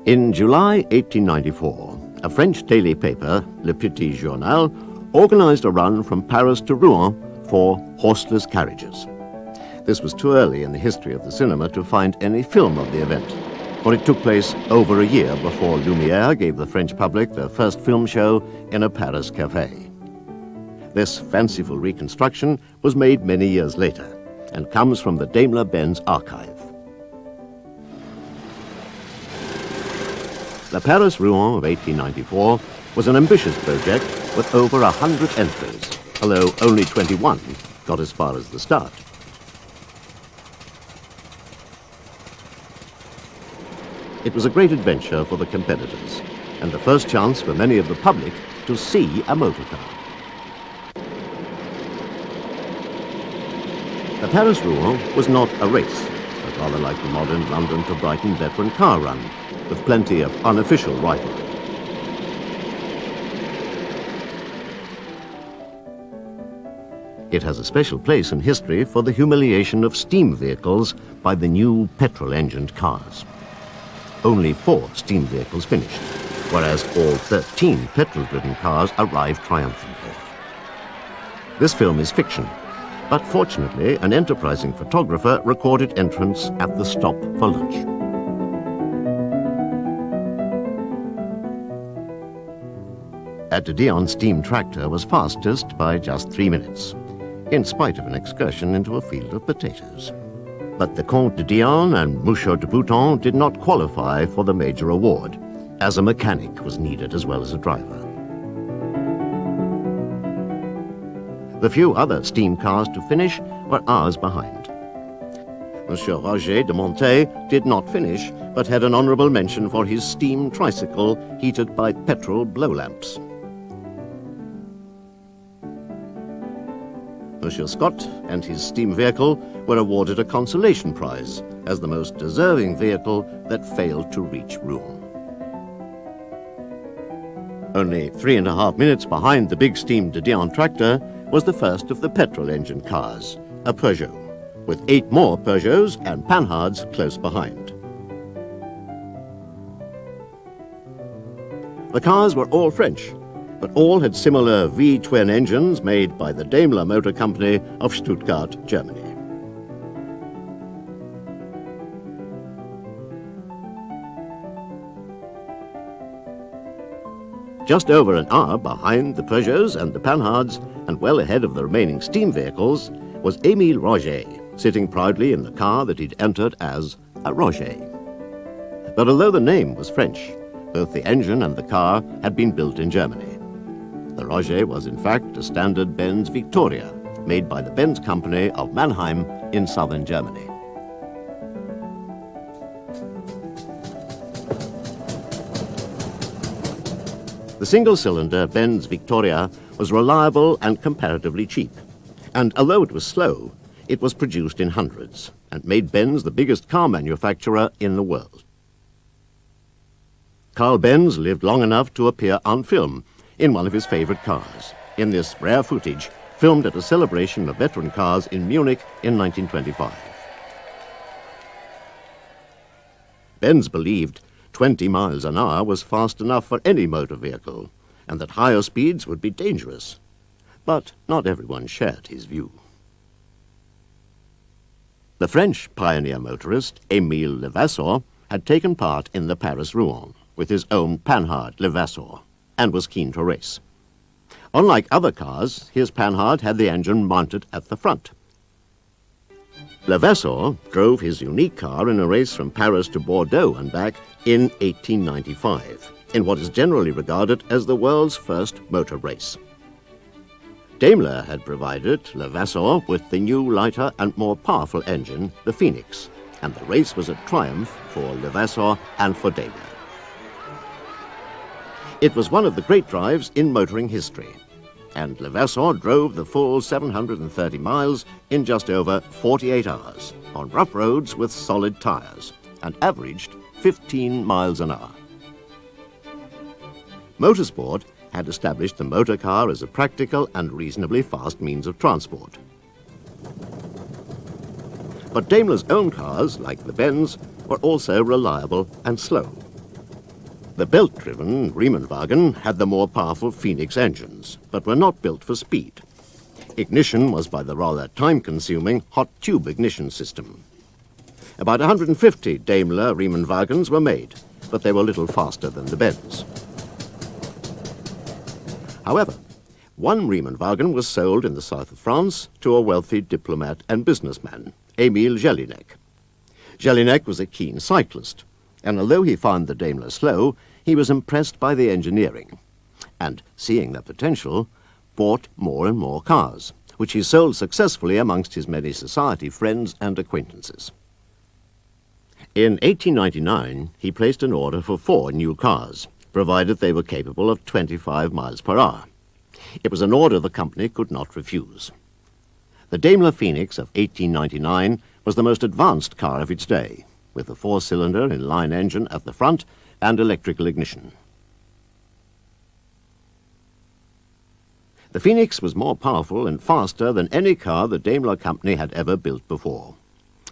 In July 1894, a French daily paper, Le Petit Journal, organized a run from Paris to Rouen for horseless carriages. This was too early in the history of the cinema to find any film of the event, for it took place over a year before Lumière gave the French public their first film show in a Paris café. This fanciful reconstruction was made many years later and comes from the Daimler-Benz archive. The Paris-Rouen of 1894 was an ambitious project with over 100 entries, although only 21 got as far as the start. It was a great adventure for the competitors, and the first chance for many of the public to see a motor car. The Paris-Rouen was not a race, but rather like the modern London to Brighton veteran car run, with plenty of unofficial rivalry. It has a special place in history for the humiliation of steam vehicles by the new petrol-engined cars. Only 4 steam vehicles finished, whereas all 13 petrol-driven cars arrived triumphantly. This film is fiction, but fortunately an enterprising photographer recorded entrance at the stop for lunch. At de Dion's steam tractor was fastest by just 3 minutes, in spite of an excursion into a field of potatoes. But the Comte de Dion and Mouchot de Bouton did not qualify for the major award, as a mechanic was needed as well as a driver. The few other steam cars to finish were hours behind. Monsieur Roger de Montet did not finish, but had an honorable mention for his steam tricycle heated by petrol blow lamps. Monsieur Scott and his steam vehicle were awarded a consolation prize as the most deserving vehicle that failed to reach Rouen. Only 3.5 minutes behind the big steam de Dion tractor was the first of the petrol-engine cars, a Peugeot, with 8 more Peugeots and Panhards close behind. The cars were all French, but all had similar V-twin engines made by the Daimler Motor Company of Stuttgart, Germany. Just over an hour behind the Peugeots and the Panhards, and well ahead of the remaining steam vehicles, was Émile Roger, sitting proudly in the car that he'd entered as a Roger. But although the name was French, both the engine and the car had been built in Germany. The Roger was in fact a standard Benz Victoria, made by the Benz Company of Mannheim in southern Germany. The single-cylinder Benz Victoria was reliable and comparatively cheap, and although it was slow, it was produced in hundreds and made Benz the biggest car manufacturer in the world. Carl Benz lived long enough to appear on film in one of his favorite cars, in this rare footage filmed at a celebration of veteran cars in Munich in 1925. Benz believed 20 miles an hour was fast enough for any motor vehicle, and that higher speeds would be dangerous. But not everyone shared his view. The French pioneer motorist, Émile Levasseur, had taken part in the Paris-Rouen with his own Panhard Levasseur, and was keen to race. Unlike other cars, his Panhard had the engine mounted at the front. Levasseur drove his unique car in a race from Paris to Bordeaux and back in 1895, in what is generally regarded as the world's first motor race. Daimler had provided Levasseur with the new, lighter and more powerful engine, the Phoenix, and the race was a triumph for Levasseur and for Daimler. It was one of the great drives in motoring history, and Levasseur drove the full 730 miles in just over 48 hours on rough roads with solid tires and averaged 15 miles an hour. Motorsport had established the motor car as a practical and reasonably fast means of transport. But Daimler's own cars, like the Benz, were also reliable and slow. The belt-driven Riemenwagen had the more powerful Phoenix engines, but were not built for speed. Ignition was by the rather time-consuming hot tube ignition system. About 150 Daimler Riemenwagens were made, but they were little faster than the Benz. However, one Riemenwagen was sold in the south of France to a wealthy diplomat and businessman, Émile Jelinek. Jelinek was a keen cyclist, and although he found the Daimler slow, he was impressed by the engineering, and, seeing their potential, bought more and more cars, which he sold successfully amongst his many society friends and acquaintances. In 1899, he placed an order for 4 new cars, provided they were capable of 25 miles per hour. It was an order the company could not refuse. The Daimler Phoenix of 1899 was the most advanced car of its day, with a 4-cylinder inline engine at the front and electrical ignition. The Phoenix was more powerful and faster than any car the Daimler company had ever built before,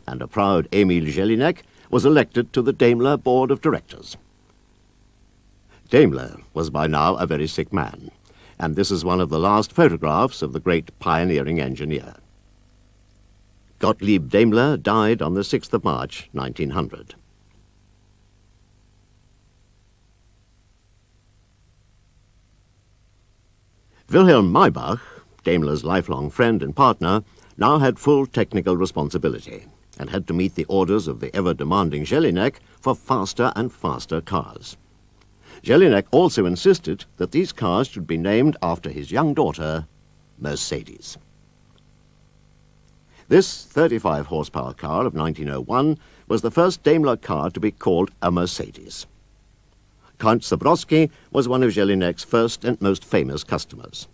and a proud Émile Jelinek was elected to the Daimler Board of Directors. Daimler was by now a very sick man, and this is one of the last photographs of the great pioneering engineer. Gottlieb Daimler died on the 6th of March, 1900. Wilhelm Maybach, Daimler's lifelong friend and partner, now had full technical responsibility and had to meet the orders of the ever-demanding Jelinek for faster and faster cars. Jelinek also insisted that these cars should be named after his young daughter, Mercedes. This 35-horsepower car of 1901 was the first Daimler car to be called a Mercedes. Count Zabrowski was one of Jelinek's first and most famous customers.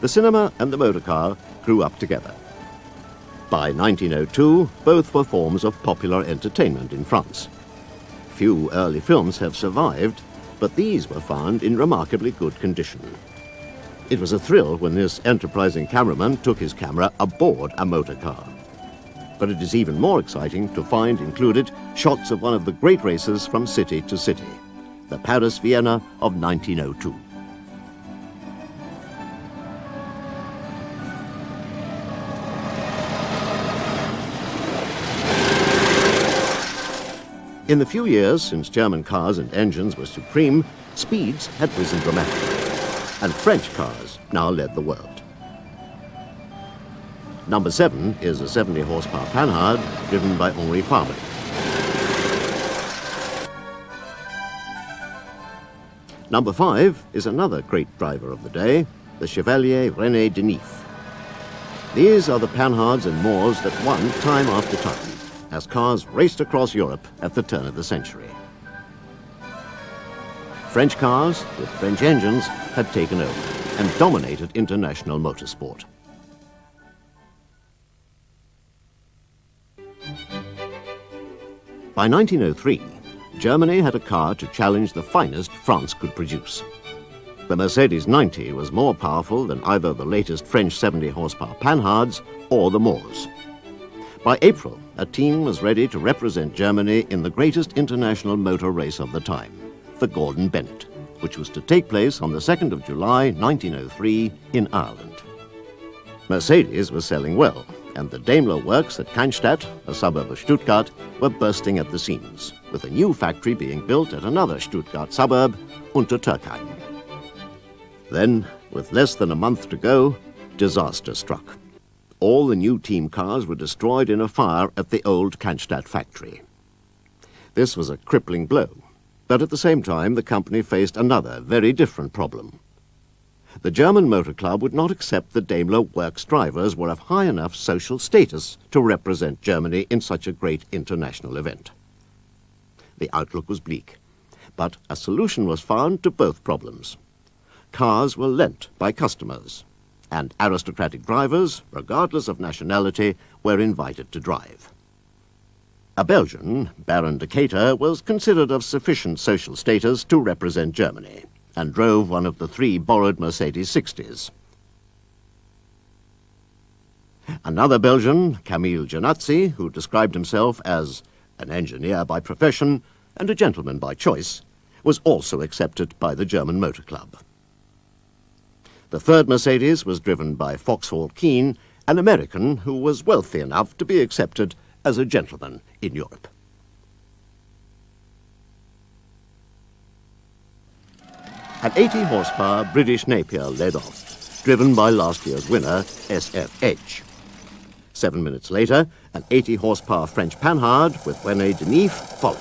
The cinema and the motor car grew up together. By 1902, both were forms of popular entertainment in France. Few early films have survived, but these were found in remarkably good condition. It was a thrill when this enterprising cameraman took his camera aboard a motor car. But it is even more exciting to find included shots of one of the great races from city to city, the Paris-Vienna of 1902. In the few years since German cars and engines were supreme, speeds had risen dramatically, and French cars now led the world. Number 7 is a 70-horsepower Panhard driven by Henri Fabre. Number 5 is another great driver of the day, the Chevalier René Denif. These are the Panhards and Moors that won time after time, as cars raced across Europe at the turn of the century. French cars with French engines had taken over and dominated international motorsport. By 1903, Germany had a car to challenge the finest France could produce. The Mercedes 90 was more powerful than either the latest French 70-horsepower Panhards or the Moors. By April, a team was ready to represent Germany in the greatest international motor race of the time, the Gordon Bennett, which was to take place on the 2nd of July, 1903, in Ireland. Mercedes was selling well, and the Daimler works at Cannstatt, a suburb of Stuttgart, were bursting at the seams, with a new factory being built at another Stuttgart suburb, Untertürkheim. Then, with less than a month to go, disaster struck. All the new team cars were destroyed in a fire at the old Cannstatt factory. This was a crippling blow, but at the same time the company faced another very different problem. The German Motor Club would not accept that Daimler Works drivers were of high enough social status to represent Germany in such a great international event. The outlook was bleak, but a solution was found to both problems. Cars were lent by customers, and aristocratic drivers, regardless of nationality, were invited to drive. A Belgian, Baron Decatur, was considered of sufficient social status to represent Germany, and drove one of the 3 borrowed Mercedes 60s. Another Belgian, Camille Janazzi, who described himself as an engineer by profession and a gentleman by choice, was also accepted by the German Motor Club. The 3rd Mercedes was driven by Foxhall Keane, an American who was wealthy enough to be accepted as a gentleman in Europe. An 80-horsepower British Napier led off, driven by last year's winner, SFH. 7 minutes later, an 80-horsepower French Panhard with René Denif followed.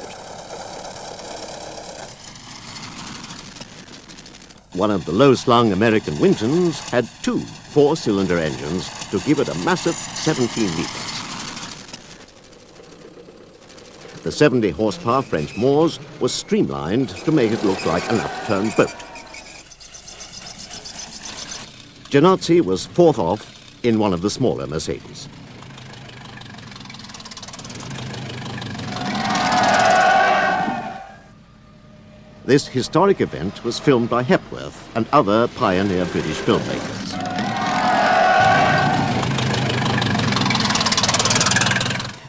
One of the low-slung American Wintons had 2 4-cylinder engines to give it a massive 17 litres. The 70-horsepower French Moors was streamlined to make it look like an upturned boat. Janazzi was 4th off in one of the smaller Mercedes. This historic event was filmed by Hepworth and other pioneer British filmmakers.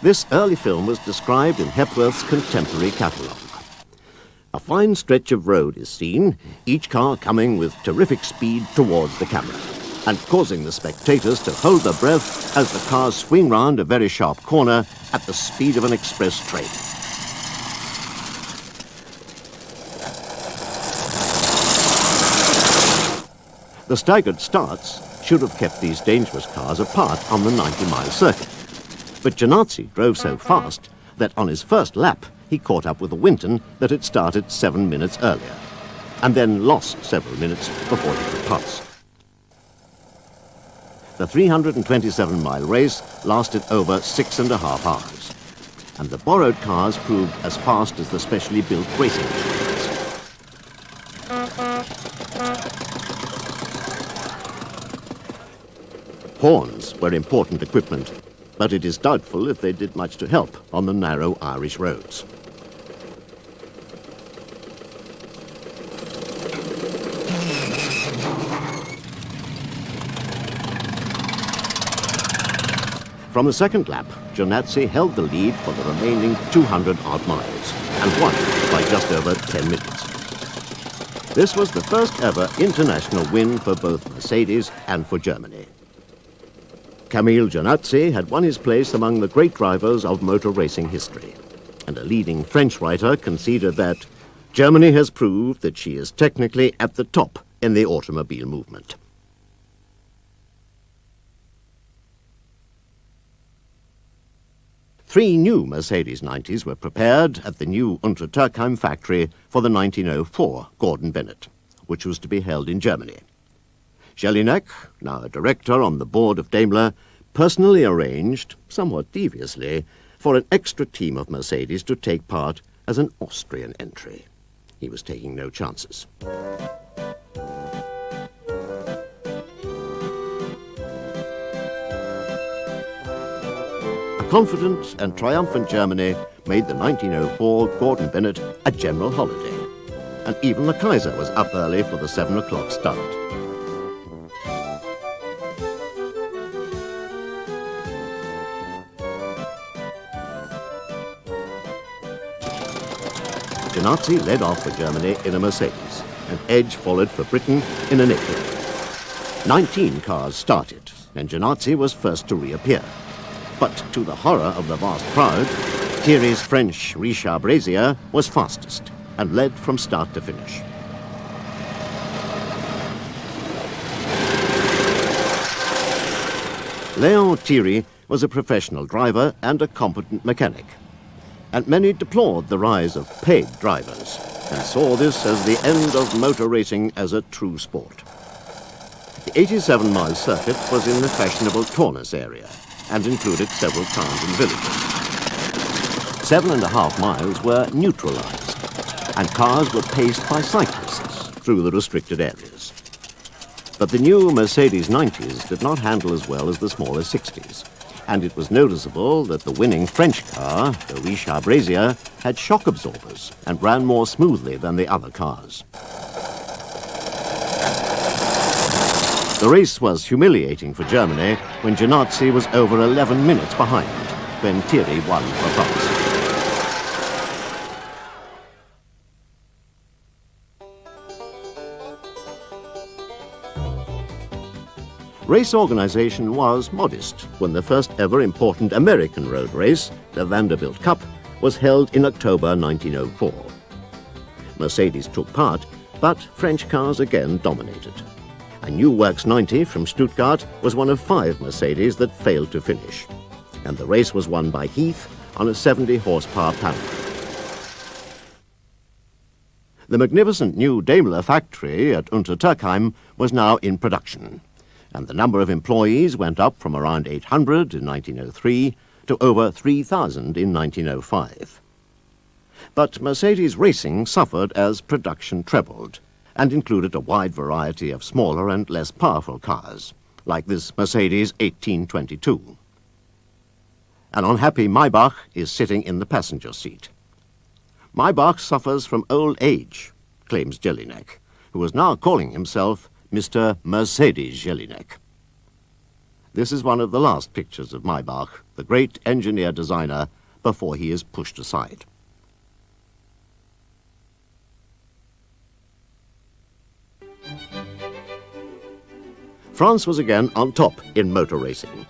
This early film was described in Hepworth's contemporary catalogue. A fine stretch of road is seen, each car coming with terrific speed towards the camera, and causing the spectators to hold their breath as the cars swing round a very sharp corner at the speed of an express train. The staggered starts should have kept these dangerous cars apart on the 90-mile circuit. But Janazzi drove so fast that on his first lap he caught up with a Winton that had started 7 minutes earlier, and then lost several minutes before he could pass. The 327-mile race lasted over 6.5 hours, and the borrowed cars proved as fast as the specially built racing machines. Horns were important equipment, but it is doubtful if they did much to help on the narrow Irish roads. From the second lap, Janazzi held the lead for the remaining 200-odd miles and won by just over 10 minutes. This was the first ever international win for both Mercedes and for Germany. Camille Janazzi had won his place among the great drivers of motor racing history, and a leading French writer considered that Germany has proved that she is technically at the top in the automobile movement. Three new Mercedes 90s were prepared at the new Untertürkheim factory for the 1904 Gordon Bennett, which was to be held in Germany. Jelinek, now a director on the board of Daimler, personally arranged, somewhat deviously, for an extra team of Mercedes to take part as an Austrian entry. He was taking no chances. A confident and triumphant Germany made the 1904 Gordon Bennett a general holiday, and even the Kaiser was up early for the 7 o'clock start. Janazzi led off for Germany in a Mercedes, and Edge followed for Britain in a Napier. 19 cars started, and Janazzi was first to reappear. But to the horror of the vast crowd, Thierry's French Richard Brazier was fastest and led from start to finish. Léon Thierry was a professional driver and a competent mechanic, and many deplored the rise of paid drivers and saw this as the end of motor racing as a true sport. The 87-mile circuit was in the fashionable Taunus area and included several towns and villages. 7.5 miles were neutralized, and cars were paced by cyclists through the restricted areas. But the new Mercedes 90s did not handle as well as the smaller 60s, and it was noticeable that the winning French car, the Richard Brazier, had shock absorbers and ran more smoothly than the other cars. The race was humiliating for Germany when Genazzi was over 11 minutes behind, when Thierry won for France. Race organization was modest when the first ever important American road race, the Vanderbilt Cup, was held in October 1904. Mercedes took part, but French cars again dominated. A new Works 90 from Stuttgart was one of 5 Mercedes that failed to finish, and the race was won by Heath on a 70-horsepower panel. The magnificent new Daimler factory at Untertürkheim was now in production, and the number of employees went up from around 800 in 1903 to over 3,000 in 1905. But Mercedes racing suffered as production trebled, and included a wide variety of smaller and less powerful cars, like this Mercedes 1822. An unhappy Maybach is sitting in the passenger seat. Maybach suffers from old age, claims Jelinek, who is now calling himself Mr. Mercedes Jelinek. This is one of the last pictures of Maybach, the great engineer-designer, before he is pushed aside. France was again on top in motor racing,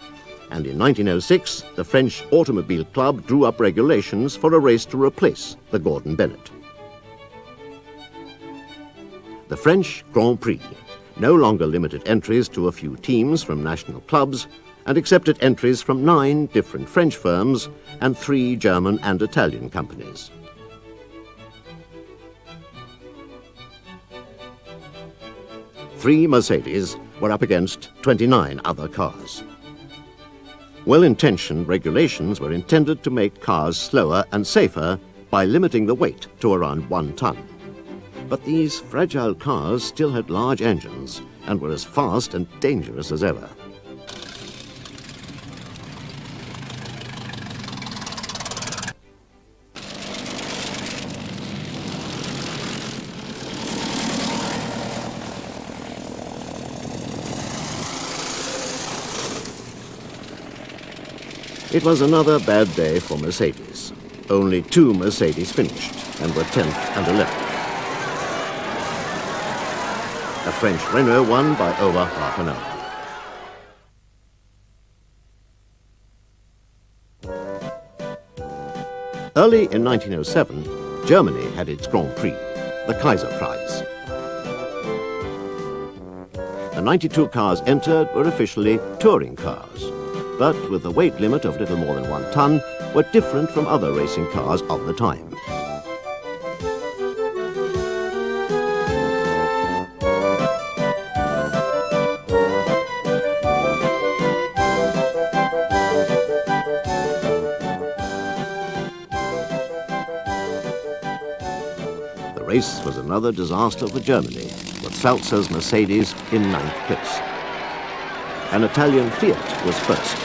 and in 1906 the French Automobile Club drew up regulations for a race to replace the Gordon Bennett. The French Grand Prix no longer limited entries to a few teams from national clubs and accepted entries from 9 different French firms and 3 German and Italian companies. Three Mercedes were up against 29 other cars. Well-intentioned regulations were intended to make cars slower and safer by limiting the weight to around 1 ton. But these fragile cars still had large engines and were as fast and dangerous as ever. It was another bad day for Mercedes. Only 2 Mercedes finished and were 10th and 11th. A French Renault won by over half an hour. Early in 1907, Germany had its Grand Prix, the Kaiser Prize. The 92 cars entered were officially touring cars, but with a weight limit of little more than 1 ton, were different from other racing cars of the time. The race was another disaster for Germany, with Salzer's Mercedes in 9th place. An Italian Fiat was first,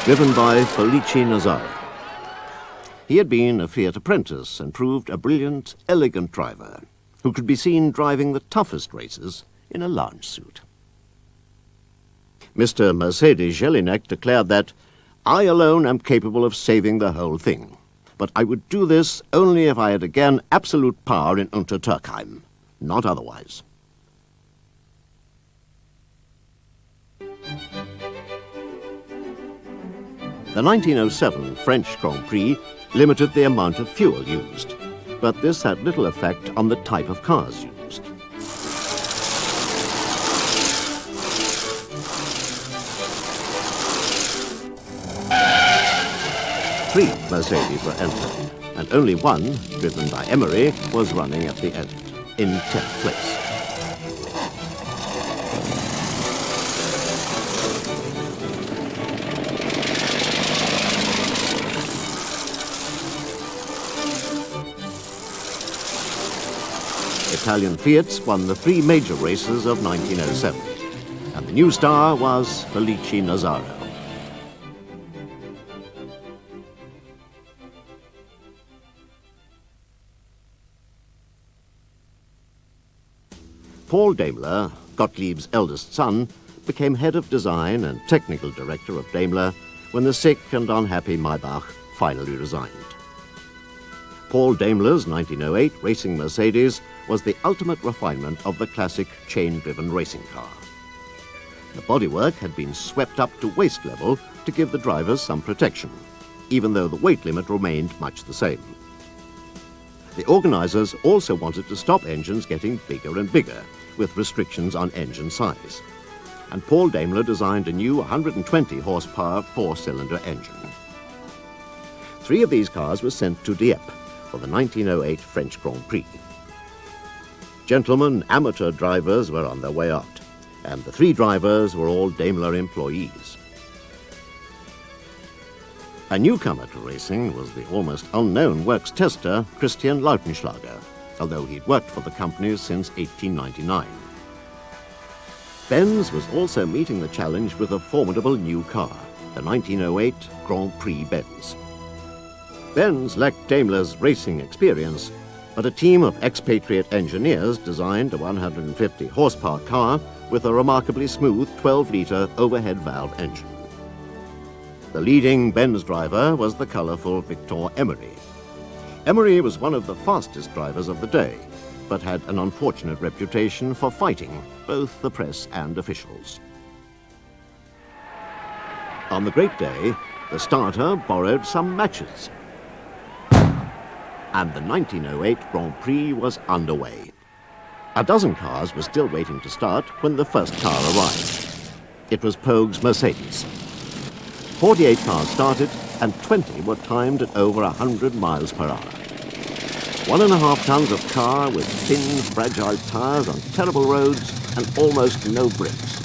driven by Felice Nazzaro. He had been a Fiat apprentice and proved a brilliant, elegant driver who could be seen driving the toughest races in a lounge suit. Mr. Mercedes Jelinek declared that, "I alone am capable of saving the whole thing, but I would do this only if I had again absolute power in Untertürkheim, not otherwise." The 1907 French Grand Prix limited the amount of fuel used, but this had little effect on the type of cars used. 3 Mercedes were entered, and only one, driven by Emery, was running at the end, in 10th place. Italian Fiats won the 3 major races of 1907, and the new star was Felice Nazzaro. Paul Daimler, Gottlieb's eldest son, became head of design and technical director of Daimler when the sick and unhappy Maybach finally resigned. Paul Daimler's 1908 racing Mercedes was the ultimate refinement of the classic chain-driven racing car. The bodywork had been swept up to waist level to give the drivers some protection, even though the weight limit remained much the same. The organizers also wanted to stop engines getting bigger and bigger, with restrictions on engine size. And Paul Daimler designed a new 120 horsepower 4-cylinder engine. 3 of these cars were sent to Dieppe for the 1908 French Grand Prix. Gentlemen amateur drivers were on their way out, and the 3 drivers were all Daimler employees. A newcomer to racing was the almost unknown works tester Christian Lautenschlager, although he'd worked for the company since 1899. Benz was also meeting the challenge with a formidable new car, the 1908 Grand Prix Benz. Benz lacked Daimler's racing experience, but a team of expatriate engineers designed a 150 horsepower car with a remarkably smooth 12-litre overhead valve engine. The leading Benz driver was the colourful Victor Emery. Emery was one of the fastest drivers of the day, but had an unfortunate reputation for fighting both the press and officials. On the great day, the starter borrowed some matches, and the 1908 Grand Prix was underway. A dozen cars were still waiting to start when the first car arrived. It was Pogue's Mercedes. 48 cars started, and 20 were timed at over 100 miles per hour. 1.5 tons of car with thin, fragile tires on terrible roads and almost no brakes.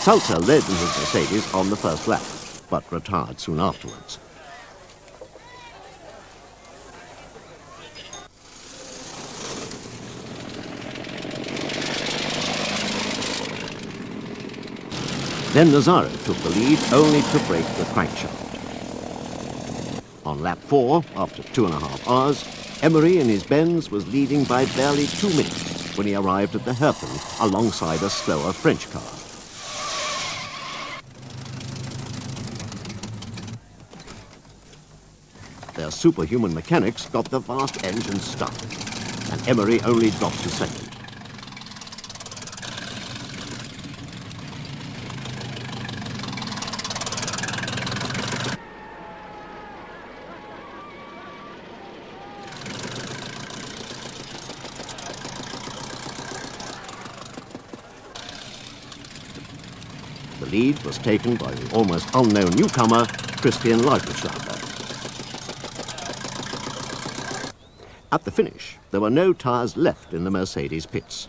Salzer led in his Mercedes on the first lap, but retired soon afterwards. Then Nazzaro took the lead, only to break the crankshaft. On lap 4, after 2.5 hours, Emery in his Benz was leading by barely 2 minutes when he arrived at the hairpin alongside a slower French car. Their superhuman mechanics got the vast engine started, and Emery only dropped to second. The lead was taken by the almost unknown newcomer, Christian Lautenschlager. At the finish, there were no tyres left in the Mercedes pits.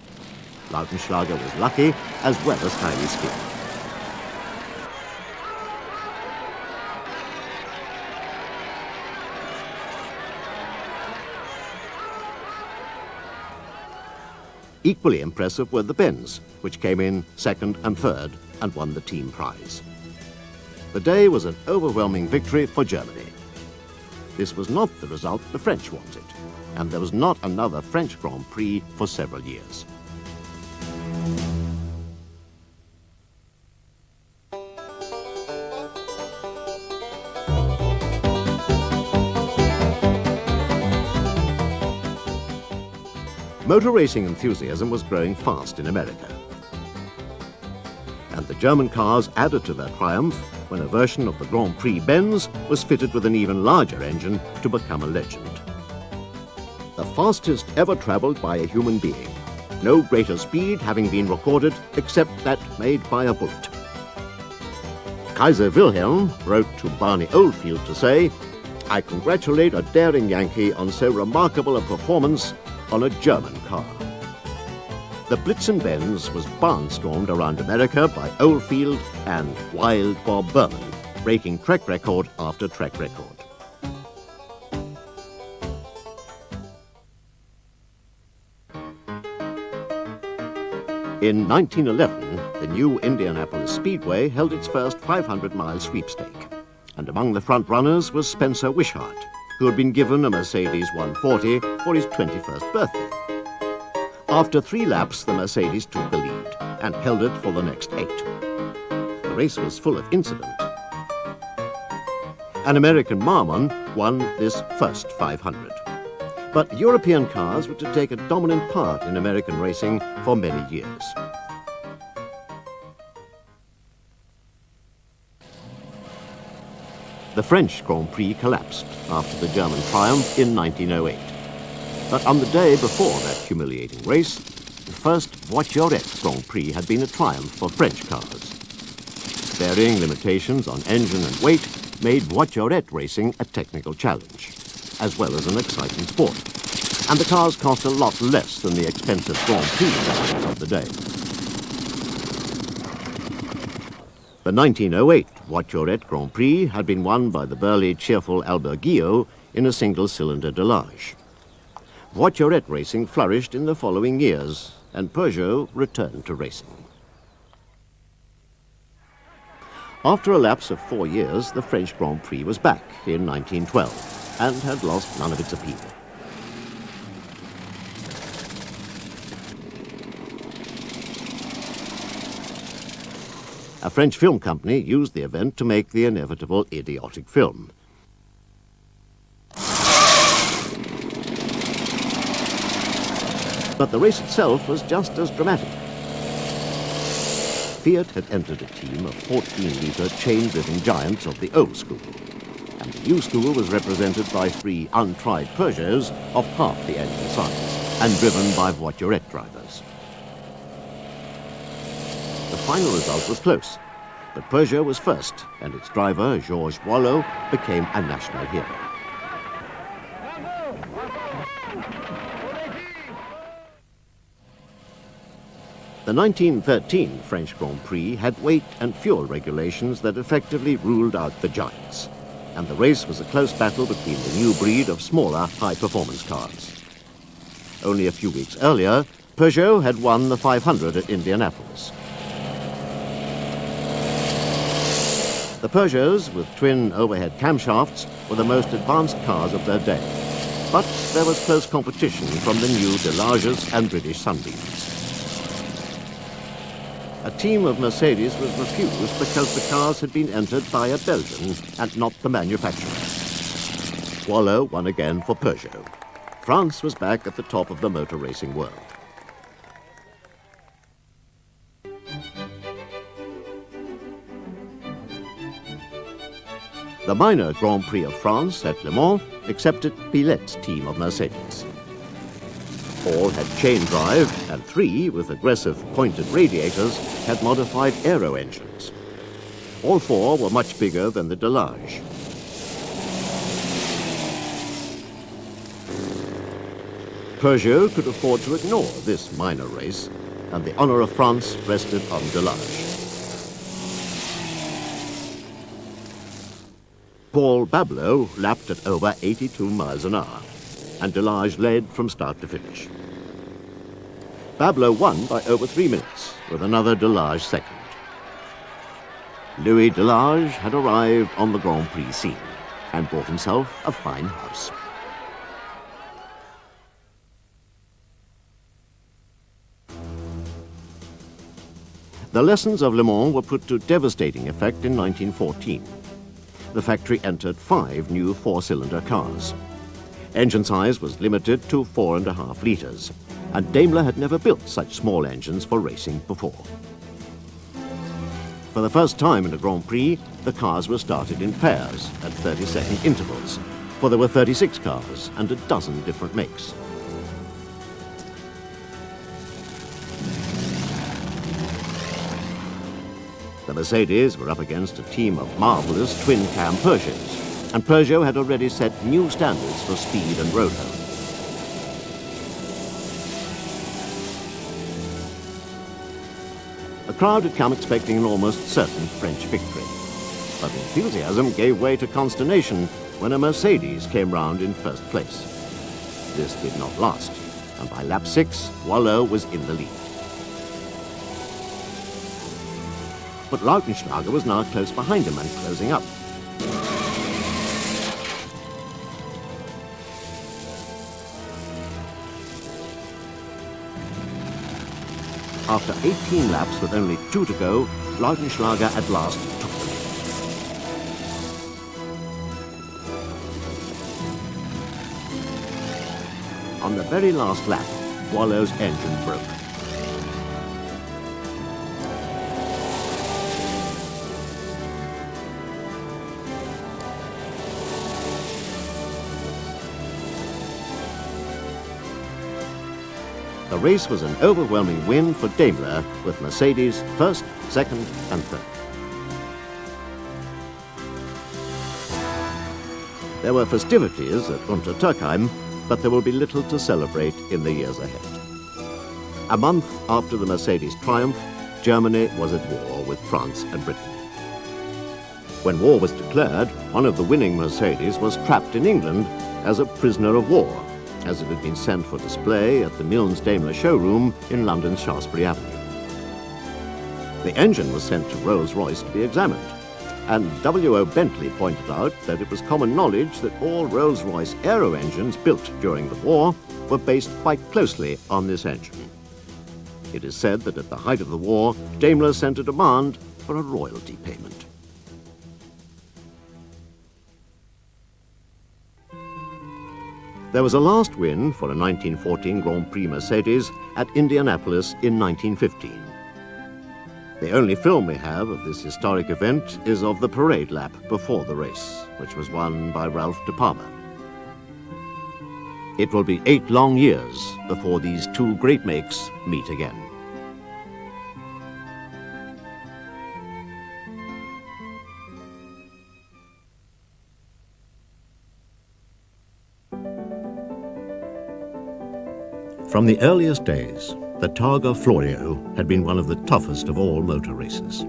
Lautenschlager was lucky as well as highly skilled. Equally impressive were the Benz, which came in second and third and won the team prize. The day was an overwhelming victory for Germany. This was not the result the French wanted, and there was not another French Grand Prix for several years. Motor racing enthusiasm was growing fast in America, and the German cars added to their triumph when a version of the Grand Prix Benz was fitted with an even larger engine to become a legend. The fastest ever traveled by a human being, no greater speed having been recorded except that made by a bullet. Kaiser Wilhelm wrote to Barney Oldfield to say, "I congratulate a daring Yankee on so remarkable a performance on a German car." The Blitzen-Benz was barnstormed around America by Oldfield and Wild Bob Berman, breaking track record after track record. In 1911, the new Indianapolis Speedway held its first 500-mile sweepstake, and among the front runners was Spencer Wishart, who had been given a Mercedes 140 for his 21st birthday. After 3 laps, the Mercedes took the lead and held it for the next 8. The race was full of incident. An American Marmon won this first 500. But European cars were to take a dominant part in American racing for many years. The French Grand Prix collapsed after the German triumph in 1908. But on the day before that humiliating race, the first Voiturette Grand Prix had been a triumph for French cars. Varying limitations on engine and weight made Voiturette racing a technical challenge, as well as an exciting sport. And the cars cost a lot less than the expensive Grand Prix cars of the day. The 1908 Voiturette Grand Prix had been won by the burly, cheerful Albert Guillot in a single-cylinder Delage. Voiturette racing flourished in the following years, and Peugeot returned to racing. After a lapse of 4 years, the French Grand Prix was back in 1912 and had lost none of its appeal. A French film company used the event to make the inevitable idiotic film. But the race itself was just as dramatic. Fiat had entered a team of 14-litre chain-driven giants of the old school, and the new school was represented by 3 untried Peugeots of half the engine size and driven by Voiturette drivers. The final result was close, but Peugeot was first, and its driver, Georges Boileau, became a national hero. The 1913 French Grand Prix had weight and fuel regulations that effectively ruled out the giants, and the race was a close battle between the new breed of smaller, high-performance cars. Only a few weeks earlier, Peugeot had won the 500 at Indianapolis. The Peugeots, with twin overhead camshafts, were the most advanced cars of their day, but there was close competition from the new Delages and British Sunbeams. A team of Mercedes was refused because the cars had been entered by a Belgian and not the manufacturer. Boileau won again for Peugeot. France was back at the top of the motor racing world. The minor Grand Prix of France at Le Mans accepted Pilet's team of Mercedes. All had chain drive, and 3, with aggressive pointed radiators, had modified aero engines. All 4 were much bigger than the Delage. Peugeot could afford to ignore this minor race, and the honor of France rested on Delage. Paul Bableau lapped at over 82 miles an hour, and Delage led from start to finish. Bableau won by over 3 minutes, with another Delage second. Louis Delage had arrived on the Grand Prix scene and bought himself a fine house. The lessons of Le Mans were put to devastating effect in 1914. The factory entered 5 new 4-cylinder cars. Engine size was limited to 4.5 litres, and Daimler had never built such small engines for racing before. For the first time in a Grand Prix, the cars were started in pairs at 30-second intervals, for there were 36 cars and a dozen different makes. The Mercedes were up against a team of marvellous twin-cam Peugeots, and Peugeot had already set new standards for speed and road home. The crowd had come expecting an almost certain French victory, but enthusiasm gave way to consternation when a Mercedes came round in first place. This did not last, and by lap 6, Boileau was in the lead. But Lautenschlager was now close behind him and closing up. After 18 laps with only 2 to go, Lautenschlager at last took the lead. On the very last lap, Boileau's engine broke. The race was an overwhelming win for Daimler, with Mercedes first, second and third. There were festivities at Untertürkheim, but there will be little to celebrate in the years ahead. A month after the Mercedes triumph, Germany was at war with France and Britain. When war was declared, one of the winning Mercedes was trapped in England as a prisoner of war, as it had been sent for display at the Milnes Daimler showroom in London's Shaftesbury Avenue. The engine was sent to Rolls-Royce to be examined, and W.O. Bentley pointed out that it was common knowledge that all Rolls-Royce aero engines built during the war were based quite closely on this engine. It is said that at the height of the war, Daimler sent a demand for a royalty payment. There was a last win for a 1914 Grand Prix Mercedes at Indianapolis in 1915. The only film we have of this historic event is of the parade lap before the race, which was won by Ralph de Palma. It will be 8 long years before these two great makes meet again. From the earliest days, the Targa Florio had been one of the toughest of all motor races.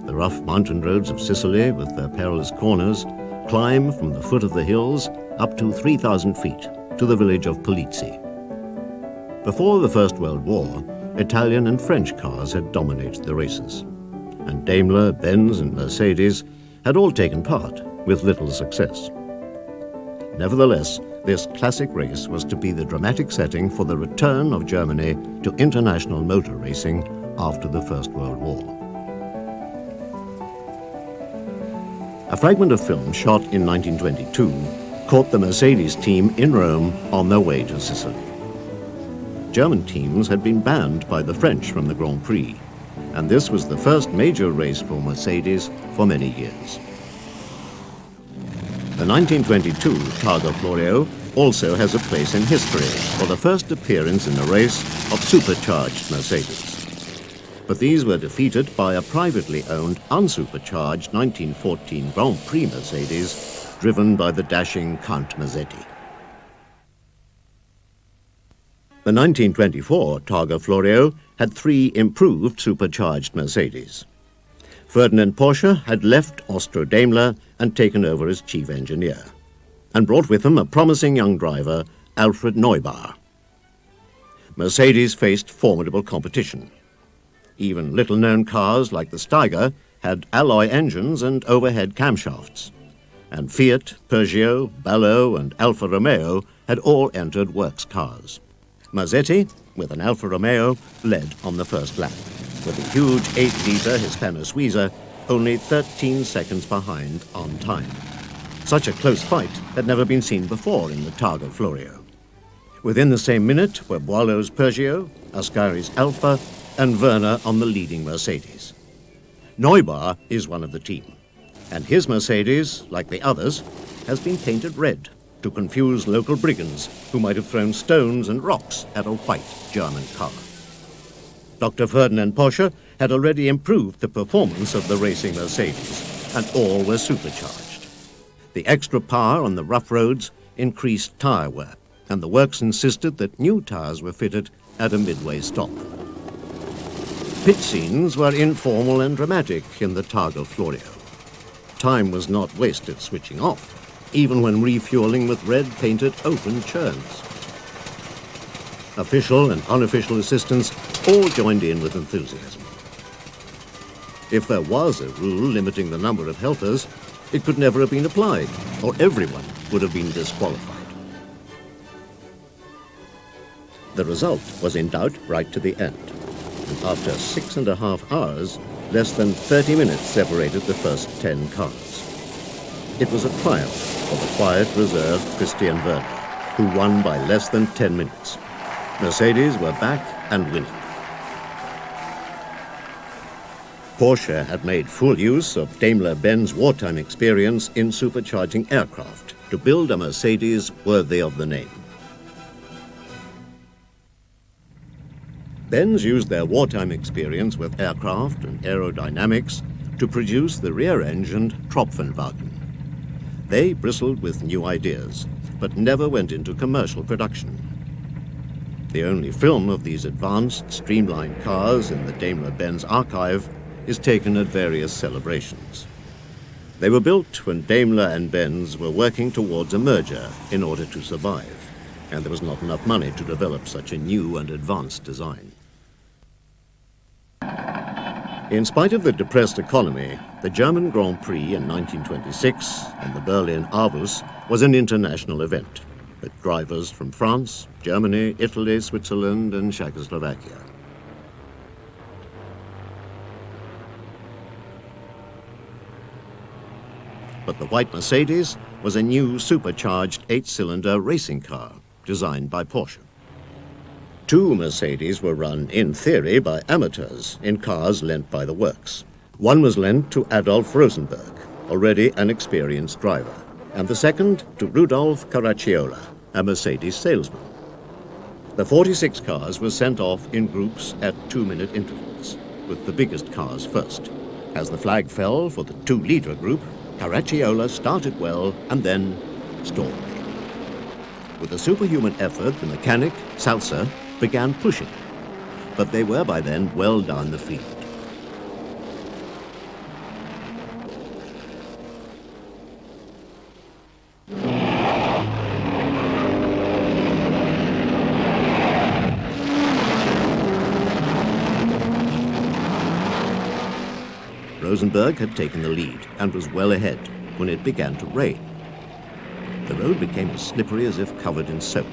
The rough mountain roads of Sicily, with their perilous corners, climb from the foot of the hills up to 3,000 feet to the village of Polizzi. Before the First World War, Italian and French cars had dominated the races, and Daimler, Benz and Mercedes had all taken part with little success. Nevertheless, this classic race was to be the dramatic setting for the return of Germany to international motor racing after the First World War. A fragment of film shot in 1922 caught the Mercedes team in Rome on their way to Sicily. German teams had been banned by the French from the Grand Prix, and this was the first major race for Mercedes for many years. The 1922 Targa Florio also has a place in history for the first appearance in a race of supercharged Mercedes. But these were defeated by a privately owned, unsupercharged 1914 Grand Prix Mercedes driven by the dashing Count Mazzetti. The 1924 Targa Florio had 3 improved supercharged Mercedes. Ferdinand Porsche had left Austro-Daimler and taken over as chief engineer, and brought with him a promising young driver, Alfred Neubaur. Mercedes faced formidable competition. Even little-known cars like the Steiger had alloy engines and overhead camshafts, and Fiat, Peugeot, Ballot and Alfa Romeo had all entered works cars. Mazzetti, with an Alfa Romeo, led on the first lap, with a huge 8-litre Hispano-Suiza only 13 seconds behind on time. Such a close fight had never been seen before in the Targa Florio. Within the same minute were Boileau's Peugeot, Ascari's Alfa, and Werner on the leading Mercedes. Neubaur is one of the team, and his Mercedes, like the others, has been painted red to confuse local brigands who might have thrown stones and rocks at a white German car. Dr. Ferdinand Porsche had already improved the performance of the racing Mercedes, and all were supercharged. The extra power on the rough roads increased tyre wear, and the works insisted that new tyres were fitted at a midway stop. Pit scenes were informal and dramatic in the Targa Florio. Time was not wasted switching off, even when refueling with red-painted open churns. Official and unofficial assistants all joined in with enthusiasm. If there was a rule limiting the number of helpers, it could never have been applied, or everyone would have been disqualified. The result was in doubt right to the end, and after 6.5 hours, less than 30 minutes separated the first 10 cars. It was a triumph for the quiet, reserved Christian Werner, who won by less than 10 minutes. Mercedes were back and winning. Porsche had made full use of Daimler-Benz wartime experience in supercharging aircraft to build a Mercedes worthy of the name. Benz used their wartime experience with aircraft and aerodynamics to produce the rear-engined Tropfenwagen. They bristled with new ideas, but never went into commercial production. The only film of these advanced, streamlined cars in the Daimler-Benz archive is taken at various celebrations. They were built when Daimler and Benz were working towards a merger in order to survive, and there was not enough money to develop such a new and advanced design. In spite of the depressed economy, the German Grand Prix in 1926 and the Berlin Avus was an international event, with drivers from France, Germany, Italy, Switzerland, and Czechoslovakia. But the white Mercedes was a new supercharged 8-cylinder racing car designed by Porsche. Two Mercedes were run, in theory, by amateurs in cars lent by the works. One was lent to Adolf Rosenberg, already an experienced driver, and the second to Rudolf Caracciola, a Mercedes salesman. The 46 cars were sent off in groups at 2-minute intervals, with the biggest cars first. As the flag fell for the 2-liter group, Caracciola started well and then stalled. With a superhuman effort, the mechanic, Salzer, began pushing, but they were by then well down the field. Rosenberg had taken the lead and was well ahead when it began to rain. The road became as slippery as if covered in soap,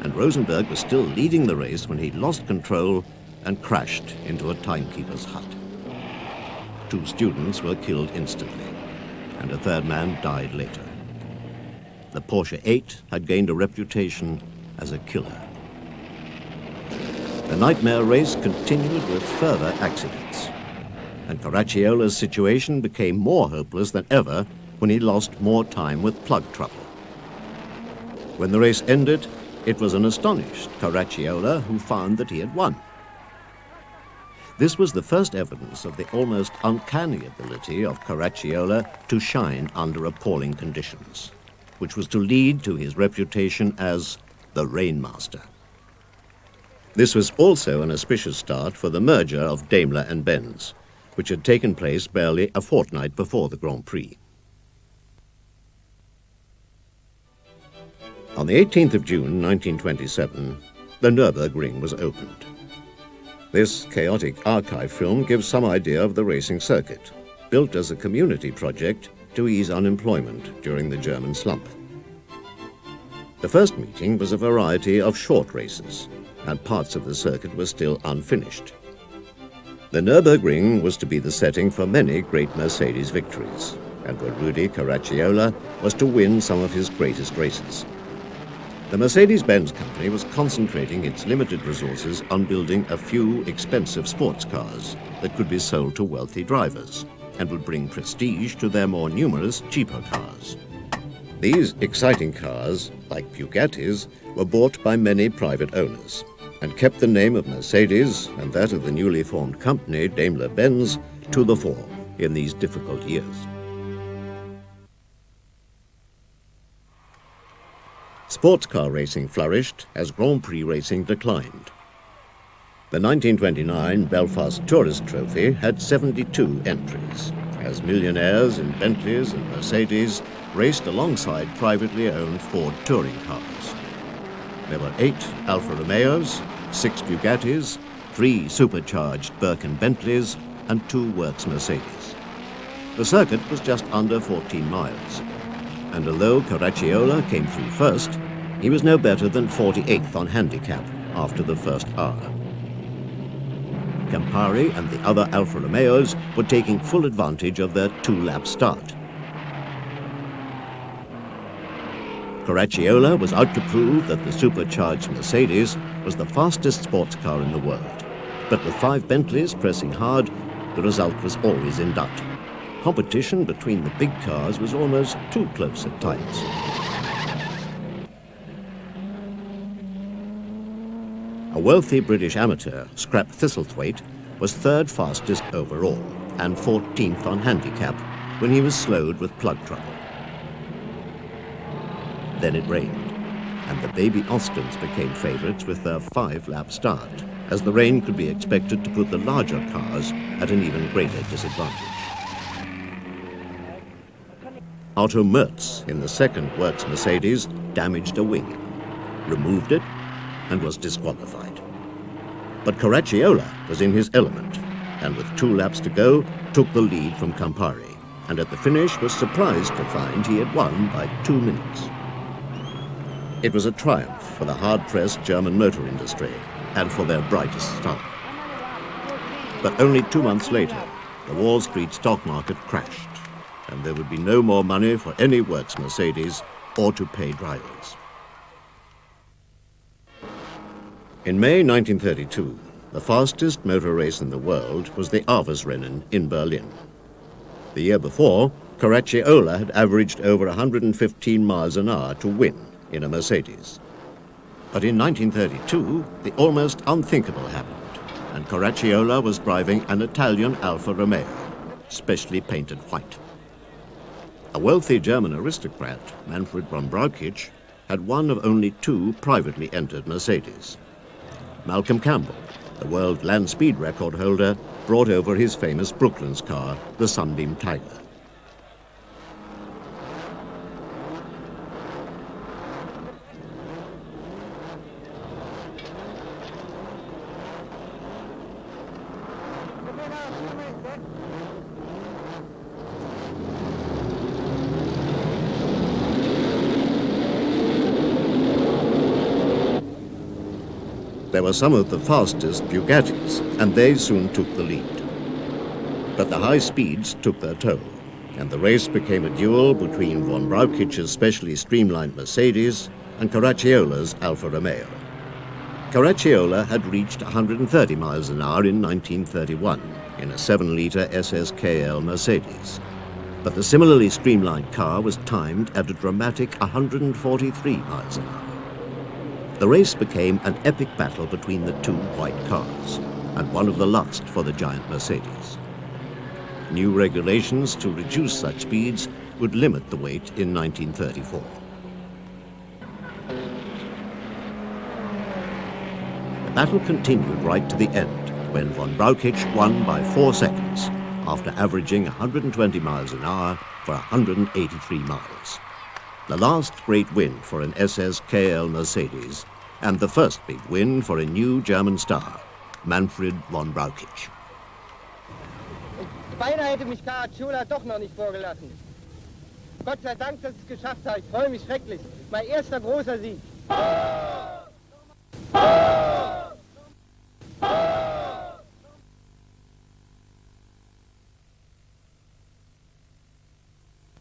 and Rosenberg was still leading the race when he lost control and crashed into a timekeeper's hut. 2 students were killed instantly, and a third man died later. The Porsche 8 had gained a reputation as a killer. The nightmare race continued with further accidents, and Caracciola's situation became more hopeless than ever when he lost more time with plug trouble. When the race ended, it was an astonished Caracciola who found that he had won. This was the first evidence of the almost uncanny ability of Caracciola to shine under appalling conditions, which was to lead to his reputation as the Rainmaster. This was also an auspicious start for the merger of Daimler and Benz, which had taken place barely a fortnight before the Grand Prix. On the 18th of June 1927, the Nürburgring was opened. This chaotic archive film gives some idea of the racing circuit, built as a community project to ease unemployment during the German slump. The first meeting was a variety of short races, and parts of the circuit were still unfinished. The Nürburgring was to be the setting for many great Mercedes victories, and where Rudi Caracciola was to win some of his greatest races. The Mercedes-Benz company was concentrating its limited resources on building a few expensive sports cars that could be sold to wealthy drivers and would bring prestige to their more numerous, cheaper cars. These exciting cars, like Bugattis, were bought by many private owners, and kept the name of Mercedes and that of the newly formed company Daimler-Benz to the fore in these difficult years. Sports car racing flourished as Grand Prix racing declined. The 1929 Belfast Tourist Trophy had 72 entries, as millionaires in Bentleys and Mercedes raced alongside privately owned Ford touring cars. There were 8 Alfa Romeos, 6 Bugattis, 3 supercharged Birkin Bentleys, and 2 Works Mercedes. The circuit was just under 14 miles, and although Caracciola came through first, he was no better than 48th on handicap after the first hour. Campari and the other Alfa Romeos were taking full advantage of their 2-lap start. Caracciola was out to prove that the supercharged Mercedes was the fastest sports car in the world. But with 5 Bentleys pressing hard, the result was always in doubt. Competition between the big cars was almost too close at times. A wealthy British amateur, Scrap Thistlethwaite, was 3rd fastest overall and 14th on handicap when he was slowed with plug trouble. Then it rained, and the baby Austins became favourites with their 5-lap start, as the rain could be expected to put the larger cars at an even greater disadvantage. Otto Mertz in the second Works Mercedes damaged a wing, removed it, and was disqualified. But Caracciola was in his element, and with 2 laps to go, took the lead from Campari, and at the finish was surprised to find he had won by 2 minutes. It was a triumph for the hard-pressed German motor industry and for their brightest star. But only 2 months later, the Wall Street stock market crashed, and there would be no more money for any Works Mercedes or to pay drivers. In May 1932, the fastest motor race in the world was the Avesrennen in Berlin. The year before, Caracciola had averaged over 115 miles an hour to win in a Mercedes. But in 1932, the almost unthinkable happened, and Caracciola was driving an Italian Alfa Romeo, specially painted white. A wealthy German aristocrat, Manfred von Brauchitsch, had one of only 2 privately entered Mercedes. Malcolm Campbell, the world land speed record holder, brought over his famous Brooklands car, the Sunbeam Tiger. There were some of the fastest Bugattis, and they soon took the lead. But the high speeds took their toll, and the race became a duel between von Brauchitsch's specially streamlined Mercedes and Caracciola's Alfa Romeo. Caracciola had reached 130 miles an hour in 1931 in a 7-litre SSKL Mercedes, but the similarly streamlined car was timed at a dramatic 143 miles an hour. The race became an epic battle between the 2 white cars, and one of the last for the giant Mercedes. New regulations to reduce such speeds would limit the weight in 1934. The battle continued right to the end, when von Brauchitsch won by 4 seconds, after averaging 120 miles an hour for 183 miles. The last great win for an SSKL Mercedes, and the first big win for a new German star, Manfred von Brauchitsch. Beinahe hätte mich Caracciola doch noch nicht vorgelassen. Gott sei Dank, dass ich es geschafft habe. Ich freue mich schrecklich. Mein erster großer Sieg.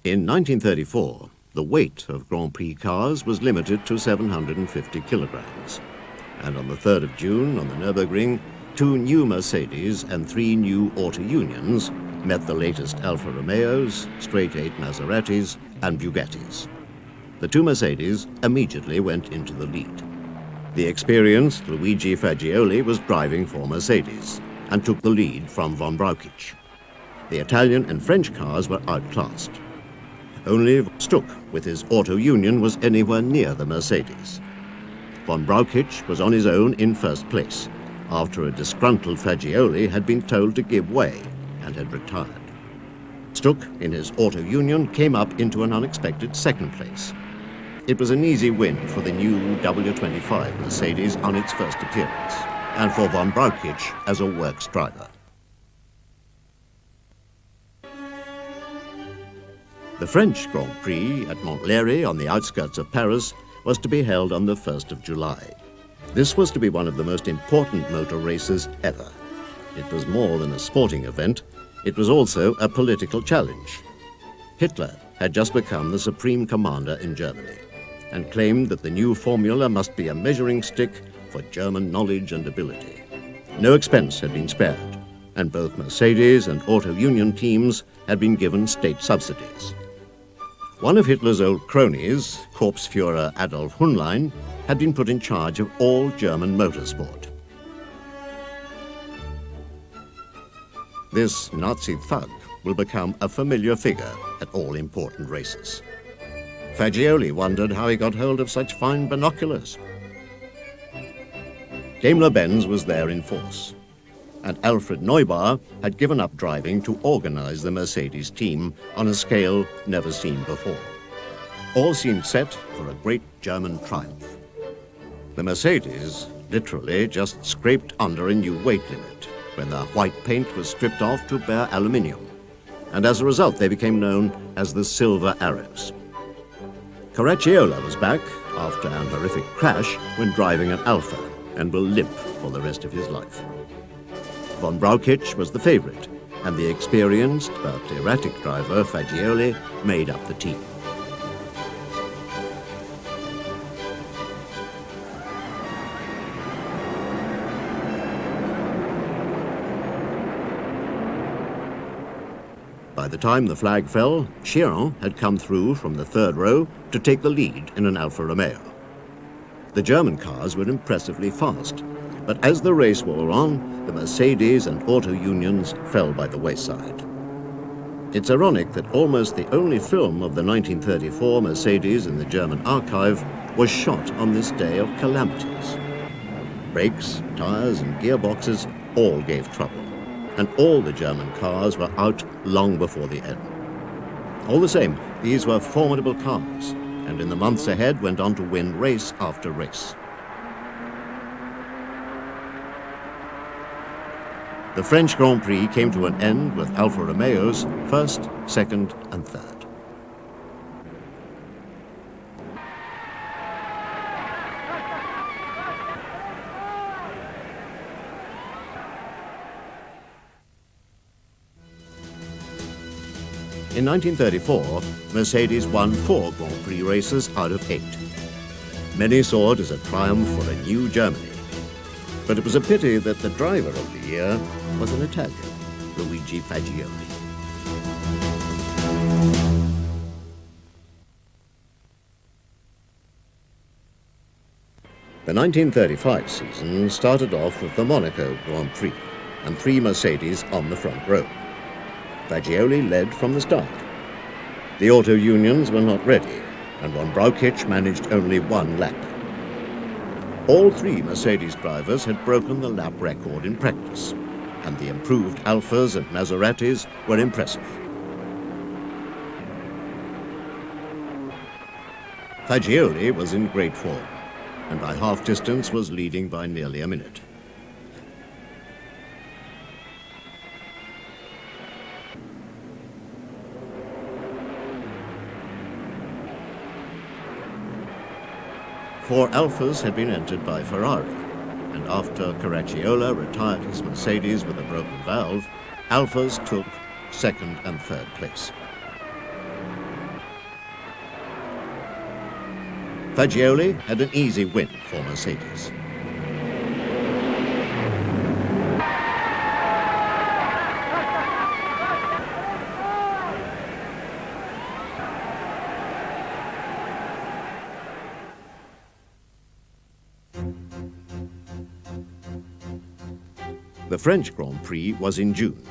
In 1934, the weight of Grand Prix cars was limited to 750 kilograms. And on the 3rd of June, on the Nürburgring, 2 new Mercedes and 3 new Auto Unions met the latest Alfa Romeos, straight-8 Maseratis, and Bugattis. The 2 Mercedes immediately went into the lead. The experienced Luigi Fagioli was driving for Mercedes and took the lead from von Brauchitsch. The Italian and French cars were outclassed. Only Stuck, with his auto union, was anywhere near the Mercedes. Von Brauchitsch was on his own in first place, after a disgruntled Fagioli had been told to give way and had retired. Stuck, in his auto union, came up into an unexpected second place. It was an easy win for the new W25 Mercedes on its first appearance, and for von Brauchitsch as a works driver. The French Grand Prix at Montlhéry on the outskirts of Paris was to be held on the 1st of July. This was to be one of the most important motor races ever. It was more than a sporting event, it was also a political challenge. Hitler had just become the supreme commander in Germany and claimed that the new formula must be a measuring stick for German knowledge and ability. No expense had been spared, and both Mercedes and auto union teams had been given state subsidies. One of Hitler's old cronies, Corps Führer Adolf Hunlein, had been put in charge of all German motorsport. This Nazi thug will become a familiar figure at all important races. Fagioli wondered how he got hold of such fine binoculars. Daimler-Benz was there in force, and Alfred Neubauer had given up driving to organize the Mercedes team on a scale never seen before. All seemed set for a great German triumph. The Mercedes literally just scraped under a new weight limit when the white paint was stripped off to bare aluminium, and as a result they became known as the Silver Arrows. Caracciola was back after an horrific crash when driving an Alfa and will limp for the rest of his life. Von Brauchitsch was the favorite, and the experienced but erratic driver Fagioli made up the team. By the time the flag fell, Chiron had come through from the third row to take the lead in an Alfa Romeo. The German cars were impressively fast, but as the race wore on, the Mercedes and auto unions fell by the wayside. It's ironic that almost the only film of the 1934 Mercedes in the German archive was shot on this day of calamities. Brakes, tires and gearboxes all gave trouble, and all the German cars were out long before the end. All the same, these were formidable cars, and in the months ahead went on to win race after race. The French Grand Prix came to an end with Alfa Romeos first, second and third. In 1934, Mercedes won 4 Grand Prix races out of 8. Many saw it as a triumph for a new Germany. But it was a pity that the driver of the year was an Italian, Luigi Fagioli. The 1935 season started off with the Monaco Grand Prix and 3 Mercedes on the front row. Fagioli led from the start. The auto unions were not ready, and von Brauchitsch managed only 1 lap. All 3 Mercedes drivers had broken the lap record in practice, and the improved Alfas and Maseratis were impressive. Fagioli was in great form, and by half distance was leading by nearly a minute. Four Alfas had been entered by Ferrari, and after Caracciola retired his Mercedes with a broken valve, Alfas took second and third place. Fagioli had an easy win for Mercedes. The French Grand Prix was in June.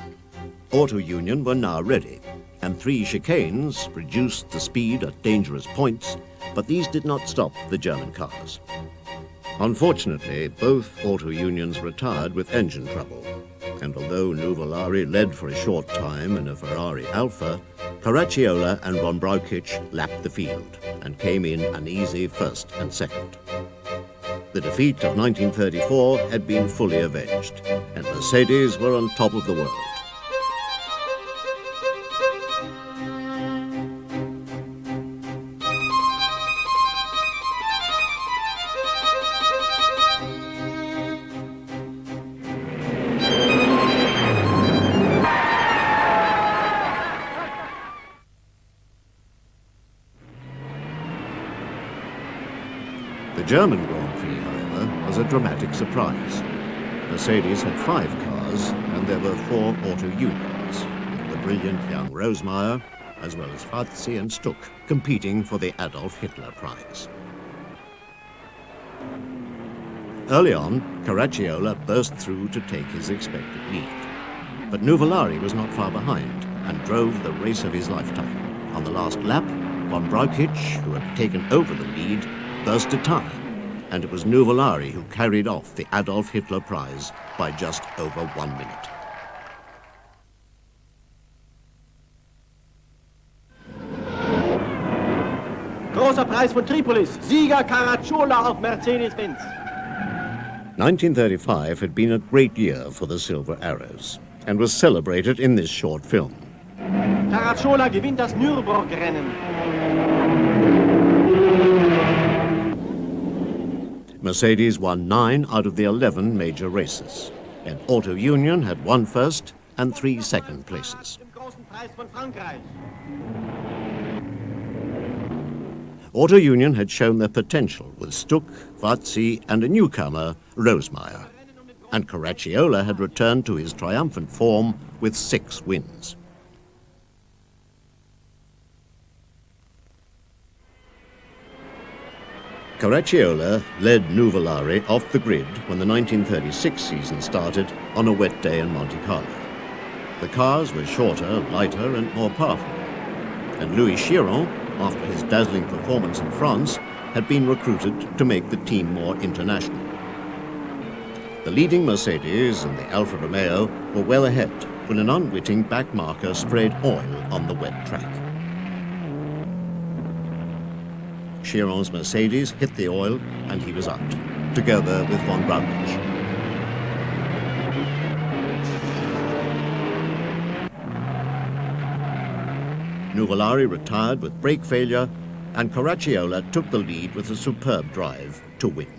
Auto Union were now ready, and 3 chicanes reduced the speed at dangerous points, but these did not stop the German cars. Unfortunately, both auto unions retired with engine trouble, and although Nuvolari led for a short time in a Ferrari Alfa, Caracciola and von Brauchitsch lapped the field and came in an easy first and second. The defeat of 1934 had been fully avenged, and Mercedes were on top of the world. The German Grand Prix, however, was a dramatic surprise. Mercedes had 5 cars, and there were 4 auto unions, with the brilliant young Rosemeyer, as well as Fazzi and Stuck, competing for the Adolf Hitler Prize. Early on, Caracciola burst through to take his expected lead. But Nuvolari was not far behind and drove the race of his lifetime. On the last lap, von Brauchitsch, who had taken over the lead, burst a tire, and it was Nuvolari who carried off the Adolf Hitler Prize by just over 1 minute. Großer Preis von Tripolis, Sieger Caracciola auf Mercedes-Benz. 1935 had been a great year for the Silver Arrows, and was celebrated in this short film. Caracciola gewinnt das Nürburgrennen. Mercedes won 9 out of the 11 major races, and Auto Union had 1 first and 3 second places. Im großen Preis von Frankreich. Auto Union had shown their potential with Stuck, Fazzi and a newcomer, Rosemeyer, and Caracciola had returned to his triumphant form with 6 wins. Caracciola led Nuvolari off the grid when the 1936 season started on a wet day in Monte Carlo. The cars were shorter, lighter and more powerful, and Louis Chiron, after his dazzling performance in France, had been recruited to make the team more international. The leading Mercedes and the Alfa Romeo were well ahead when an unwitting backmarker sprayed oil on the wet track. Chiron's Mercedes hit the oil and he was out, together with von Brauchitsch. Nuvolari retired with brake failure, and Caracciola took the lead with a superb drive to win.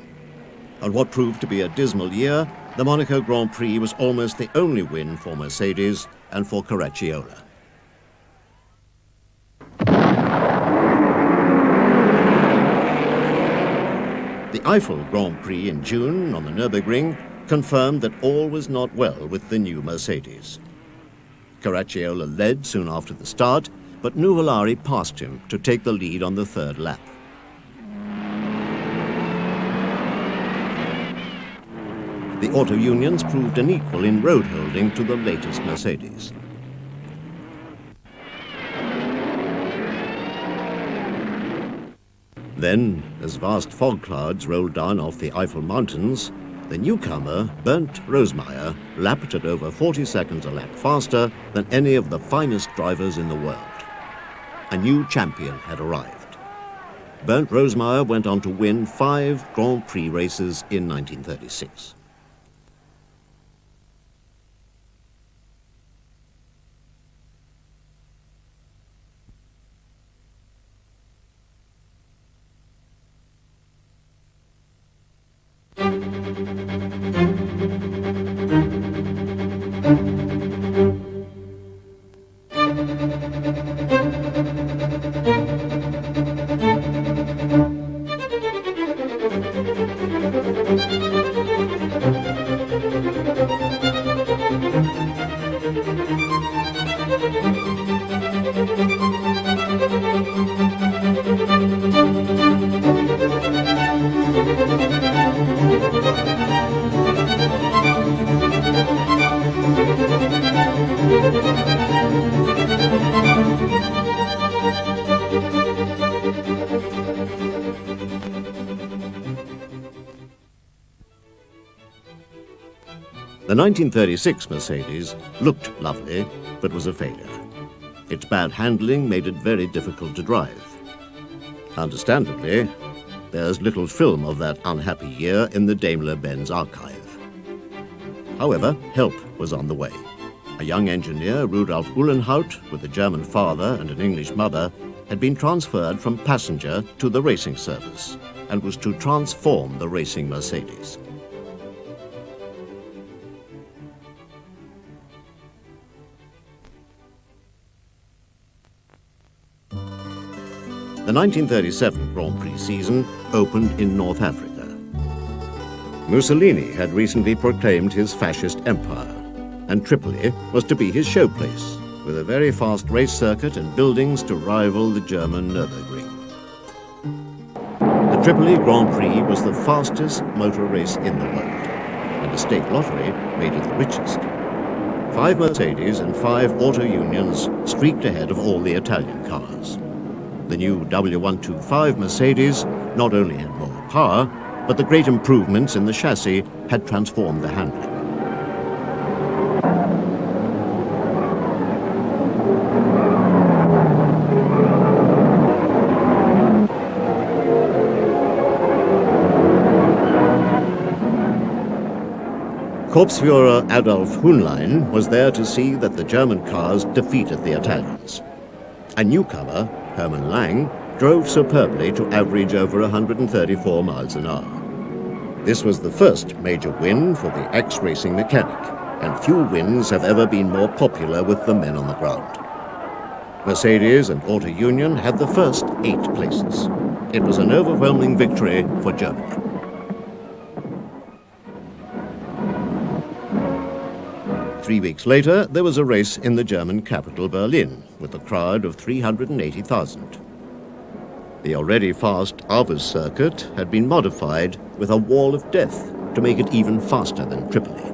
On what proved to be a dismal year, the Monaco Grand Prix was almost the only win for Mercedes and for Caracciola. The Eiffel Grand Prix in June on the Nürburgring confirmed that all was not well with the new Mercedes. Caracciola led soon after the start, but Nuvolari passed him to take the lead on the 3rd lap. The auto unions proved unequal in road holding to the latest Mercedes. Then, as vast fog clouds rolled down off the Eiffel Mountains, the newcomer, Bernd Rosemeyer, lapped at over 40 seconds a lap faster than any of the finest drivers in the world. A new champion had arrived. Bernd Rosemeyer went on to win 5 Grand Prix races in 1936. The 1936 Mercedes looked lovely, but was a failure. Its bad handling made it very difficult to drive. Understandably, there's little film of that unhappy year in the Daimler-Benz archive. However, help was on the way. A young engineer, Rudolf Uhlenhaut, with a German father and an English mother, had been transferred from passenger to the racing service and was to transform the racing Mercedes. The 1937 Grand Prix season opened in North Africa. Mussolini had recently proclaimed his fascist empire, and Tripoli was to be his showplace, with a very fast race circuit and buildings to rival the German Nürburgring. The Tripoli Grand Prix was the fastest motor race in the world, and a state lottery made it the richest. 5 Mercedes and 5 auto unions streaked ahead of all the Italian cars. The new W125 Mercedes not only had more power, but the great improvements in the chassis had transformed the handling. Korpsführer Adolf Hühnlein was there to see that the German cars defeated the Italians. A newcomer, Hermann Lang, drove superbly to average over 134 miles an hour. This was the first major win for the ex-racing mechanic, and few wins have ever been more popular with the men on the ground. Mercedes and Auto Union had the first 8 places. It was an overwhelming victory for Germany. Three weeks later, there was a race in the German capital, Berlin, with a crowd of 380,000. The already fast Avus circuit had been modified with a wall of death to make it even faster than Tripoli.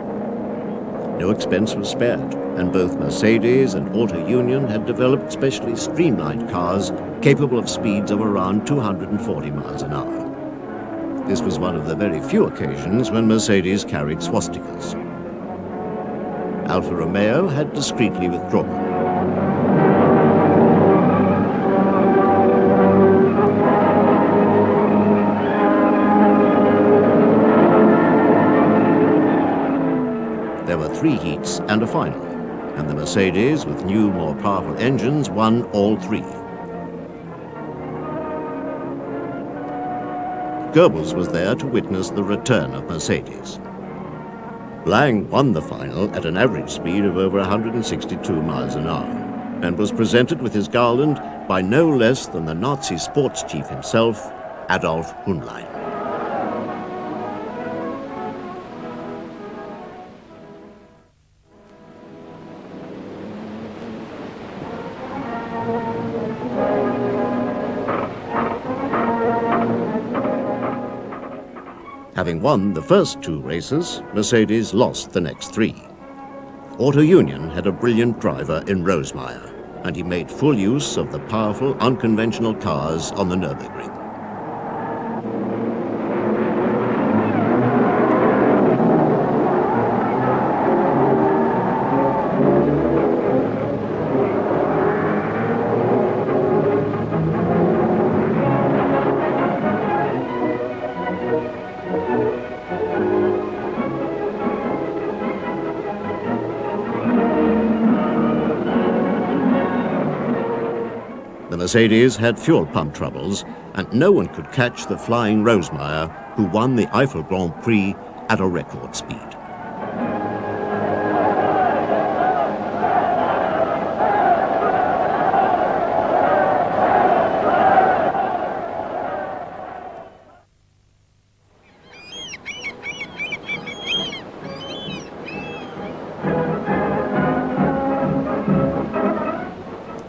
No expense was spared, and both Mercedes and Auto Union had developed specially streamlined cars capable of speeds of around 240 miles an hour. This was one of the very few occasions when Mercedes carried swastikas. Alfa Romeo had discreetly withdrawn. There were 3 heats and a final, and the Mercedes, with new, more powerful engines, won all 3. Goebbels was there to witness the return of Mercedes. Lang won the final at an average speed of over 162 miles an hour and was presented with his garland by no less than the Nazi sports chief himself, Adolf Hühnlein. Having won the first 2 races, Mercedes lost the next 3. Auto Union had a brilliant driver in Rosemeyer, and he made full use of the powerful, unconventional cars on the Nürburgring. The Mercedes had fuel pump troubles, and no one could catch the flying Rosemeyer, who won the Eiffel Grand Prix at a record speed.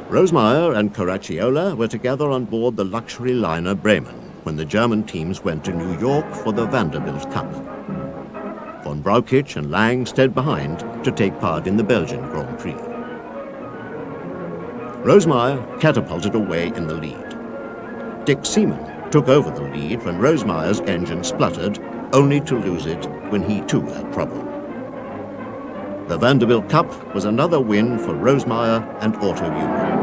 Rosemeyer and Caracciola were together on board the luxury liner Bremen when the German teams went to New York for the Vanderbilt Cup. Von Braukitsch and Lang stayed behind to take part in the Belgian Grand Prix. Rosemeyer catapulted away in the lead. Dick Seaman took over the lead when Rosemeyer's engine spluttered, only to lose it when he too had trouble. The Vanderbilt Cup was another win for Rosemeyer and Auto Union.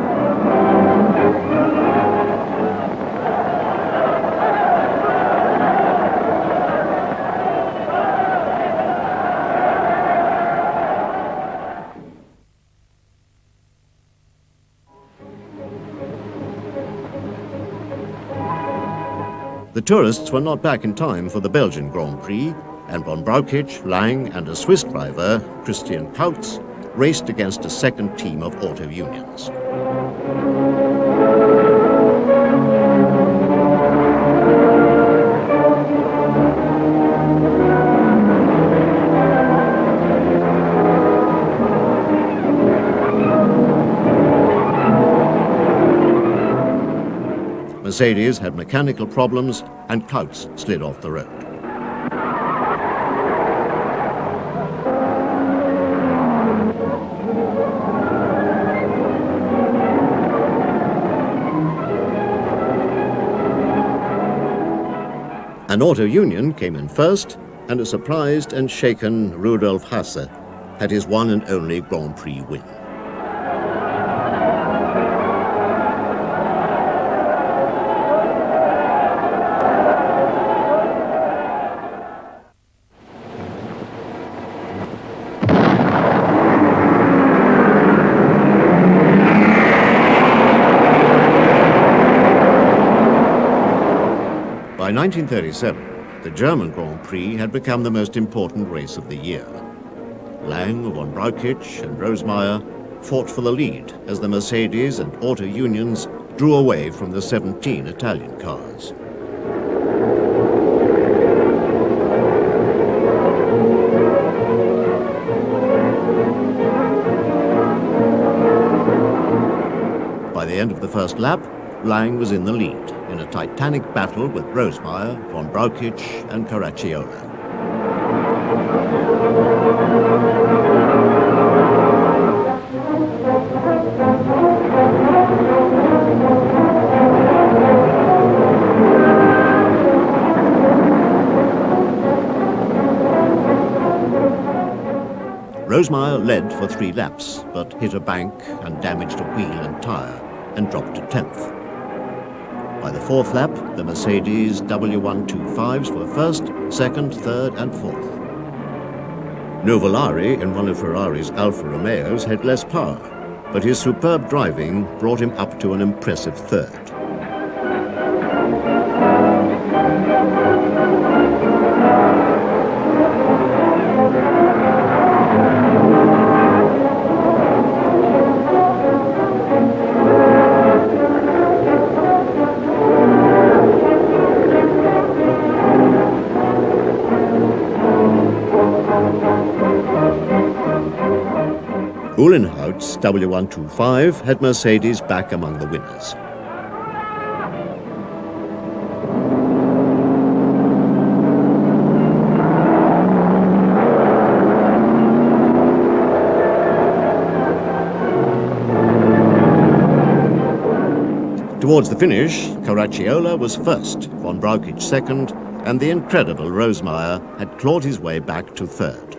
The tourists were not back in time for the Belgian Grand Prix, and von Brauchitsch, Lang and a Swiss driver, Christian Kautz, raced against a second team of Auto Unions. Mercedes had mechanical problems and Kautz slid off the road. An Auto Union came in first, and a surprised and shaken Rudolf Hasse had his one and only Grand Prix win. By 1937, the German Grand Prix had become the most important race of the year. Lang, von Brauchitsch and Rosemeyer fought for the lead as the Mercedes and Auto Unions drew away from the 17 Italian cars. By the end of the first lap, Lang was in the lead in a titanic battle with Rosemeyer, von Brauchitsch and Caracciola. Rosemeyer led for 3 laps, but hit a bank and damaged a wheel and tyre and dropped to 10th. By the 4th lap, the Mercedes W125s were first, second, third and fourth. Nuvolari in one of Ferrari's Alfa Romeos had less power, but his superb driving brought him up to an impressive third. Uhlenhaut's W125 had Mercedes back among the winners. Towards the finish, Caracciola was first, von Brauchitsch second, and the incredible Rosemeyer had clawed his way back to third.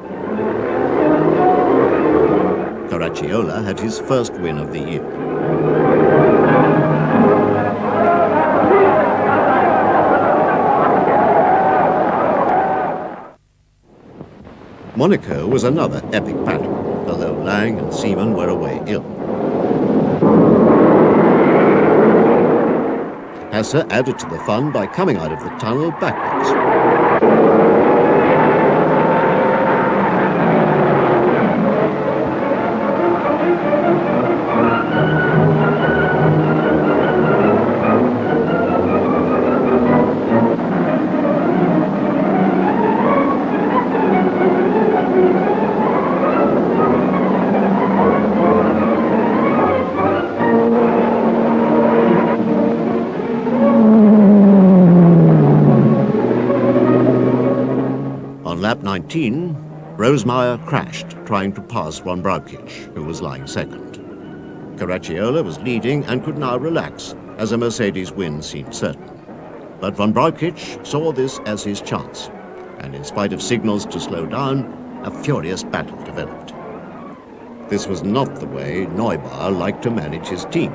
Caracciola had his first win of the year. Monaco was another epic battle, although Lang and Seaman were away ill. Hasse added to the fun by coming out of the tunnel backwards. On lap 19, Rosemeyer crashed trying to pass von Brauchitsch, who was lying second. Caracciola was leading and could now relax as a Mercedes win seemed certain. But von Brauchitsch saw this as his chance, and in spite of signals to slow down, a furious battle developed. This was not the way Neubar liked to manage his team.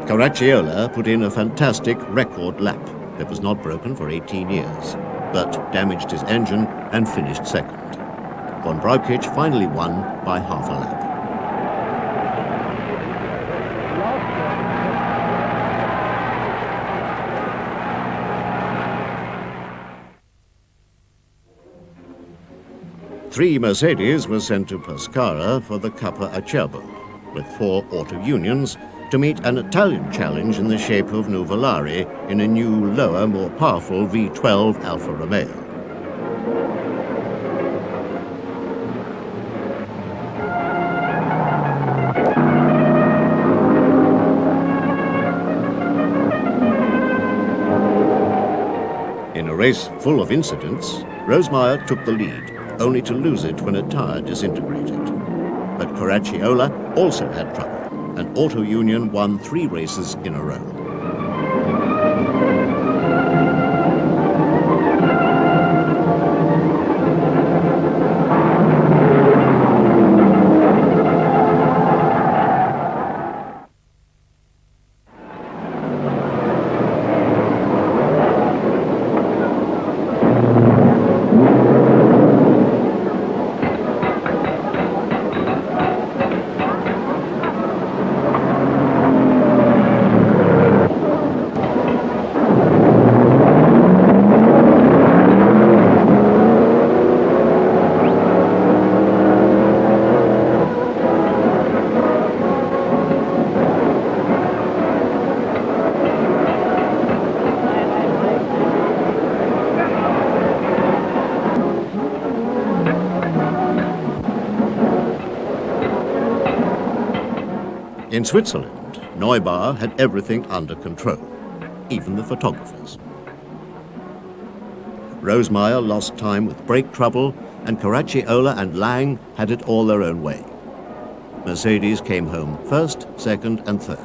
Caracciolo put in a fantastic record lap that was not broken for 18 years, but damaged his engine and finished second. Von Brauchitsch finally won by half a lap. Three Mercedes were sent to Pescara for the Coppa Acerbo, with 4 auto unions to meet an Italian challenge in the shape of Nuvolari in a new, lower, more powerful V12 Alfa Romeo. In a race full of incidents, Rosemeyer took the lead, only to lose it when a tire disintegrated. But Caracciolo also had trouble, and Auto Union won 3 races in a row. In Switzerland, Neubar had everything under control, even the photographers. Rosemeyer lost time with brake trouble, and Caracciolo and Lang had it all their own way. Mercedes came home first, second, and third.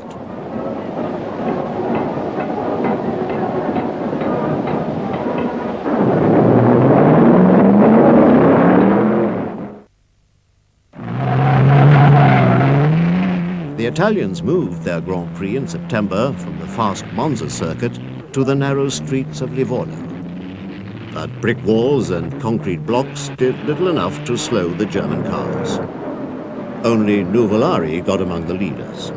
The Italians moved their Grand Prix in September from the fast Monza circuit to the narrow streets of Livorno. But brick walls and concrete blocks did little enough to slow the German cars. Only Nuvolari got among the leaders.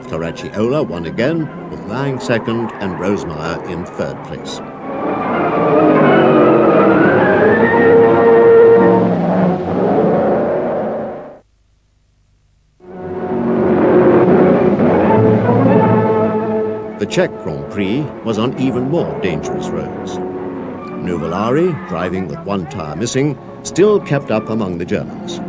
Caracciolo won again, with Lang second and Rosemeyer in third place. The Czech Grand Prix was on even more dangerous roads. Nuvolari, driving with 1 tire missing, still kept up among the Germans.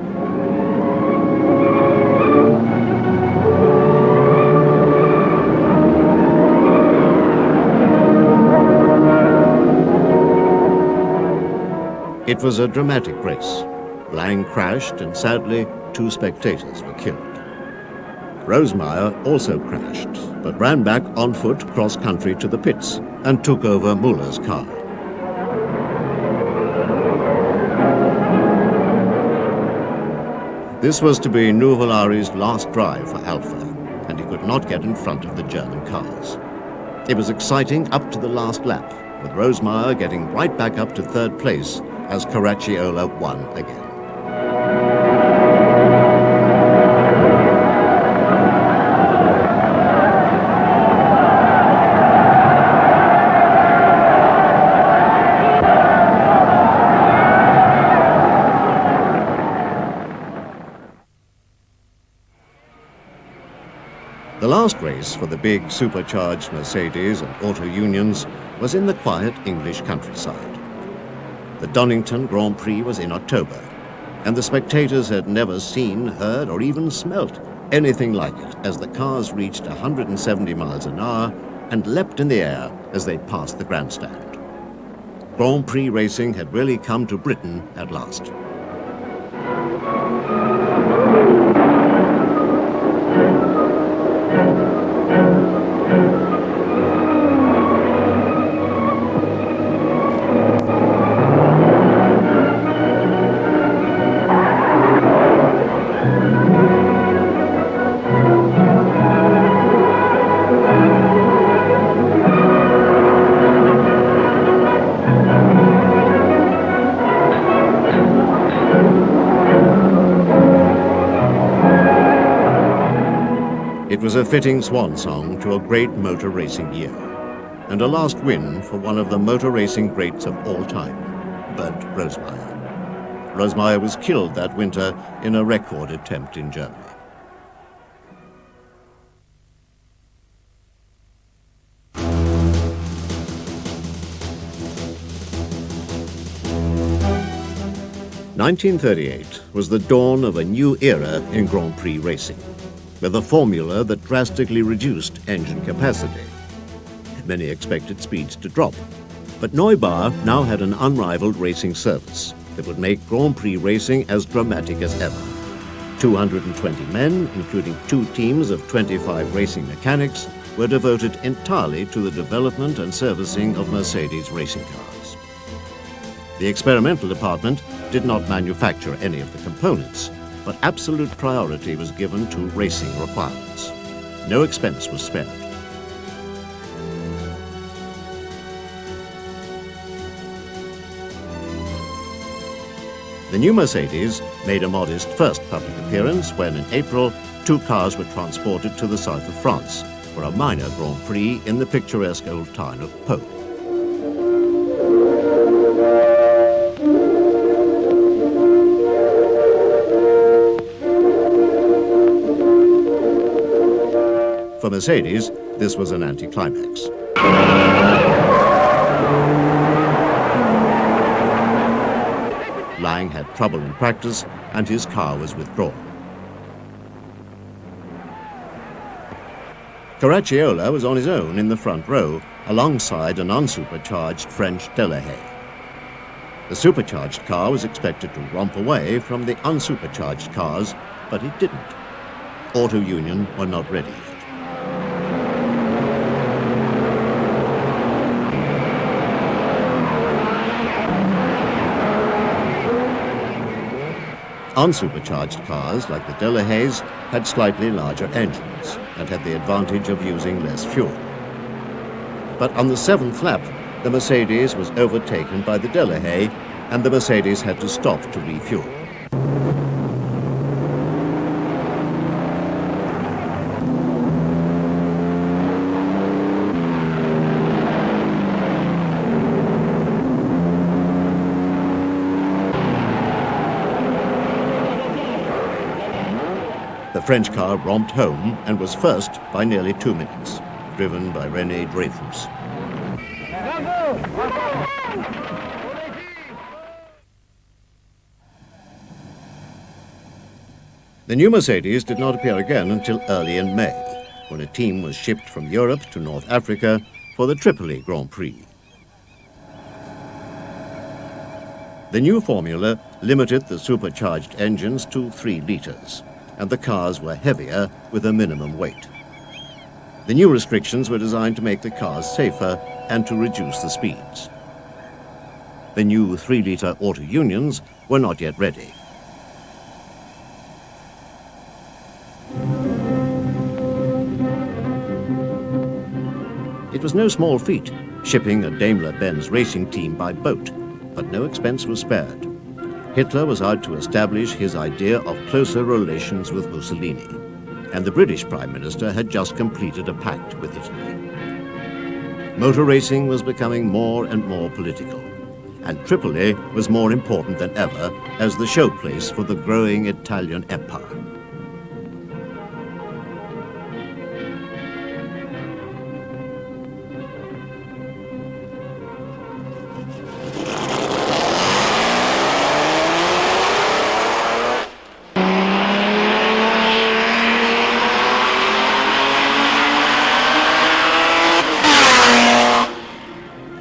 It was a dramatic race. Lang crashed, and sadly, 2 spectators were killed. Rosemeyer also crashed, but ran back on foot cross-country to the pits and took over Muller's car. This was to be Nuvolari's last drive for Alfa, and he could not get in front of the German cars. It was exciting up to the last lap, with Rosemeyer getting right back up to third place as Caracciolo won again. showplace for the big supercharged Mercedes and auto unions was in the quiet English countryside. The Donington Grand Prix was in October, and the spectators had never seen, heard, or even smelt anything like it as the cars reached 170 miles an hour and leapt in the air as they passed the grandstand. Grand Prix racing had really come to Britain at last. It was a fitting swan song to a great motor racing year, and a last win for one of the motor racing greats of all time, Bert Rosemeyer. Rosemeyer was killed that winter in a record attempt in Germany. (1938) was the dawn of a new era in Grand Prix racing, with a formula that drastically reduced engine capacity. Many expected speeds to drop, but Neubauer now had an unrivaled racing service that would make Grand Prix racing as dramatic as ever. 220 men, including 2 teams of 25 racing mechanics, were devoted entirely to the development and servicing of Mercedes racing cars. The experimental department did not manufacture any of the components, but absolute priority was given to racing requirements. No expense was spared. The new Mercedes made a modest first public appearance when, in April, 2 cars were transported to the south of France for a minor Grand Prix in the picturesque old town of Pau. For Mercedes, this was an anticlimax. Lang had trouble in practice, and his car was withdrawn. Caracciola was on his own in the front row, alongside an unsupercharged French Delahaye. The supercharged car was expected to romp away from the unsupercharged cars, but it didn't. Auto Union were not ready yet. Unsupercharged cars, like the Delahayes, had slightly larger engines and had the advantage of using less fuel. But on the 7th lap, the Mercedes was overtaken by the Delahaye, and the Mercedes had to stop to refuel. The French car romped home and was first by nearly 2 minutes, driven by René Dreyfus. The new Mercedes did not appear again until early in May, when a team was shipped from Europe to North Africa for the Tripoli Grand Prix. The new formula limited the supercharged engines to 3 litres, and the cars were heavier with a minimum weight. The new restrictions were designed to make the cars safer and to reduce the speeds. The new 3-litre auto unions were not yet ready. It was no small feat, shipping a Daimler-Benz racing team by boat, but no expense was spared. Hitler was out to establish his idea of closer relations with Mussolini, and the British Prime Minister had just completed a pact with Italy. Motor racing was becoming more and more political, and Tripoli was more important than ever as the showplace for the growing Italian empire.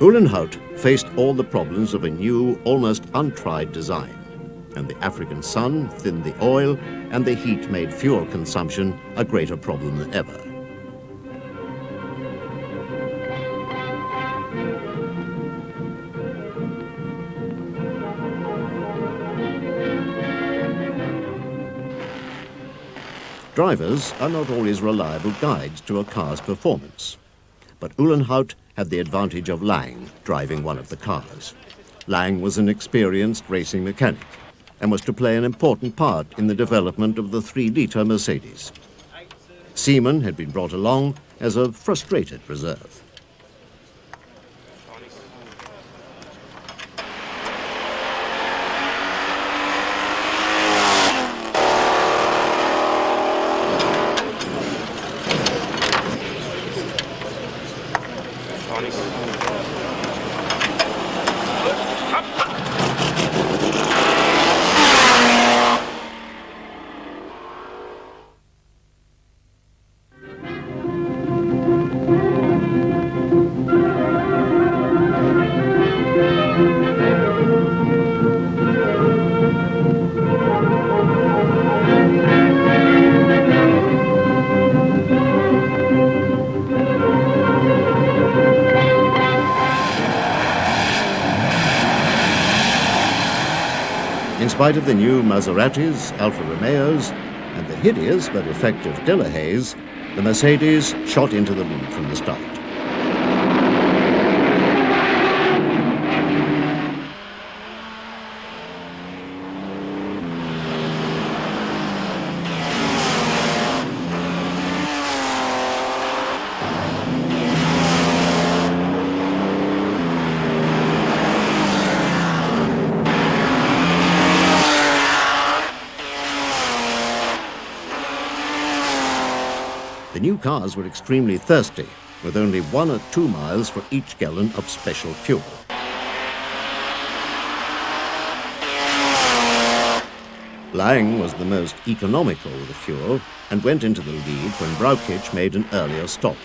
Uhlenhout faced all the problems of a new, almost untried design, and the African sun thinned the oil, and the heat made fuel consumption a greater problem than ever. Drivers are not always reliable guides to a car's performance, but Uhlenhout had the advantage of Lang driving one of the cars. Lang was an experienced racing mechanic and was to play an important part in the development of the 3-litre Mercedes. Seaman had been brought along as a frustrated reserve. In spite of the new Maseratis, Alfa Romeos, and the hideous but effective Delahaye's, the Mercedes shot into the lead from the start. The new cars were extremely thirsty, with only 1 or 2 miles for each gallon of special fuel. Lang was the most economical with the fuel and went into the lead when Braukich made an earlier stop.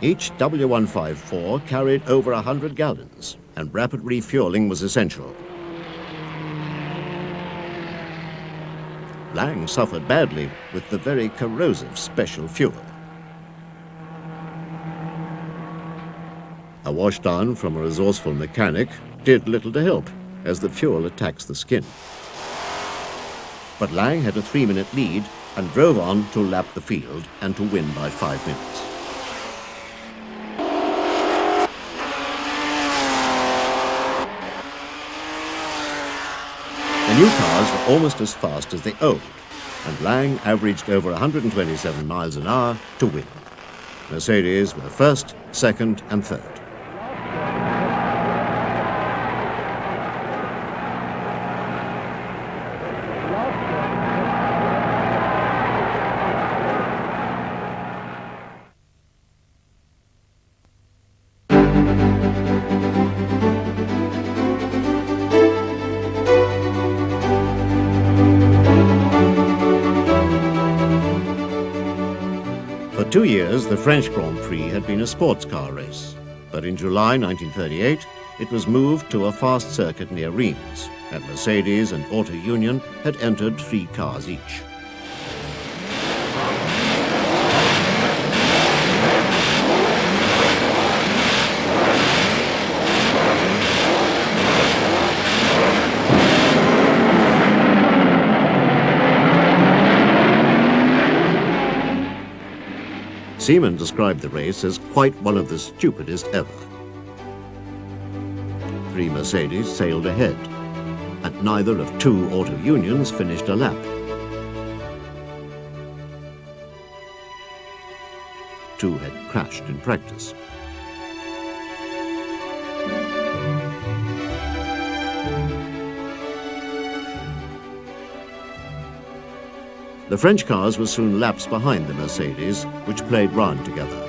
Each W154 carried over 100 gallons, and rapid refueling was essential. Lang suffered badly with the very corrosive special fuel. A washdown from a resourceful mechanic did little to help, as the fuel attacks the skin. But Lang had a 3-minute lead and drove on to lap the field and to win by 5 minutes. The new cars were almost as fast as the old, and Lang averaged over 127 miles an hour to win. Mercedes were first, second, and third. 2 years, the French Grand Prix had been a sports car race, but in July 1938, it was moved to a fast circuit near Reims, and Mercedes and Auto Union had entered 3 cars each. Seaman described the race as quite one of the stupidest ever. 3 Mercedes sailed ahead, and neither of 2 auto unions finished a lap. 2 had crashed in practice. The French cars were soon laps behind the Mercedes, which played round together.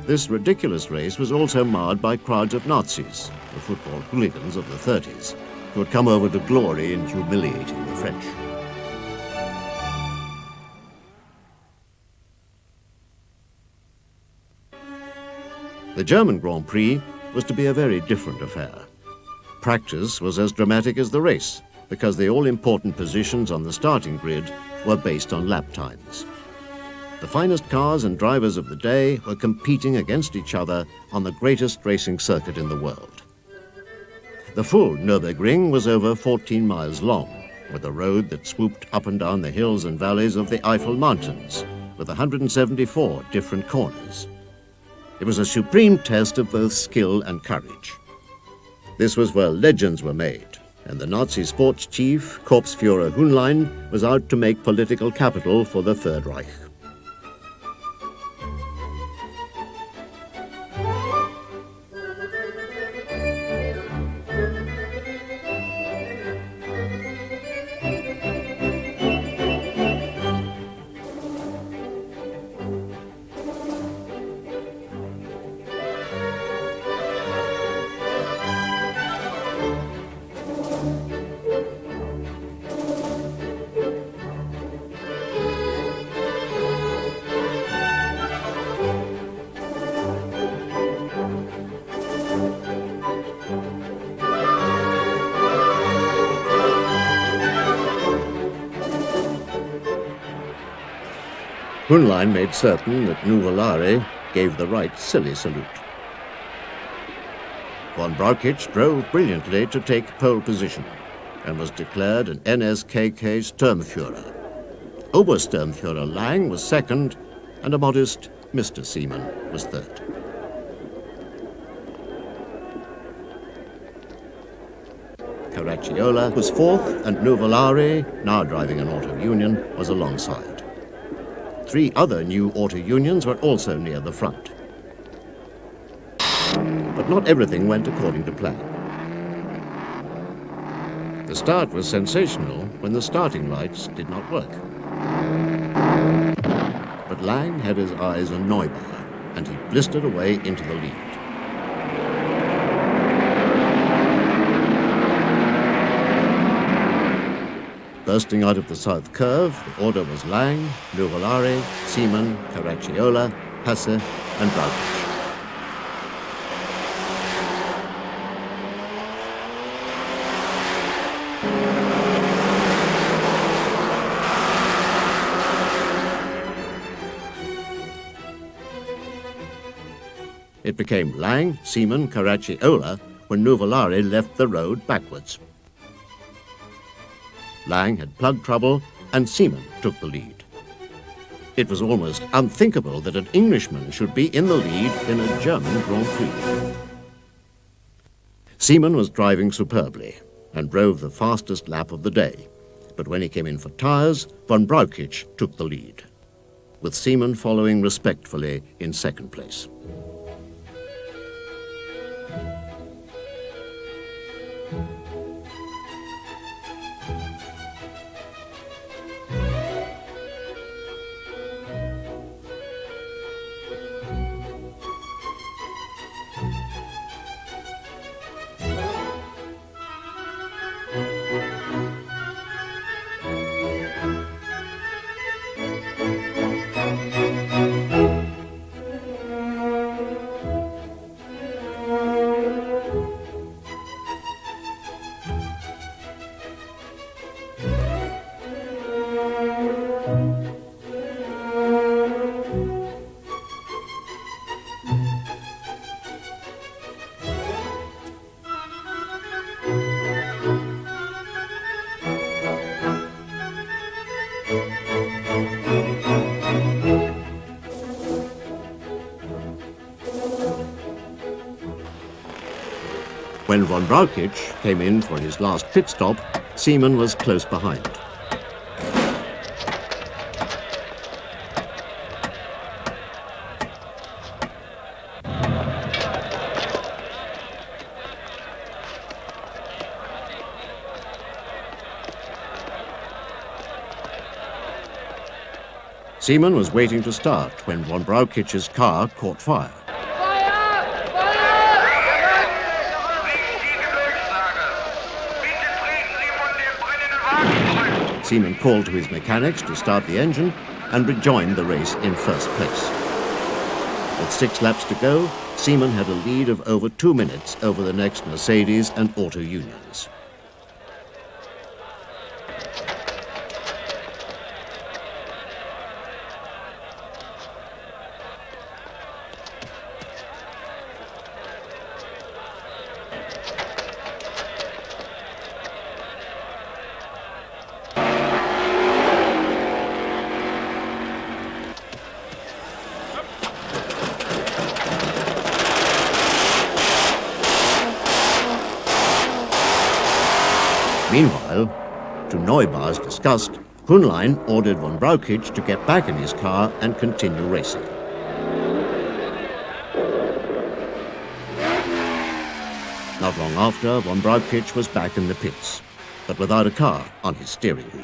This ridiculous race was also marred by crowds of Nazis, the football hooligans of the 30s, who had come over to glory in humiliating the French. The German Grand Prix was to be a very different affair. Practice was as dramatic as the race, because the all-important positions on the starting grid were based on lap times. The finest cars and drivers of the day were competing against each other on the greatest racing circuit in the world. The full Nürburgring was over 14 miles long, with a road that swooped up and down the hills and valleys of the Eifel Mountains, with 174 different corners. It was a supreme test of both skill and courage. This was where legends were made, and the Nazi sports chief, Korpsführer Hühnlein, was out to make political capital for the Third Reich. Hühnlein made certain that Nuvolare gave the right silly salute. Von Brauchitsch drove brilliantly to take pole position and was declared an NSKK Sturmführer. Obersturmführer Lang was second, and a modest Mr. Seaman was third. Caracciola was fourth, and Nuvolare, now driving an auto union, was alongside. 3 other new auto unions were also near the front. But not everything went according to plan. The start was sensational when the starting lights did not work. But Lang had his eyes on Neubauer, and he blistered away into the lead. Bursting out of the south curve, the order was Lang, Nuvolare, Seaman, Caracciola, Hasse, and Brauchitsch. It became Lang, Seaman, Caracciola when Nuvolare left the road backwards. Lang had plug trouble, and Seaman took the lead. It was almost unthinkable that an Englishman should be in the lead in a German Grand Prix. Seaman was driving superbly and drove the fastest lap of the day, but when he came in for tyres, Von Brauchitsch took the lead, with Seaman following respectfully in second place. When von Brauchitsch came in for his last pit stop, Seaman was close behind. Seaman was waiting to start when von Brauchitsch's car caught fire. Seaman called to his mechanics to start the engine and rejoined the race in first place. With 6 laps to go, Seaman had a lead of over 2 minutes over the next Mercedes and Auto Unions. Meanwhile, to Neubauer's disgust, Kuhnlein ordered von Brauchitsch to get back in his car and continue racing. Not long after, von Brauchitsch was back in the pits, but without a car on his steering wheel.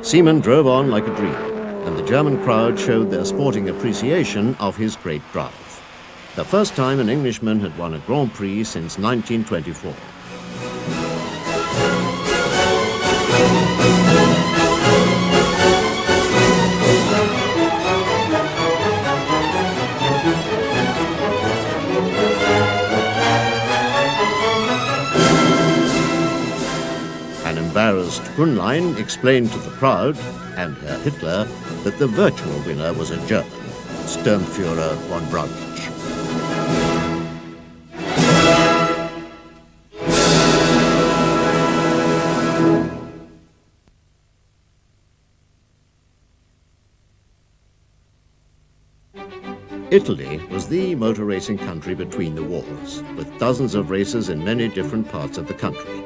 Seaman drove on like a dream, and the German crowd showed their sporting appreciation of his great drive. The first time an Englishman had won a Grand Prix since 1924. An embarrassed Kuhnlein explained to the crowd and Herr Hitler that the virtual winner was a German, Sturmführer von Brauchitsch. Italy was the motor racing country between the wars, with dozens of races in many different parts of the country.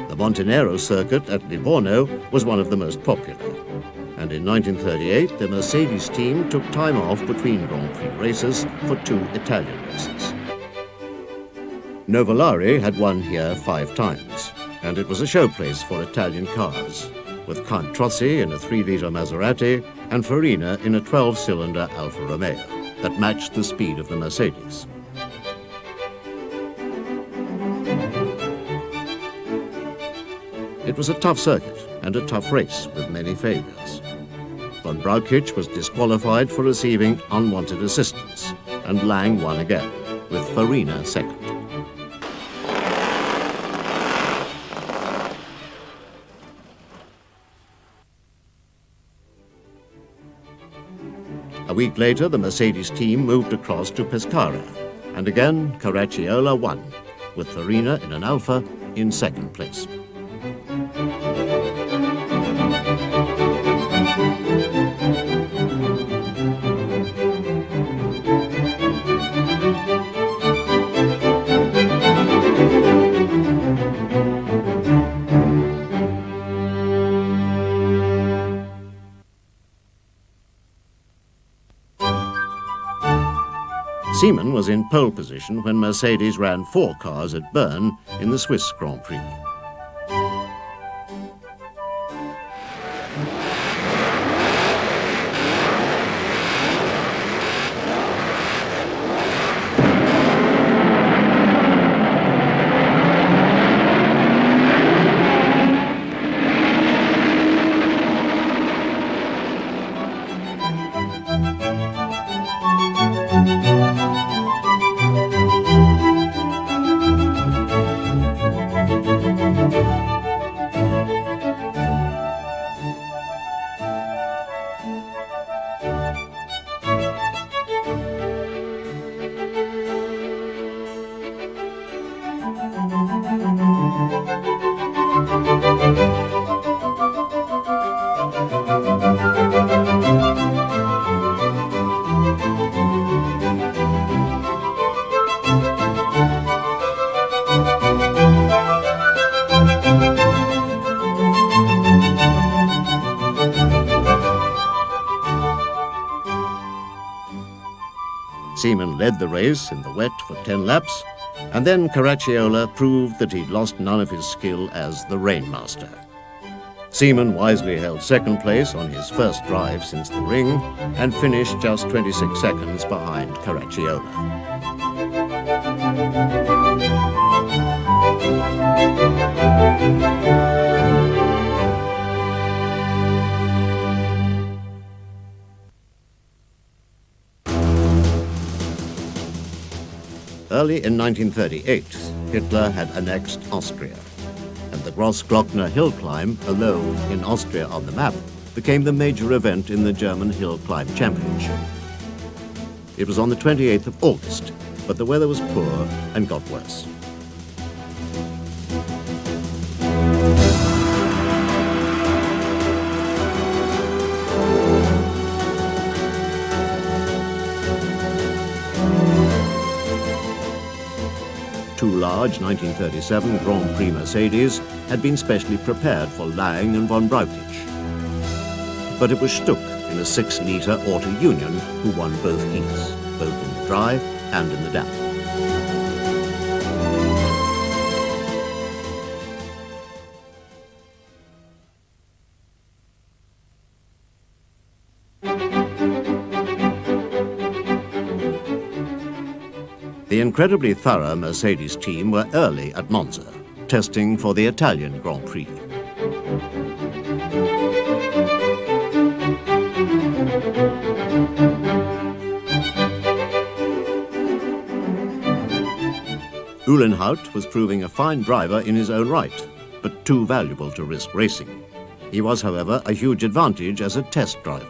The Montenero circuit at Livorno was one of the most popular. And in 1938, the Mercedes team took time off between Grand Prix races for 2 Italian races. Novolari had won here 5 times, and it was a showplace for Italian cars, with Count Trossi in a 3-litre Maserati and Farina in a 12-cylinder Alfa Romeo that matched the speed of the Mercedes. It was a tough circuit and a tough race with many failures. Von Brauchitsch was disqualified for receiving unwanted assistance, and Lang won again, with Farina second. A week later, the Mercedes team moved across to Pescara, and again Caracciola won, with Farina in an Alfa in second place. Seaman was in pole position when Mercedes ran 4 cars at Bern in the Swiss Grand Prix. Seaman led the race in the wet for 10 laps, and then Caracciola proved that he'd lost none of his skill as the rainmaster. Seaman wisely held second place on his first drive since the ring and finished just 26 seconds behind Caracciola. Early in 1938, Hitler had annexed Austria, and the Grossglockner hill climb, alone in Austria on the map, became the major event in the German Hill Climb Championship. It was on the 28th of August, but the weather was poor and got worse. Two large 1937 Grand Prix Mercedes had been specially prepared for Laing and von Brauchitsch. But it was Stuck in a 6-litre Auto Union who won both heats, both in the dry and in the damp. The incredibly thorough Mercedes team were early at Monza, testing for the Italian Grand Prix. Uhlenhaut was proving a fine driver in his own right, but too valuable to risk racing. He was, however, a huge advantage as a test driver.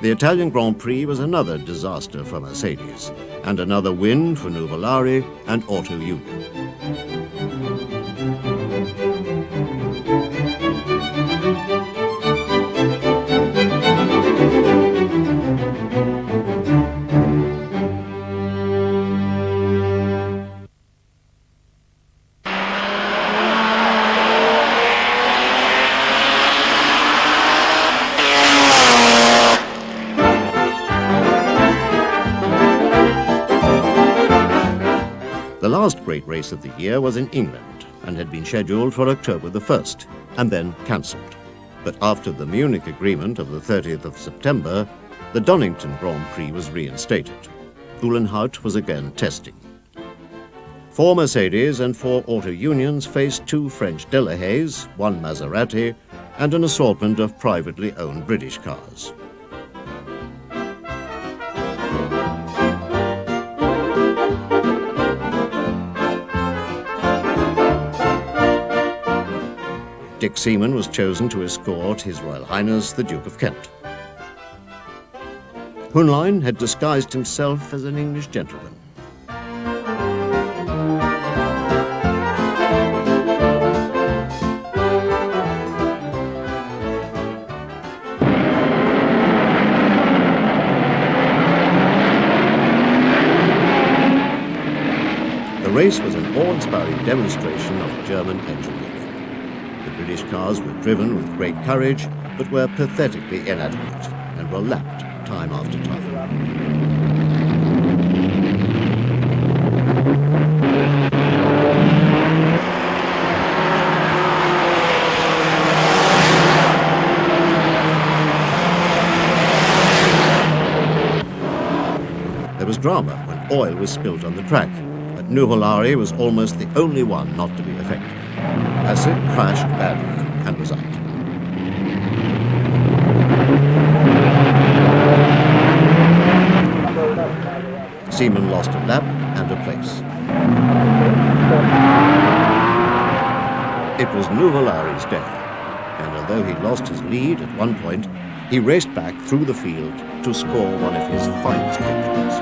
The Italian Grand Prix was another disaster for Mercedes, and another win for Nuvolari and Auto Union. The last great race of the year was in England and had been scheduled for October the 1st and then cancelled. But after the Munich agreement of the 30th of September, the Donington Grand Prix was reinstated. Uhlenhaut was again testing. 4 Mercedes and 4 Auto Unions faced 2 French Delahaye's, 1 Maserati, and an assortment of privately owned British cars. Dick Seaman was chosen to escort His Royal Highness the Duke of Kent. Hunlein had disguised himself as an English gentleman. The race was an awe-inspiring demonstration of German engineering. The British cars were driven with great courage, but were pathetically inadequate and were lapped time after time. There was drama when oil was spilled on the track, but Nuvolari was almost the only one not to be affected. as it crashed badly and was out. Seaman lost a lap and a place. It was Nuvolari's day, and although he lost his lead at one point, he raced back through the field to score one of his finest victories.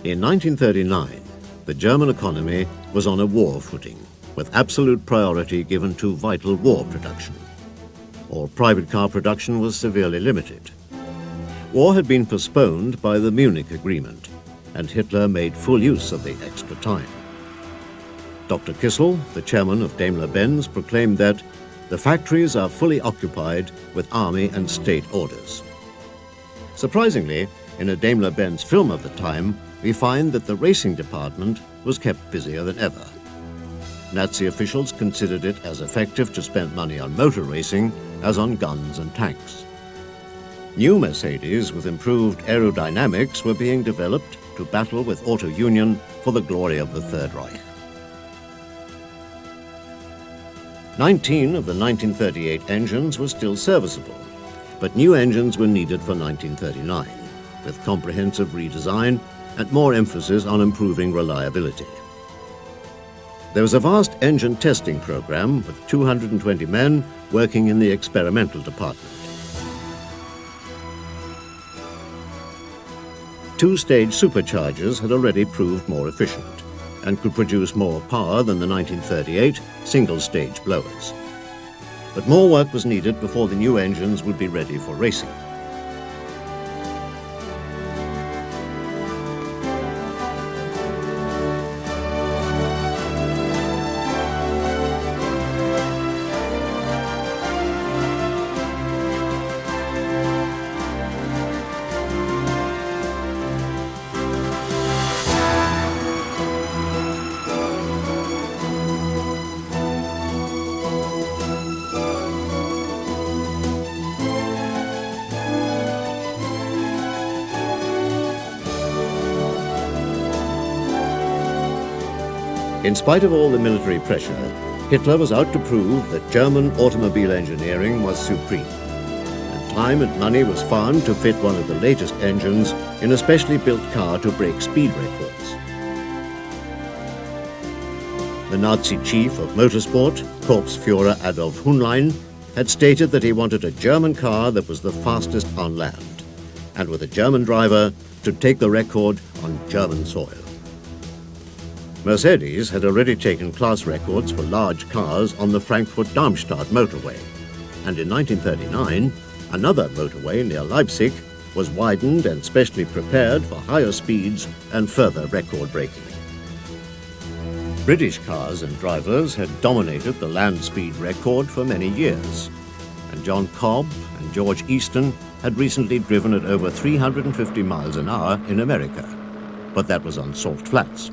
In 1939, the German economy was on a war footing, with absolute priority given to vital war production. All private car production was severely limited. War had been postponed by the Munich Agreement, and Hitler made full use of the extra time. Dr. Kissel, the chairman of Daimler-Benz, proclaimed that the factories are fully occupied with army and state orders. Surprisingly, in a Daimler-Benz film of the time, we find that the racing department was kept busier than ever. Nazi officials considered it as effective to spend money on motor racing as on guns and tanks. New Mercedes with improved aerodynamics were being developed to battle with Auto Union for the glory of the Third Reich. 19 of the 1938 engines were still serviceable, but new engines were needed for 1939, with comprehensive redesign and more emphasis on improving reliability. There was a vast engine testing program with 220 men working in the experimental department. Two-stage superchargers had already proved more efficient and could produce more power than the 1938 single-stage blowers. But more work was needed before the new engines would be ready for racing. In spite of all the military pressure, Hitler was out to prove that German automobile engineering was supreme, and time and money was found to fit one of the latest engines in a specially built car to break speed records. The Nazi chief of Motorsport, Korpsführer Adolf Hunlein, had stated that he wanted a German car that was the fastest on land, and with a German driver to take the record on German soil. Mercedes had already taken class records for large cars on the Frankfurt-Darmstadt motorway, and in 1939, another motorway near Leipzig was widened and specially prepared for higher speeds and further record breaking. British cars and drivers had dominated the land speed record for many years, and John Cobb and George Easton had recently driven at over 350 miles an hour in America, but that was on salt flats.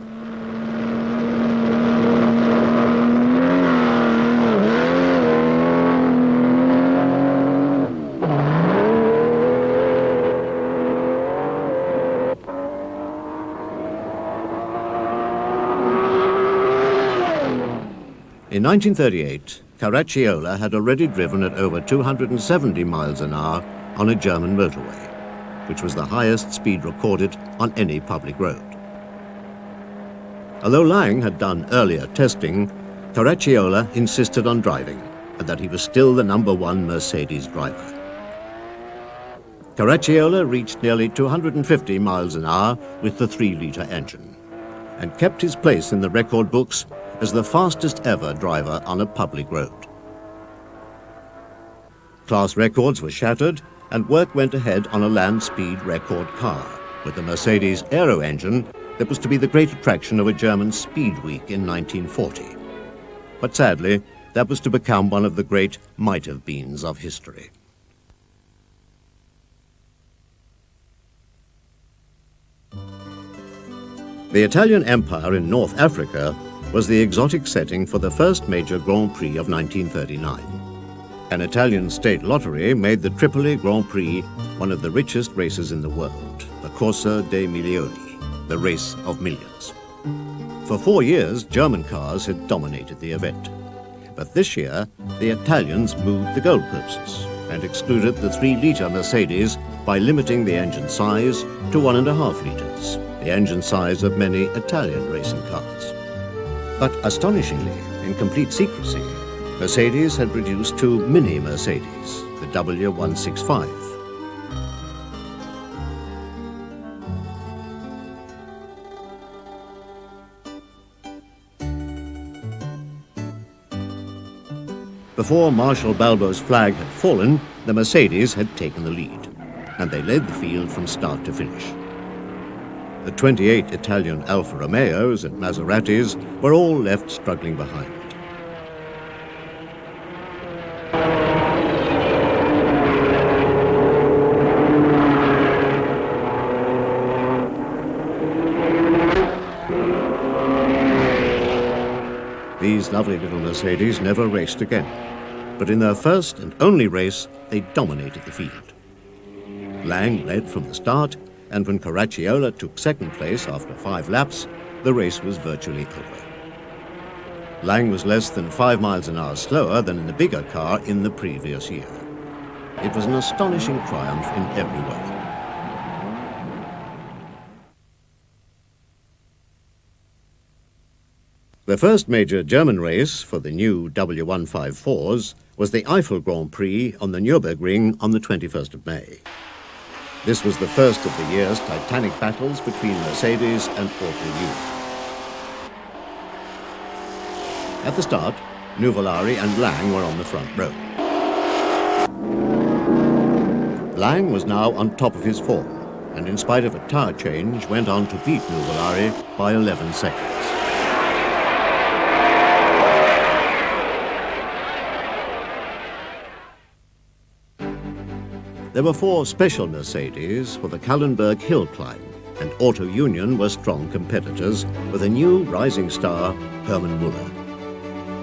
In 1938, Caracciola had already driven at over 270 miles an hour on a German motorway, which was the highest speed recorded on any public road. Although Lang had done earlier testing, Caracciola insisted on driving, and that he was still the #1 Mercedes driver. Caracciola reached nearly 250 miles an hour with the 3-liter engine, and kept his place in the record books as the fastest ever driver on a public road. Class records were shattered, and work went ahead on a land speed record car with the Mercedes Aero engine that was to be the great attraction of a German speed week in 1940. But sadly, that was to become one of the great might-have-beens of history. The Italian Empire in North Africa was the exotic setting for the first major Grand Prix of 1939. An Italian state lottery made the Tripoli Grand Prix one of the richest races in the world, the Corsa dei Milioni, the race of millions. For 4 years, German cars had dominated the event. But this year, the Italians moved the goalposts and excluded the 3-litre Mercedes by limiting the engine size to 1.5 litres, the engine size of many Italian racing cars. But astonishingly, in complete secrecy, Mercedes had produced 2 mini Mercedes, the W165. Before Marshal Balbo's flag had fallen, the Mercedes had taken the lead, and they led the field from start to finish. The 28 Italian Alfa Romeos and Maseratis were all left struggling behind. These lovely little Mercedes never raced again, but in their first and only race, they dominated the field. Lang led from the start, and when Caracciola took second place after 5 laps, the race was virtually over. Lang was less than 5 miles an hour slower than in the bigger car in the previous year. It was an astonishing triumph in every way. The first major German race for the new W154s was the Eiffel Grand Prix on the Nürburgring on the 21st of May. This was the first of the year's titanic battles between Mercedes and Auto Union. At the start, Nuvolari and Lang were on the front row. Lang was now on top of his form, and in spite of a tyre change, went on to beat Nuvolari by 11 seconds. There were 4 special Mercedes for the Kallenberg hill climb, and Auto Union were strong competitors with a new rising star, Hermann Muller.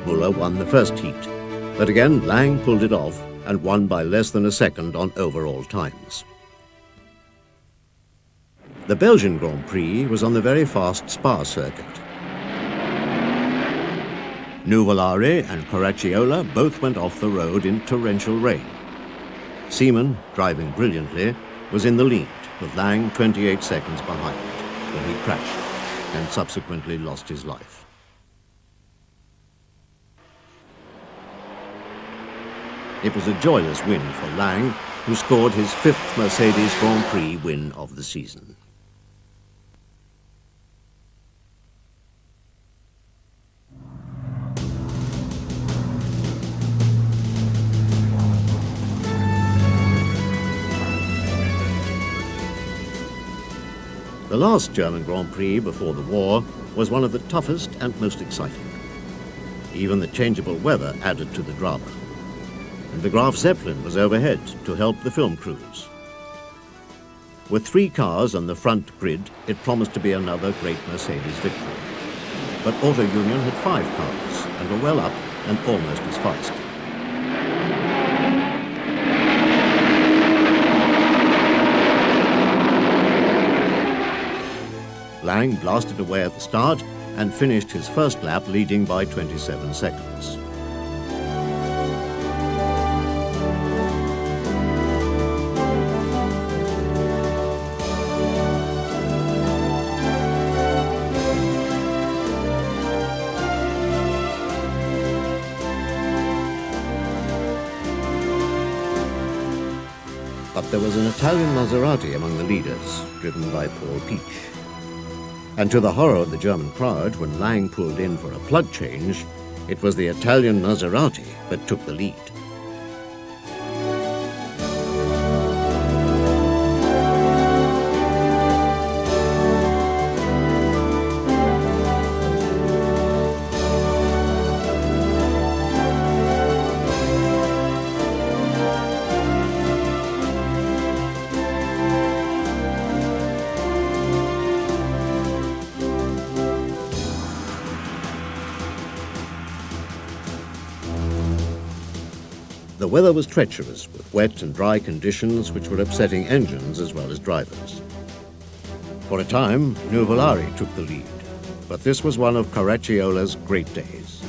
Muller won the first heat, but again Lang pulled it off and won by less than a second on overall times. The Belgian Grand Prix was on the very fast Spa circuit. Nuvolari and Caracciola both went off the road in torrential rain. Seaman, driving brilliantly, was in the lead, with Lang 28 seconds behind, when he crashed and subsequently lost his life. It was a joyless win for Lang, who scored his 5th Mercedes Grand Prix win of the season. The last German Grand Prix before the war was one of the toughest and most exciting. Even the changeable weather added to the drama. And the Graf Zeppelin was overhead to help the film crews. With 3 cars on the front grid, it promised to be another great Mercedes victory. But Auto Union had 5 cars and were well up and almost as fast. Lang blasted away at the start and finished his first lap leading by 27 seconds. But there was an Italian Maserati among the leaders, driven by Paul Piech. And to the horror of the German crowd, when Lang pulled in for a plug change, it was the Italian Maserati that took the lead. the weather was treacherous, with wet and dry conditions which were upsetting engines as well as drivers. For a time, Nuvolari took the lead, but this was one of Caracciolla's great days.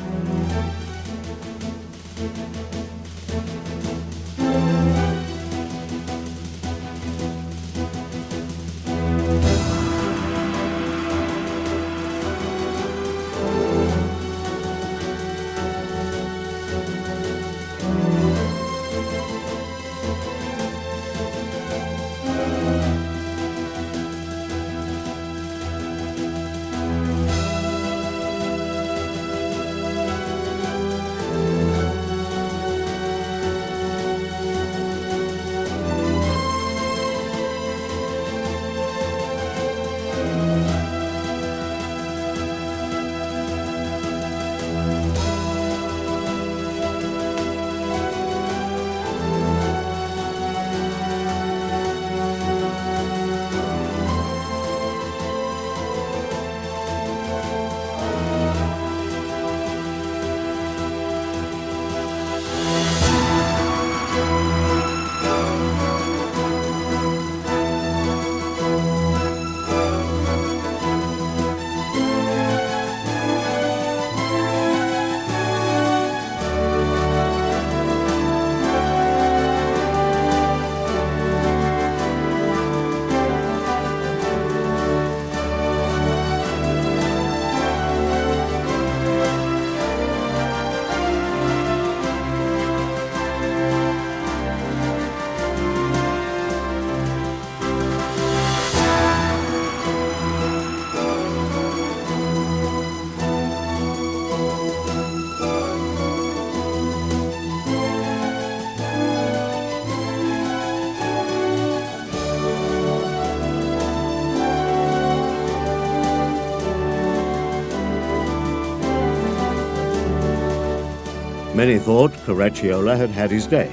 Many thought Caracciola had had his day,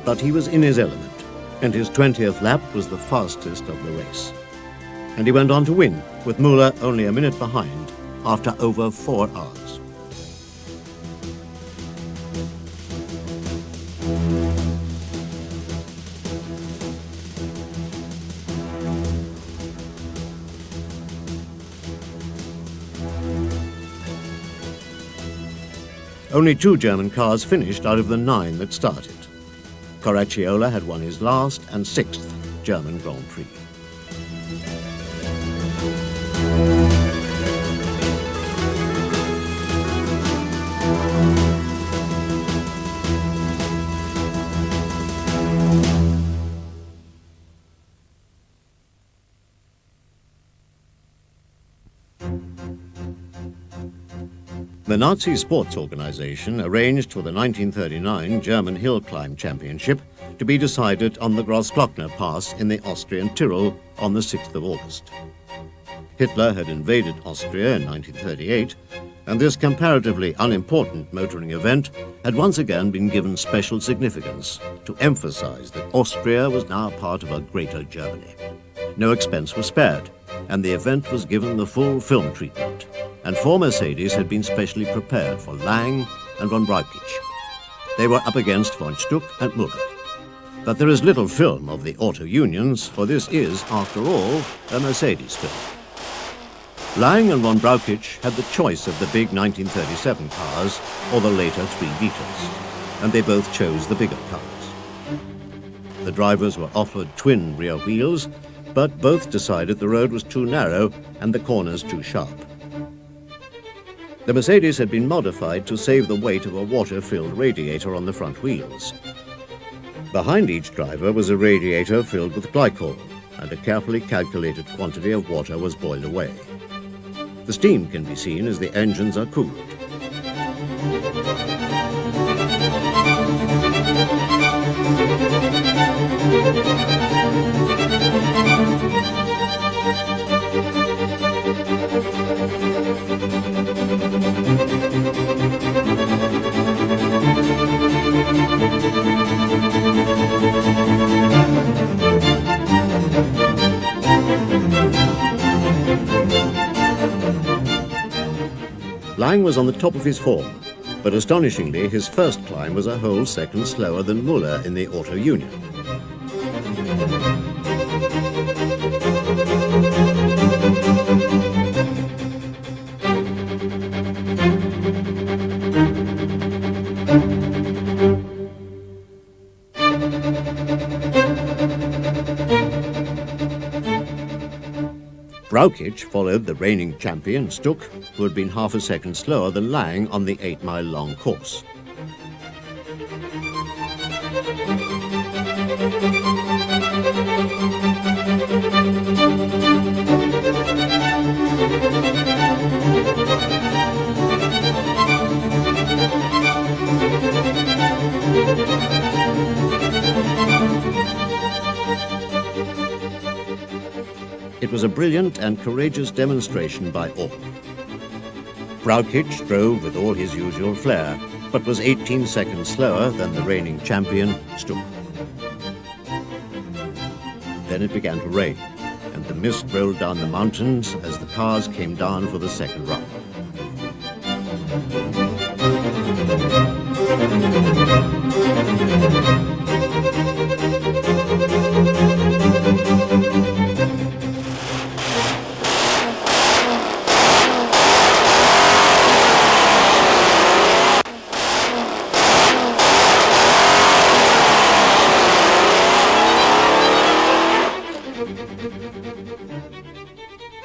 but he was in his element, and his 20th lap was the fastest of the race. And he went on to win, with Müller only a minute behind, after over 4 hours. Only 2 German cars finished out of the 9 that started. Caracciola had won his last and 6th German Grand Prix. The Nazi Sports Organization arranged for the 1939 German Hill Climb Championship to be decided on the Grossglockner Pass in the Austrian Tyrol on the 6th of August. Hitler had invaded Austria in 1938, and this comparatively unimportant motoring event had once again been given special significance to emphasize that Austria was now part of a greater Germany. No expense was spared, and the event was given the full film treatment, and 4 Mercedes had been specially prepared for Lang and von Brauchitsch. They were up against von Stuck and Müller. But there is little film of the auto unions, for this is, after all, a Mercedes film. Lang and von Brauchitsch had the choice of the big 1937 cars or the later 3 liters, and they both chose the bigger cars. The drivers were offered twin rear wheels, but both decided the road was too narrow and the corners too sharp. The Mercedes had been modified to save the weight of a water-filled radiator on the front wheels. Behind each driver was a radiator filled with glycol, and a carefully calculated quantity of water was boiled away. The steam can be seen as the engines are cooled. Lang was on the top of his form, But astonishingly, his first climb was a whole second slower than Muller in the Auto Union. Braukic followed the reigning champion Stuck, who had been half a second slower than Lang on the 8-mile-long course. It was a brilliant and courageous demonstration by all. Braukic drove with all his usual flair, but was 18 seconds slower than the reigning champion, Stuck. Then it began to rain, and the mist rolled down the mountains as the cars came down for the second run.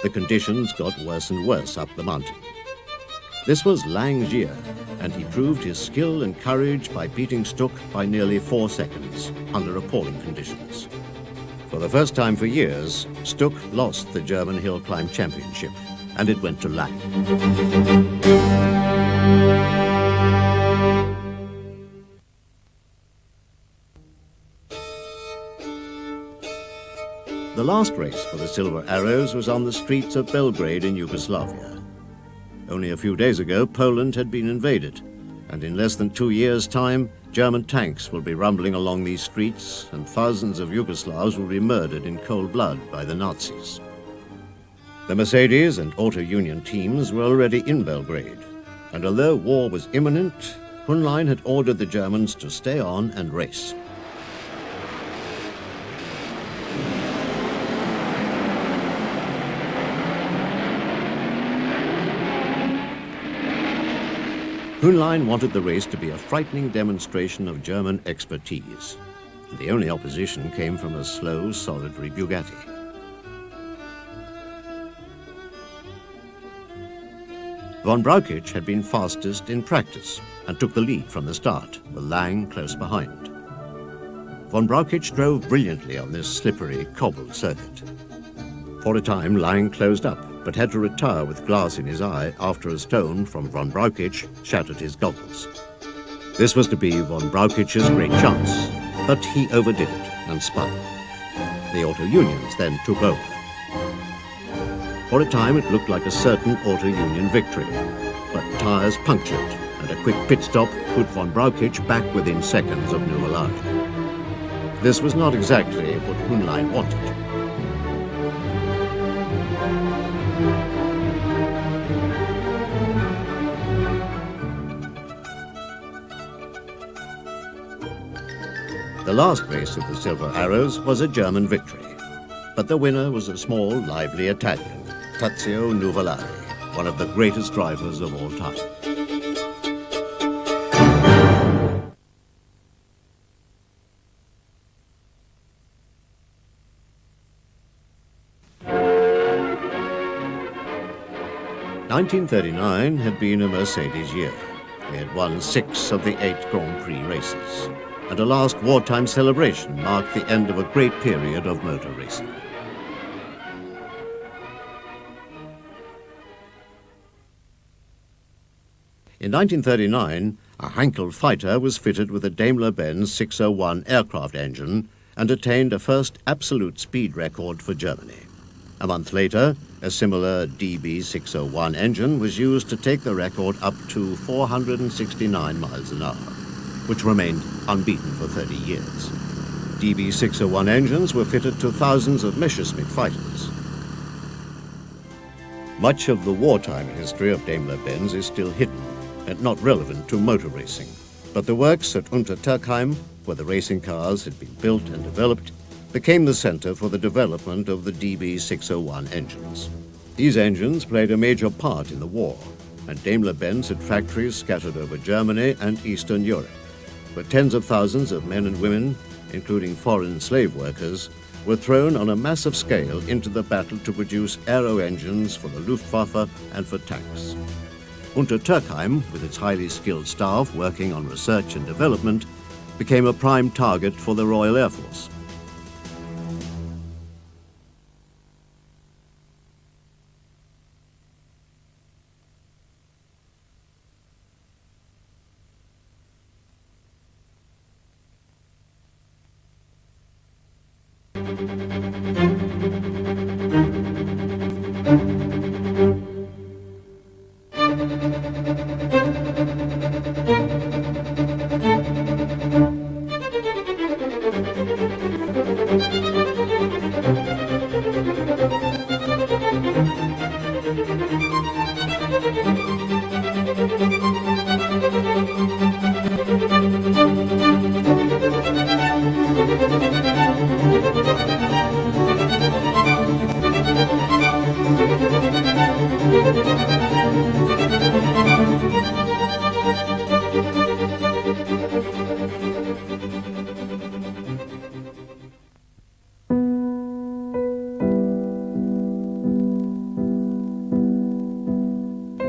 The conditions got worse and worse up the mountain. This was Lang's year, and he proved his skill and courage by beating Stuck by nearly 4 seconds under appalling conditions. For the first time for years, Stuck lost the German hill climb championship, and it went to Lang. The last race for the Silver Arrows was on the streets of Belgrade in Yugoslavia. Only a few days ago, Poland had been invaded, and in less than 2 years' time, German tanks will be rumbling along these streets, and thousands of Yugoslavs will be murdered in cold blood by the Nazis. The Mercedes and Auto Union teams were already in Belgrade, and although war was imminent, Hunlein had ordered the Germans to stay on and race. Hunlein wanted the race to be a frightening demonstration of German expertise. The only opposition came from a slow, solitary Bugatti. Von Braukic had been fastest in practice and took the lead from the start, with Lang close behind. Von Braukic drove brilliantly on this slippery, cobbled circuit. For a time, Lang closed up, but had to retire with glass in his eye after a stone from Von Braukic shattered his goggles. This was to be Von Braukic's great chance, but he overdid it and spun. The Auto Unions then took over. For a time it looked like a certain Auto Union victory, but tyres punctured and a quick pit stop put Von Braukic back within seconds of Nuvolari. This was not exactly what Hunlein wanted. The last race of the Silver Arrows was a German victory, but the winner was a small, lively Italian, Tazio Nuvolari, one of the greatest drivers of all time. (1939) had been a Mercedes year. They had won 6 of the 8 Grand Prix races, and a last wartime celebration marked the end of a great period of motor racing. In 1939, a Heinkel fighter was fitted with a Daimler-Benz 601 aircraft engine and attained a first absolute speed record for Germany. A month later, a similar DB601 engine was used to take the record up to 469 miles an hour, which remained unbeaten for 30 years. DB601 engines were fitted to thousands of Messerschmitt fighters. Much of the wartime history of Daimler-Benz is still hidden, and not relevant to motor racing. But the works at Untertürkheim, where the racing cars had been built and developed, became the center for the development of the DB601 engines. These engines played a major part in the war, and Daimler-Benz had factories scattered over Germany and Eastern Europe, where tens of thousands of men and women, including foreign slave workers, were thrown on a massive scale into the battle to produce aero engines for the Luftwaffe and for tanks. Untertürkheim, with its highly skilled staff working on research and development, became a prime target for the Royal Air Force.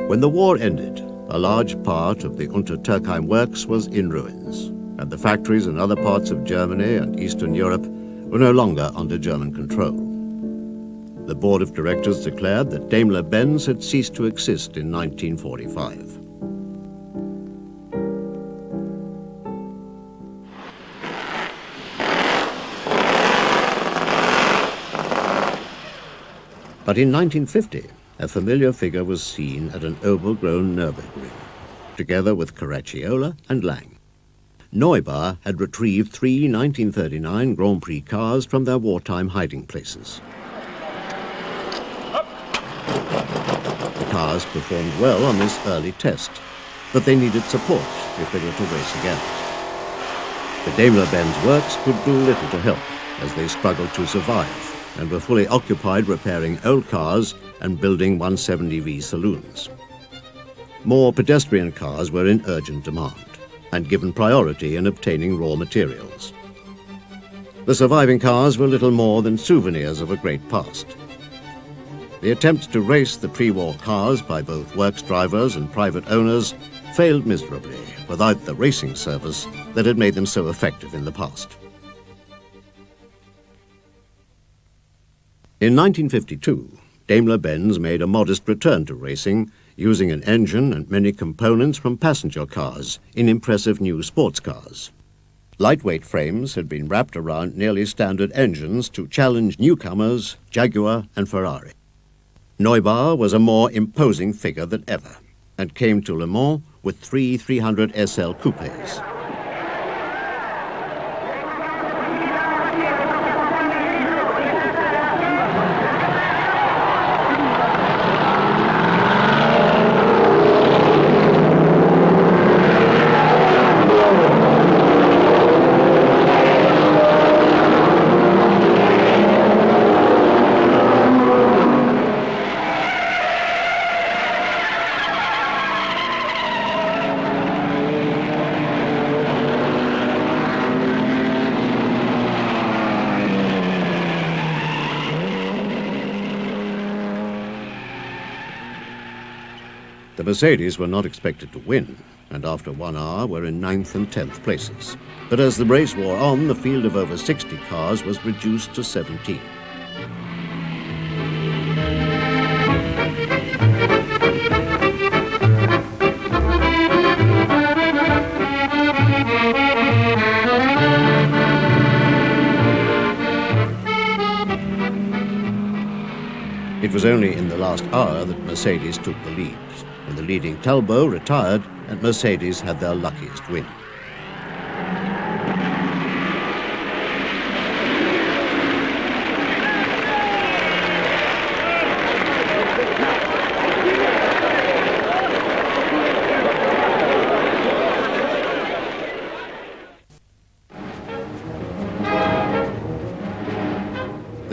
When the war ended, a large part of the Untertürkheim works was in ruins, and the factories in other parts of Germany and Eastern Europe were no longer under German control. The board of directors declared that Daimler-Benz had ceased to exist in 1945. But in 1950, a familiar figure was seen at an overgrown Nürburgring, together with Caracciola and Lang. Neubauer had retrieved 3 1939 Grand Prix cars from their wartime hiding places. The cars performed well on this early test, but they needed support if they were to race again. The Daimler-Benz works could do little to help, as they struggled to survive and were fully occupied repairing old cars and building 170V saloons. More pedestrian cars were in urgent demand and given priority in obtaining raw materials. The surviving cars were little more than souvenirs of a great past. The attempts to race the pre-war cars by both works drivers and private owners failed miserably without the racing service that had made them so effective in the past. In 1952, Daimler-Benz made a modest return to racing, using an engine and many components from passenger cars in impressive new sports cars. Lightweight frames had been wrapped around nearly standard engines to challenge newcomers Jaguar and Ferrari. Neubauer was a more imposing figure than ever and came to Le Mans with 3 300 SL coupes. The Mercedes were not expected to win, and after 1 hour were in 9th and 10th places. But as the race wore on, the field of over 60 cars was reduced to 17. It was only in the last hour that Mercedes took the lead, when the leading Talbot retired and Mercedes had their luckiest win.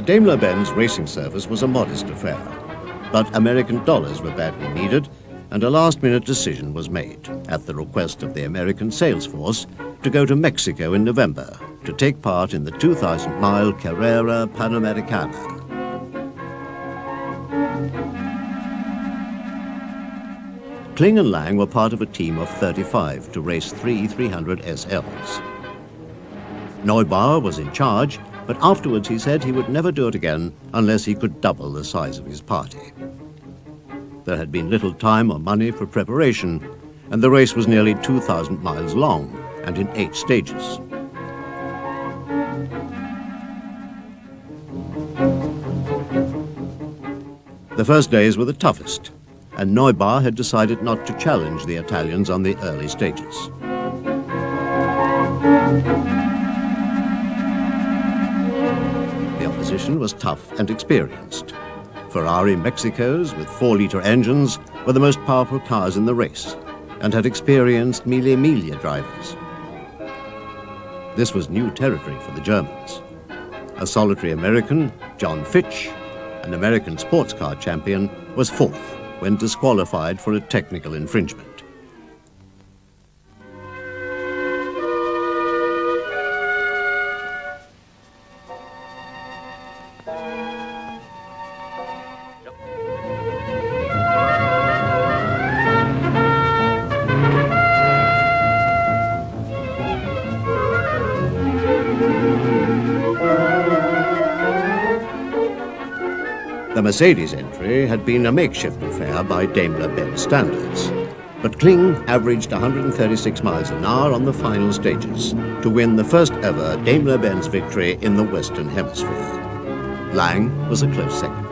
Daimler-Benz racing service was a modest affair, but American dollars were badly needed, and a last-minute decision was made, at the request of the American sales force, to go to Mexico in November to take part in the 2,000-mile Carrera Panamericana. Kling and Lang were part of a team of 35 to race three 300 SLs. Neubauer was in charge, but afterwards he said he would never do it again unless he could double the size of his party. There had been little time or money for preparation, and the race was nearly 2,000 miles long and in 8 stages. The first days were the toughest, and Neubauer had decided not to challenge the Italians on the early stages. The opposition was tough and experienced. Ferrari Mexicos with 4-liter engines were the most powerful cars in the race and had experienced Mille Miglia drivers. This was new territory for the Germans. A solitary American, John Fitch, an American sports car champion, was 4th when disqualified for a technical infringement. The Mercedes entry had been a makeshift affair by Daimler-Benz standards, but Kling averaged 136 miles an hour on the final stages to win the first ever Daimler-Benz victory in the Western Hemisphere. Lang was a close second.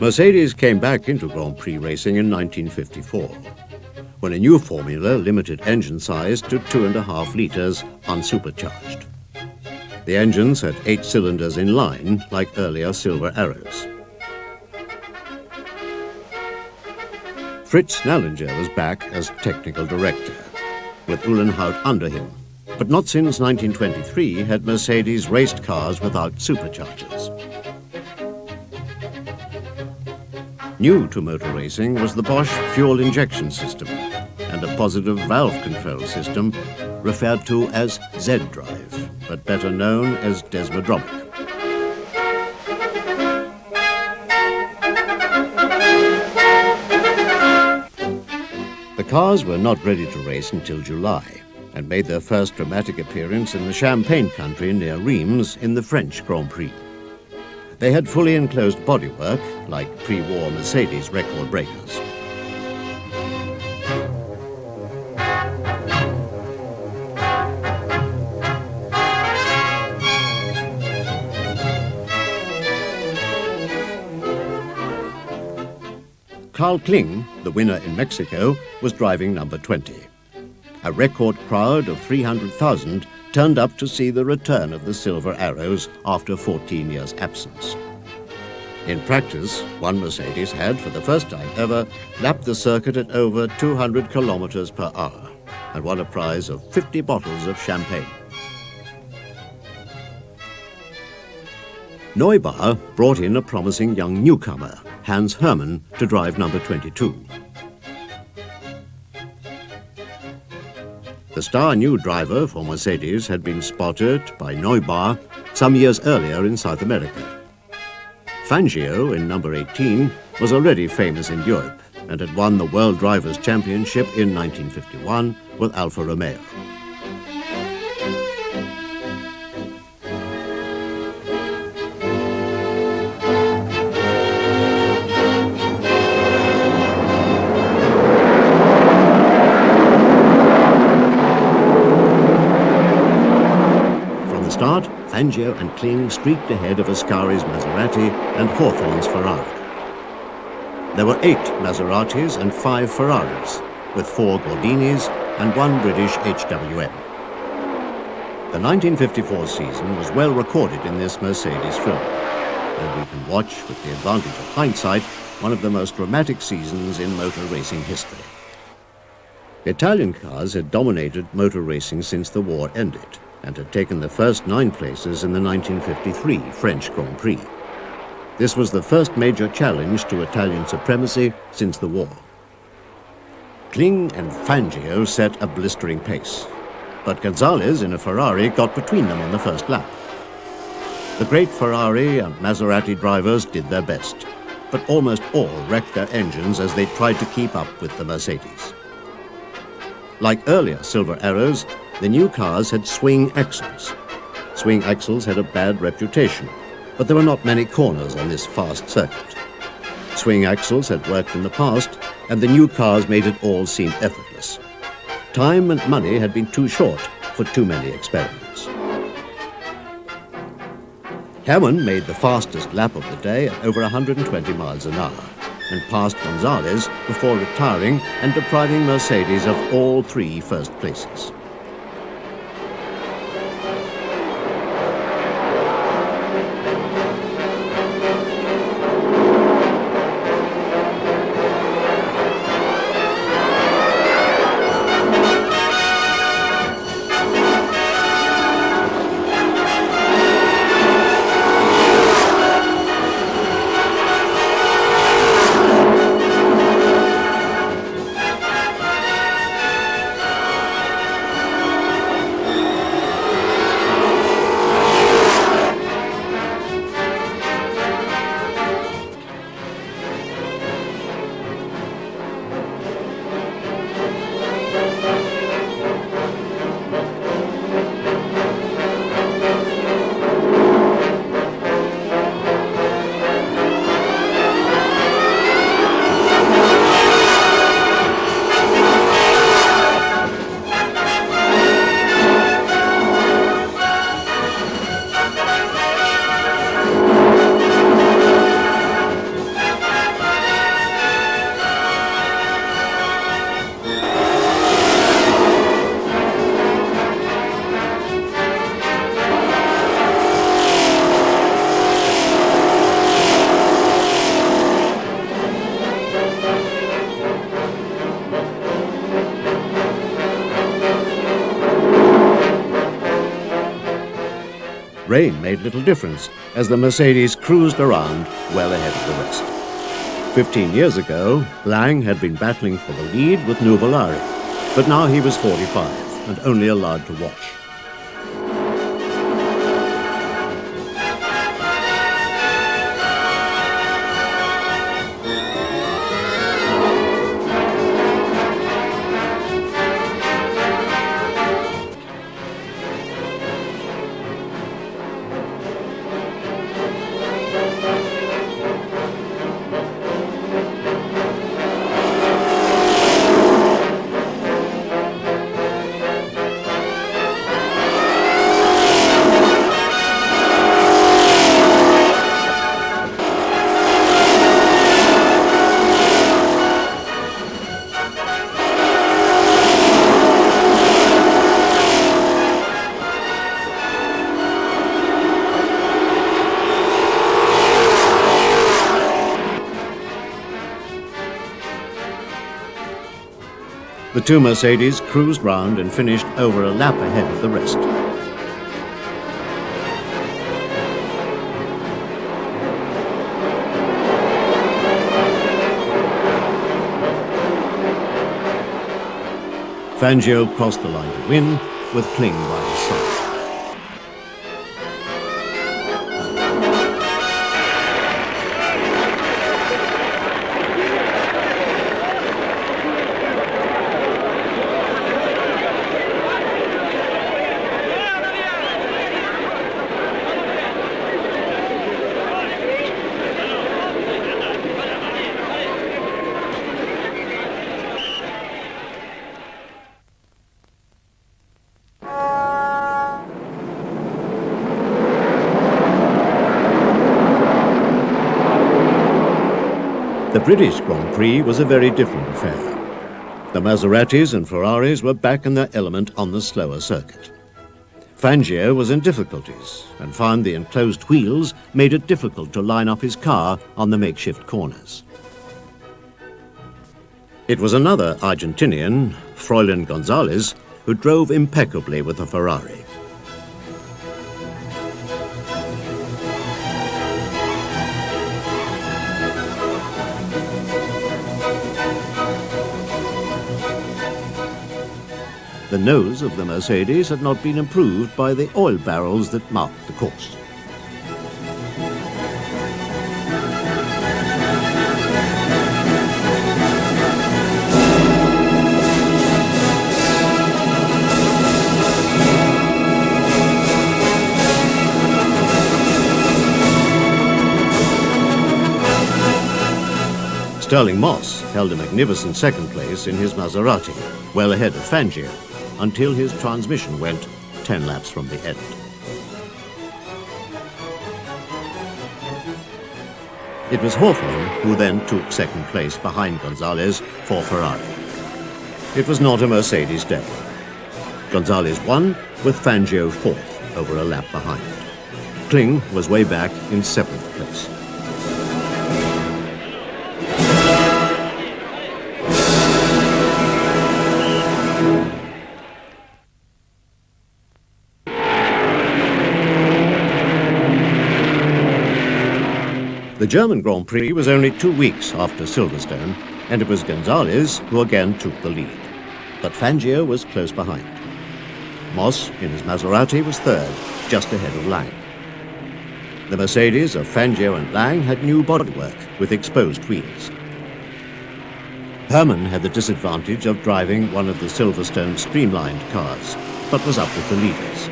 Mercedes came back into Grand Prix racing in 1954, when a new formula limited engine size to 2.5 litres unsupercharged. The engines had 8 cylinders in line, like earlier Silver Arrows. Fritz Nallinger was back as technical director, with Uhlenhaut under him, but not since 1923 had Mercedes raced cars without superchargers. New to motor racing was the Bosch fuel injection system and a positive valve control system referred to as Z-drive, but better known as desmodromic. The cars were not ready to race until July and made their first dramatic appearance in the Champagne country near Reims in the French Grand Prix. They had fully enclosed bodywork, like pre-war Mercedes record breakers. Carl Kling, the winner in Mexico, was driving number 20. A record crowd of 300,000 turned up to see the return of the Silver Arrows after 14 years' absence. In practice, one Mercedes had, for the first time ever, lapped the circuit at over 200 kilometers per hour and won a prize of 50 bottles of champagne. Neubauer brought in a promising young newcomer, Hans Hermann, to drive number 22. The star new driver for Mercedes had been spotted by Neubauer some years earlier in South America. Fangio, in number 18, was already famous in Europe and had won the World Drivers' Championship in 1951 with Alfa Romeo. Start, Fangio and Kling streaked ahead of Ascari's Maserati and Hawthorne's Ferrari. There were 8 Maseratis and 5 Ferraris, with 4 Gordinis and 1 British HWM. The 1954 season was well recorded in this Mercedes film. and we can watch, with the advantage of hindsight, one of the most dramatic seasons in motor racing history. Italian cars had dominated motor racing since the war ended and had taken the first 9 places in the 1953 French Grand Prix. This was the first major challenge to Italian supremacy since the war. Kling and Fangio set a blistering pace, but Gonzalez in a Ferrari got between them on the first lap. The great Ferrari and Maserati drivers did their best, but almost all wrecked their engines as they tried to keep up with the Mercedes. Like earlier Silver Arrows, the new cars had swing axles. Swing axles had a bad reputation, but there were not many corners on this fast circuit. Swing axles had worked in the past, and the new cars made it all seem effortless. Time and money had been too short for too many experiments. Hermann made the fastest lap of the day at over 120 miles an hour and passed Gonzalez before retiring and depriving Mercedes of all 3 first places. Rain made little difference as the Mercedes cruised around well ahead of the rest. 15 years ago, Lang had been battling for the lead with Nuvolari, but now he was 45 and only allowed to watch. The 2 Mercedes cruised round and finished over a lap ahead of the rest. Fangio crossed the line to win, with Kling by his side. The British Grand Prix was a very different affair. The Maseratis and Ferraris were back in their element on the slower circuit. Fangio was in difficulties and found the enclosed wheels made it difficult to line up his car on the makeshift corners. It was another Argentinian, Froilan Gonzalez, who drove impeccably with the Ferrari. The nose of the Mercedes had not been improved by the oil barrels that marked the course. Sterling Moss held a magnificent second place in his Maserati, well ahead of Fangio, until his transmission went 10 laps from the end. It was Hawthorne who then took second place behind Gonzalez for Ferrari. It was not a Mercedes day. Gonzalez won with Fangio fourth, over a lap behind. Kling was way back in seventh place. The German Grand Prix was only 2 weeks after Silverstone, and it was Gonzalez who again took the lead. But Fangio was close behind. Moss, in his Maserati, was third, just ahead of Lang. The Mercedes of Fangio and Lang had new bodywork with exposed wheels. Hermann had the disadvantage of driving one of the Silverstone streamlined cars, but was up with the leaders.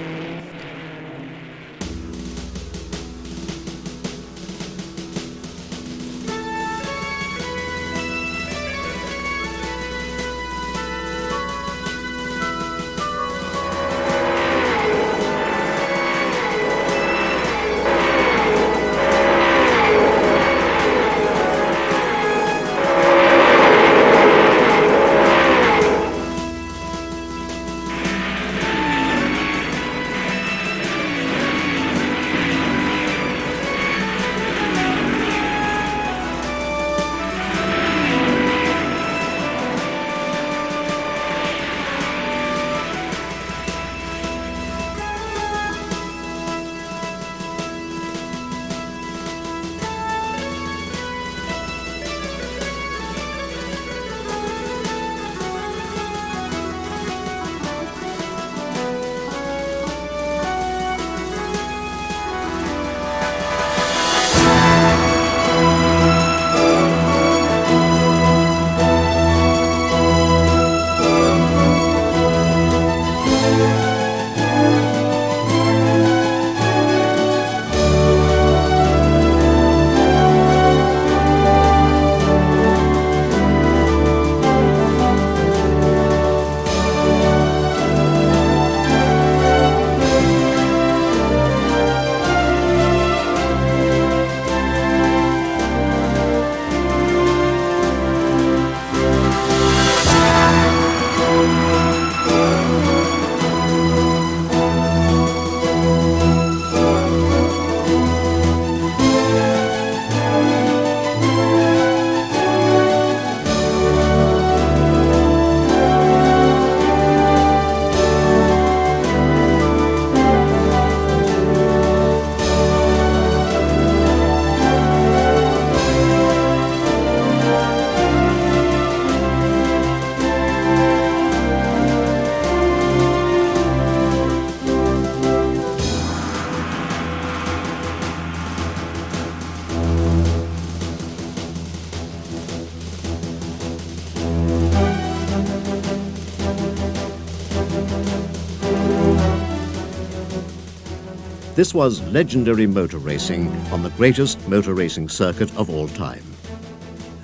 This was legendary motor racing on the greatest motor racing circuit of all time.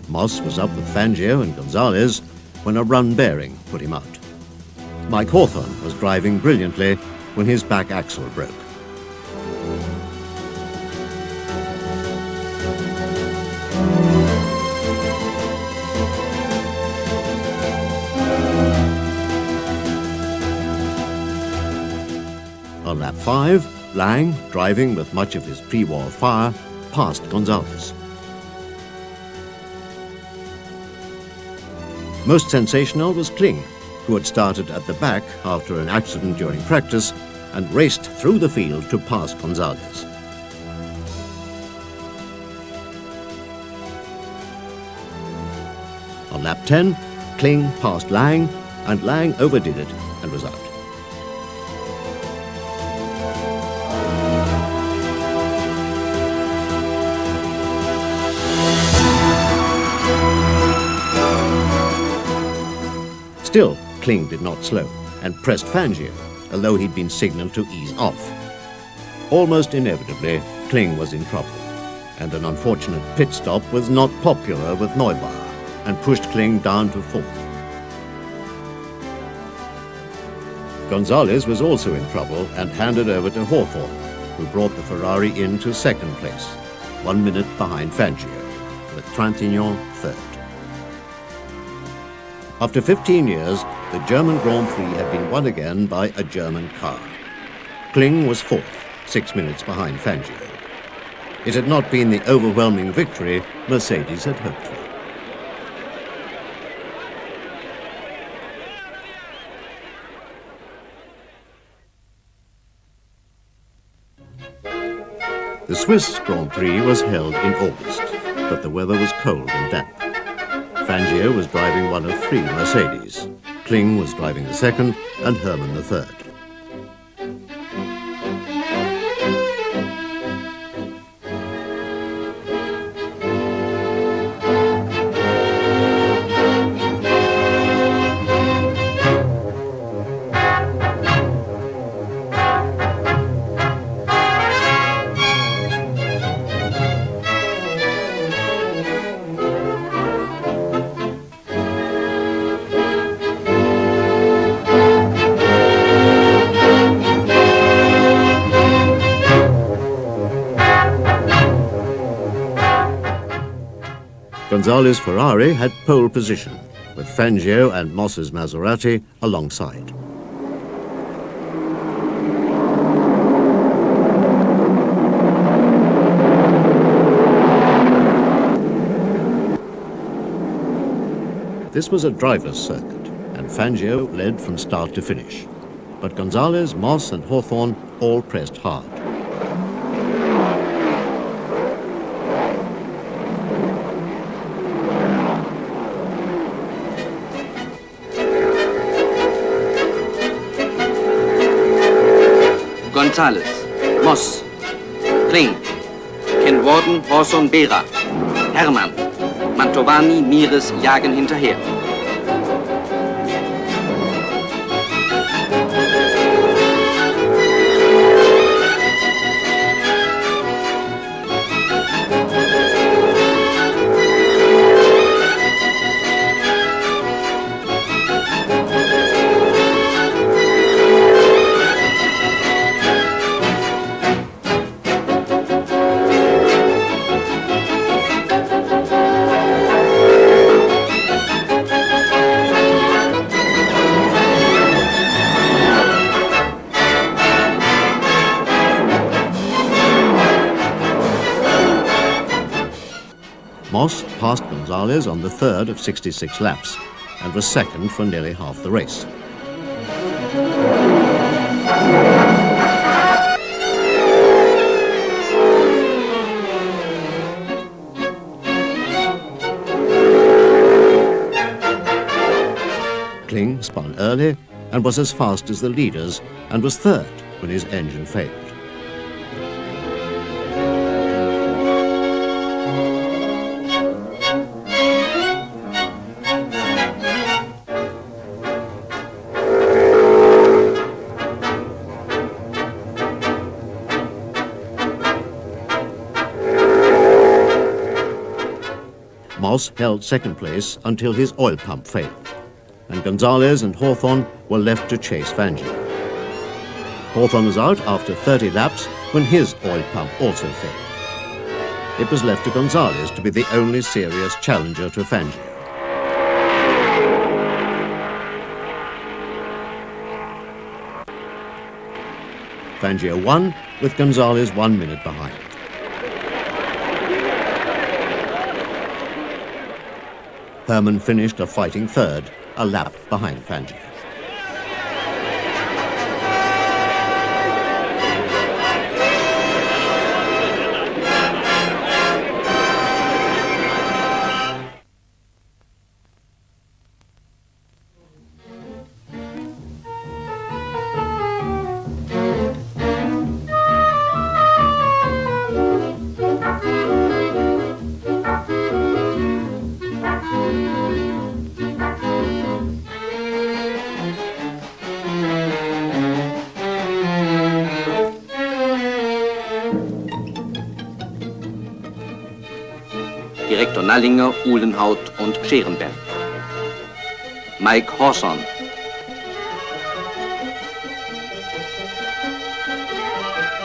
Moss was up with Fangio and Gonzalez when a run bearing put him out. Mike Hawthorne was driving brilliantly when his back axle broke. On lap 5, Lang, driving with much of his pre-war fire, passed Gonzalez. Most sensational was Kling, who had started at the back after an accident during practice and raced through the field to pass Gonzalez. On lap 10, Kling passed Lang, and Lang overdid it and was out. Still, Kling did not slow and pressed Fangio, although he'd been signalled to ease off. Almost inevitably, Kling was in trouble, and an unfortunate pit stop was not popular with Neubauer and pushed Kling down to 4th. Gonzalez was also in trouble and handed over to Hawthorne, who brought the Ferrari into 2nd place, 1 minute behind Fangio, with Trintignant 3rd. After 15 years, the German Grand Prix had been won again by a German car. Kling was 4th, 6 minutes behind Fangio. It had not been the overwhelming victory Mercedes had hoped for. The Swiss Grand Prix was held in August, but the weather was cold and damp. Fangio was driving one of 3 Mercedes. Kling was driving the 2nd and Hermann the 3rd. Gonzalez's Ferrari had pole position, with Fangio and Moss's Maserati alongside. This was a driver's circuit, and Fangio led from start to finish. But Gonzalez, Moss and Hawthorne all pressed hard. Gonzalez, Moss, Kling, Ken Warden, Hawthorne, Bera, Hermann, Mantovani, Mieres jagen hinterher. Moss passed Gonzalez on the 3rd of 66 laps and was 2nd for nearly half the race. Kling spun early and was as fast as the leaders and was 3rd when his engine failed. Moss held 2nd place until his oil pump failed, and Gonzalez and Hawthorne were left to chase Fangio. Hawthorne was out after 30 laps when his oil pump also failed. It was left to Gonzalez to be the only serious challenger to Fangio. Fangio won, with Gonzalez 1 minute behind. Hermann finished a fighting third, a lap behind Fangio. Direktor Nallinger, Uhlenhaut und Scherenberg. Mike Horson.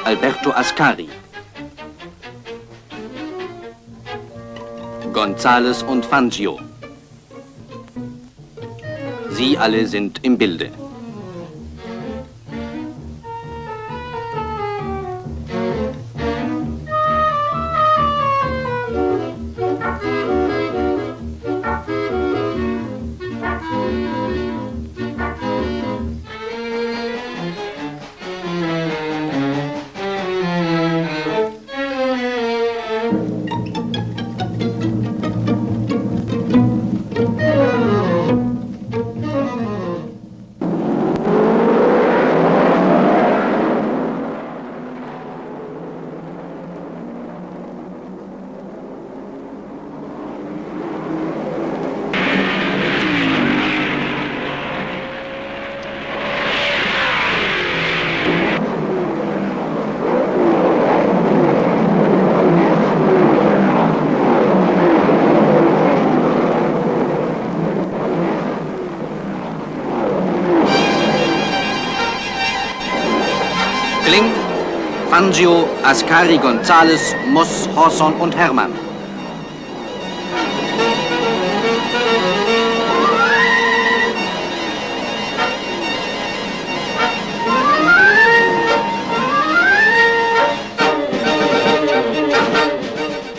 Alberto Ascari. Gonzales und Fangio. Sie alle sind im Bilde. Kling, Fangio, Ascari, Gonzales, Moss, Horson und Hermann.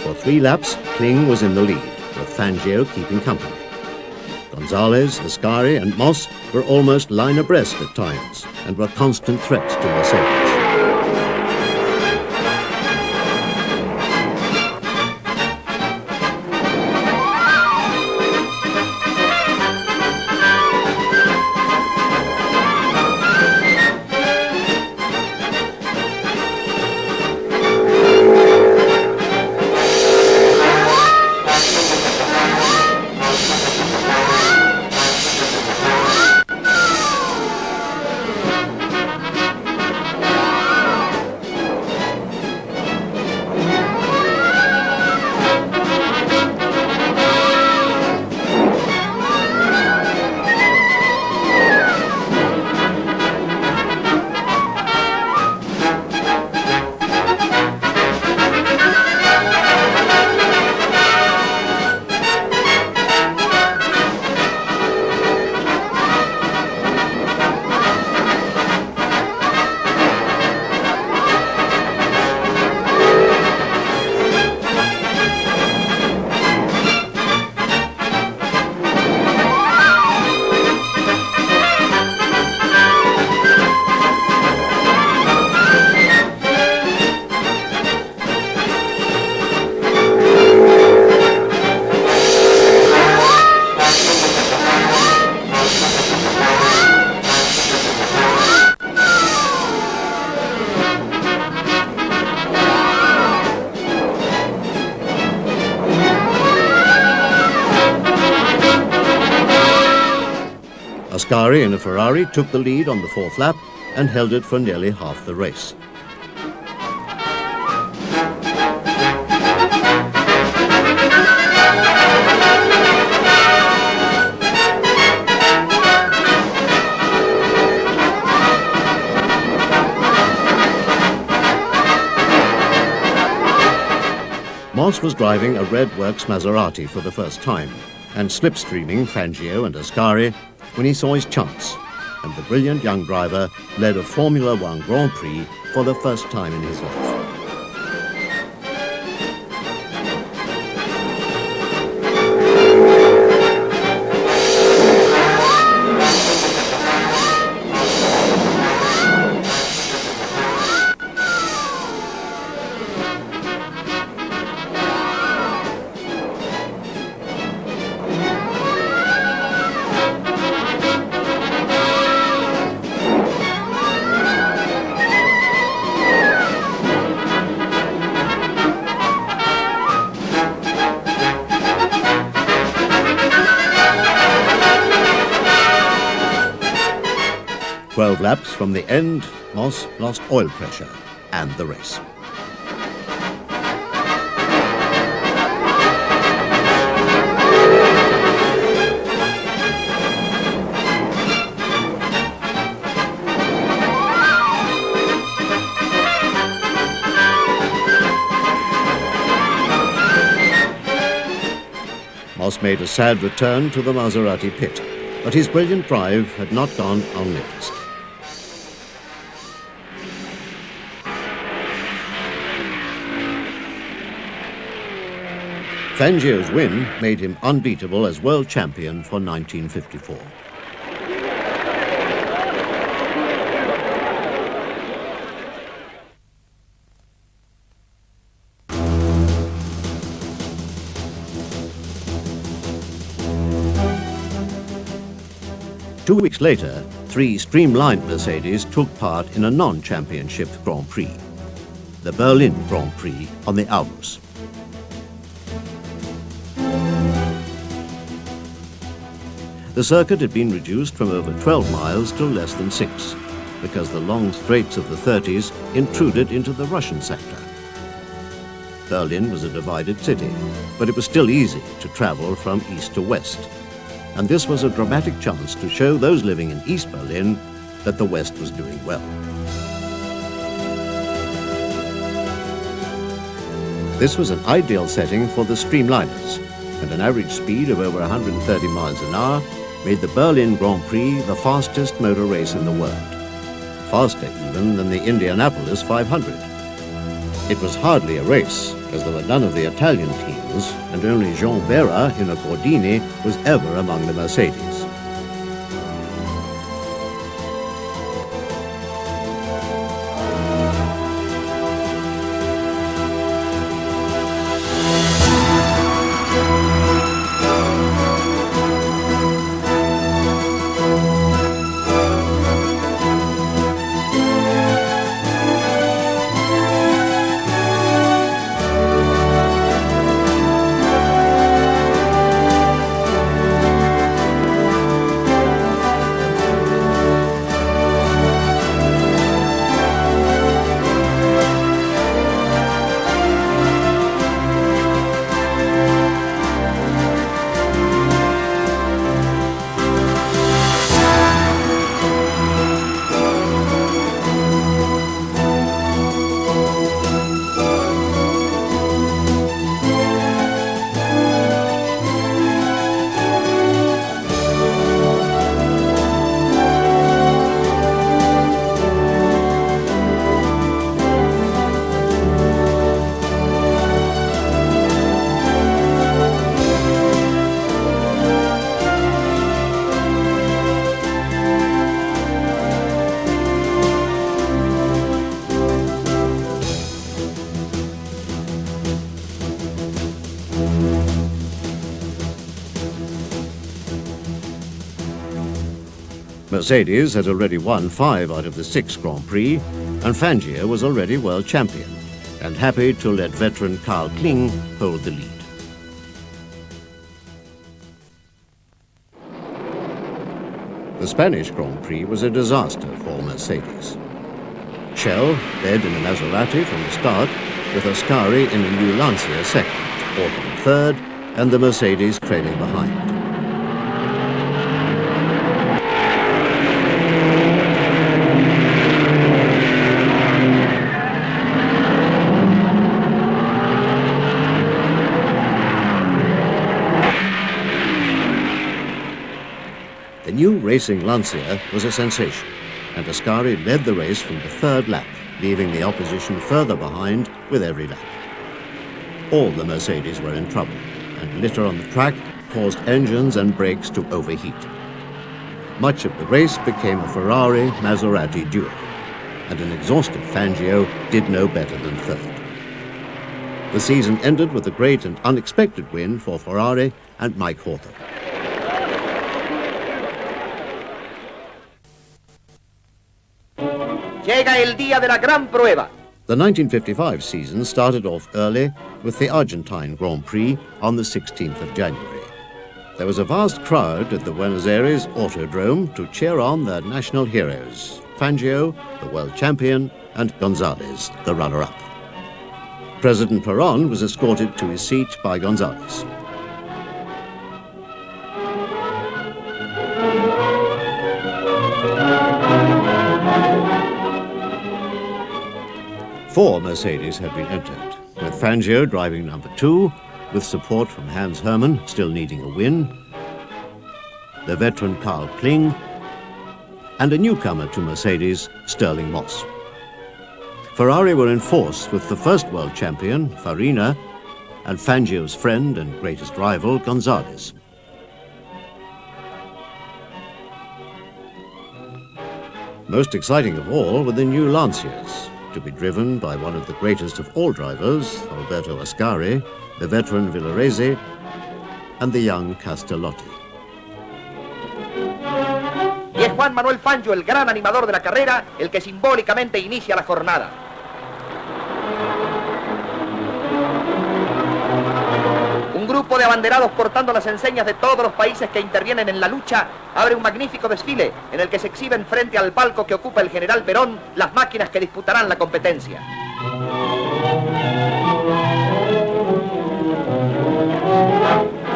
For 3 laps, Kling was in the lead, with Fangio keeping company. Gonzalez, Ascari and Moss were almost line abreast at times and were constant threats to Mercedes. Ascari in a Ferrari took the lead on the 4th lap and held it for nearly half the race. Moss was driving a red works Maserati for the first time and slipstreaming Fangio and Ascari when he saw his chance. and the brilliant young driver led a Formula One Grand Prix for the first time in his life. Laps from the end, Moss lost oil pressure and the race. Moss made a sad return to the Maserati pit, but his brilliant drive had not gone unnoticed. Fangio's win made him unbeatable as world champion for 1954. Two weeks later, 3 streamlined Mercedes took part in a non-championship Grand Prix, the Berlin Grand Prix on the Aubus. The circuit had been reduced from over 12 miles to less than 6, because the long straights of the 30s intruded into the Russian sector. Berlin was a divided city, but it was still easy to travel from east to west, and this was a dramatic chance to show those living in East Berlin that the West was doing well. This was an ideal setting for the streamliners, and an average speed of over 130 miles an hour made the Berlin Grand Prix the fastest motor race in the world, faster even than the Indianapolis 500. It was hardly a race, as there were none of the Italian teams, and only Jean Vera in a Gordini was ever among the Mercedes. Mercedes had already won 5 out of the 6 Grand Prix, and Fangio was already world champion, and happy to let veteran Karl Kling hold the lead. The Spanish Grand Prix was a disaster for Mercedes. Shell led in the Maserati from the start, with Ascari in the new Lancia second, Orton third, and the Mercedes trailing behind. The new racing Lancia was a sensation, and Ascari led the race from the third lap, leaving the opposition further behind with every lap. All the Mercedes were in trouble, and litter on the track caused engines and brakes to overheat. Much of the race became a Ferrari-Maserati duel, and an exhausted Fangio did no better than third. The season ended with a great and unexpected win for Ferrari and Mike Hawthorne. Llega el día de la gran prueba. The 1955 season started off early with the Argentine Grand Prix on the 16th of January. There was a vast crowd at the Buenos Aires Autodrome to cheer on their national heroes, Fangio, the world champion, and Gonzalez, the runner-up. President Perón was escorted to his seat by Gonzalez. Four Mercedes had been entered, with Fangio driving number 2, with support from Hans Hermann still needing a win, the veteran Karl Kling, and a newcomer to Mercedes, Sterling Moss. Ferrari were in force with the first world champion, Farina, and Fangio's friend and greatest rival, Gonzalez. Most exciting of all were the new Lancias, to be driven by one of the greatest of all drivers, Alberto Ascari, the veteran Villarese, and the young Castellotti. Y es Juan Manuel Fangio, el gran animador de la carrera, el que simbólicamente inicia la jornada. Un grupo de abanderados portando las enseñas de todos los países que intervienen en la lucha abre un magnífico desfile en el que se exhiben frente al palco que ocupa el general Perón las máquinas que disputarán la competencia.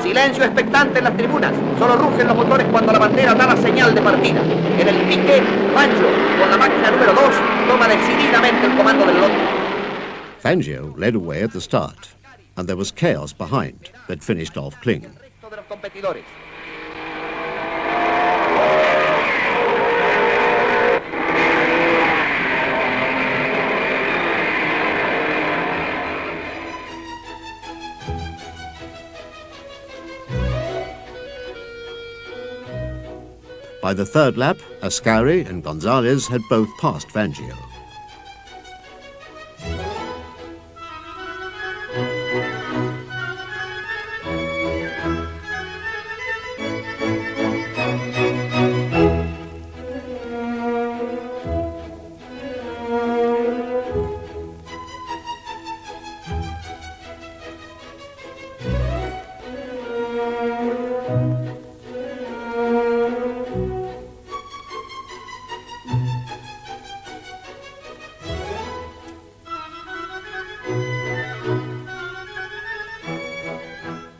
Silencio expectante en las tribunas. Solo rugen los motores cuando la bandera da la señal de partida. En el piqué, Fangio, con la máquina número 2, toma decididamente el comando del lote. Fangio led away at the start, and there was chaos behind, but finished off Kling. El resto de los competidores. By the third lap, Ascari and Gonzalez had both passed Fangio.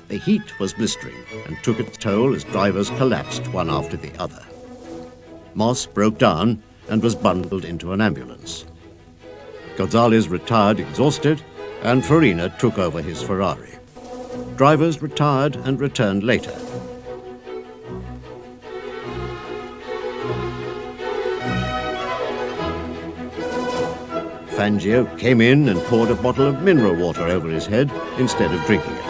The heat was blistering and took its toll as drivers collapsed one after the other. Moss broke down and was bundled into an ambulance. Gonzalez retired exhausted, and Farina took over his Ferrari. Drivers retired and returned later. Fangio came in and poured a bottle of mineral water over his head instead of drinking it.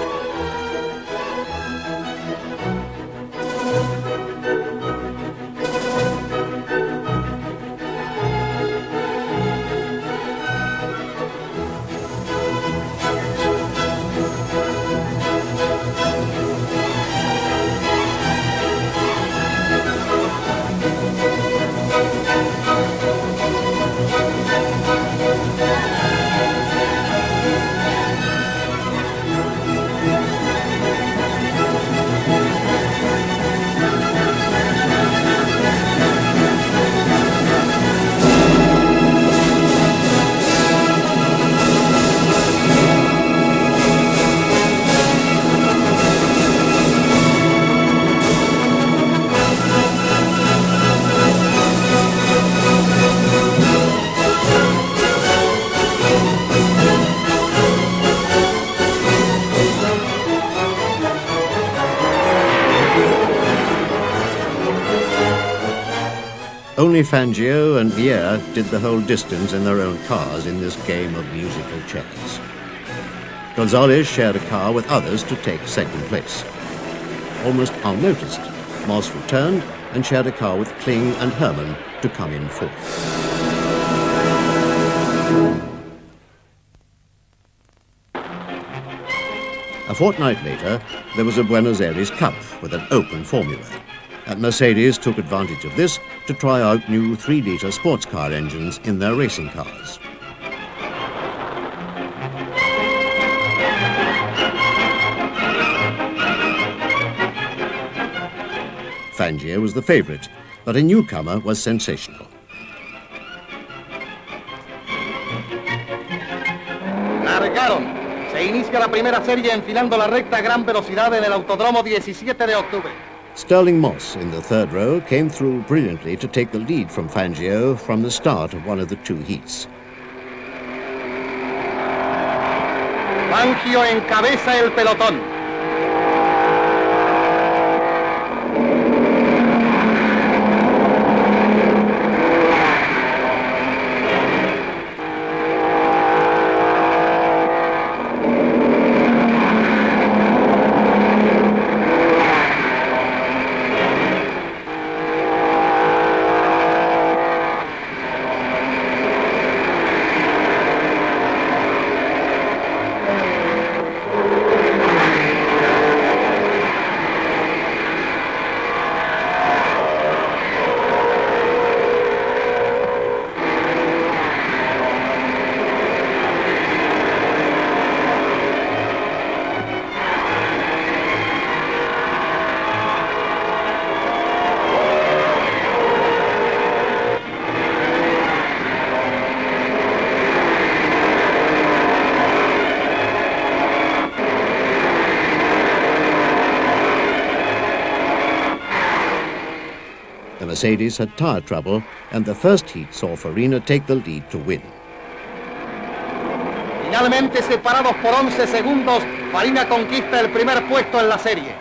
Only Fangio and Vieira did the whole distance in their own cars in this game of musical chairs. Gonzalez shared a car with others to take second place. Almost unnoticed, Moss returned and shared a car with Kling and Hermann to come in fourth. A fortnight later, there was a Buenos Aires Cup with an open formula, and Mercedes took advantage of this to try out new 3-litre sports car engines in their racing cars. Fangio was the favourite, but a newcomer was sensational. Largaron. Se inicia la primera serie enfilando la recta a gran velocidad en el Autódromo 17 de octubre. Sterling Moss in the third row came through brilliantly to take the lead from Fangio from the start of one of the two heats. Fangio encabeza el pelotón. The Mercedes had tyre trouble, and the first heat saw Farina take the lead to win. Finalmente separados por 11 segundos, Farina conquista el primer puesto en la serie.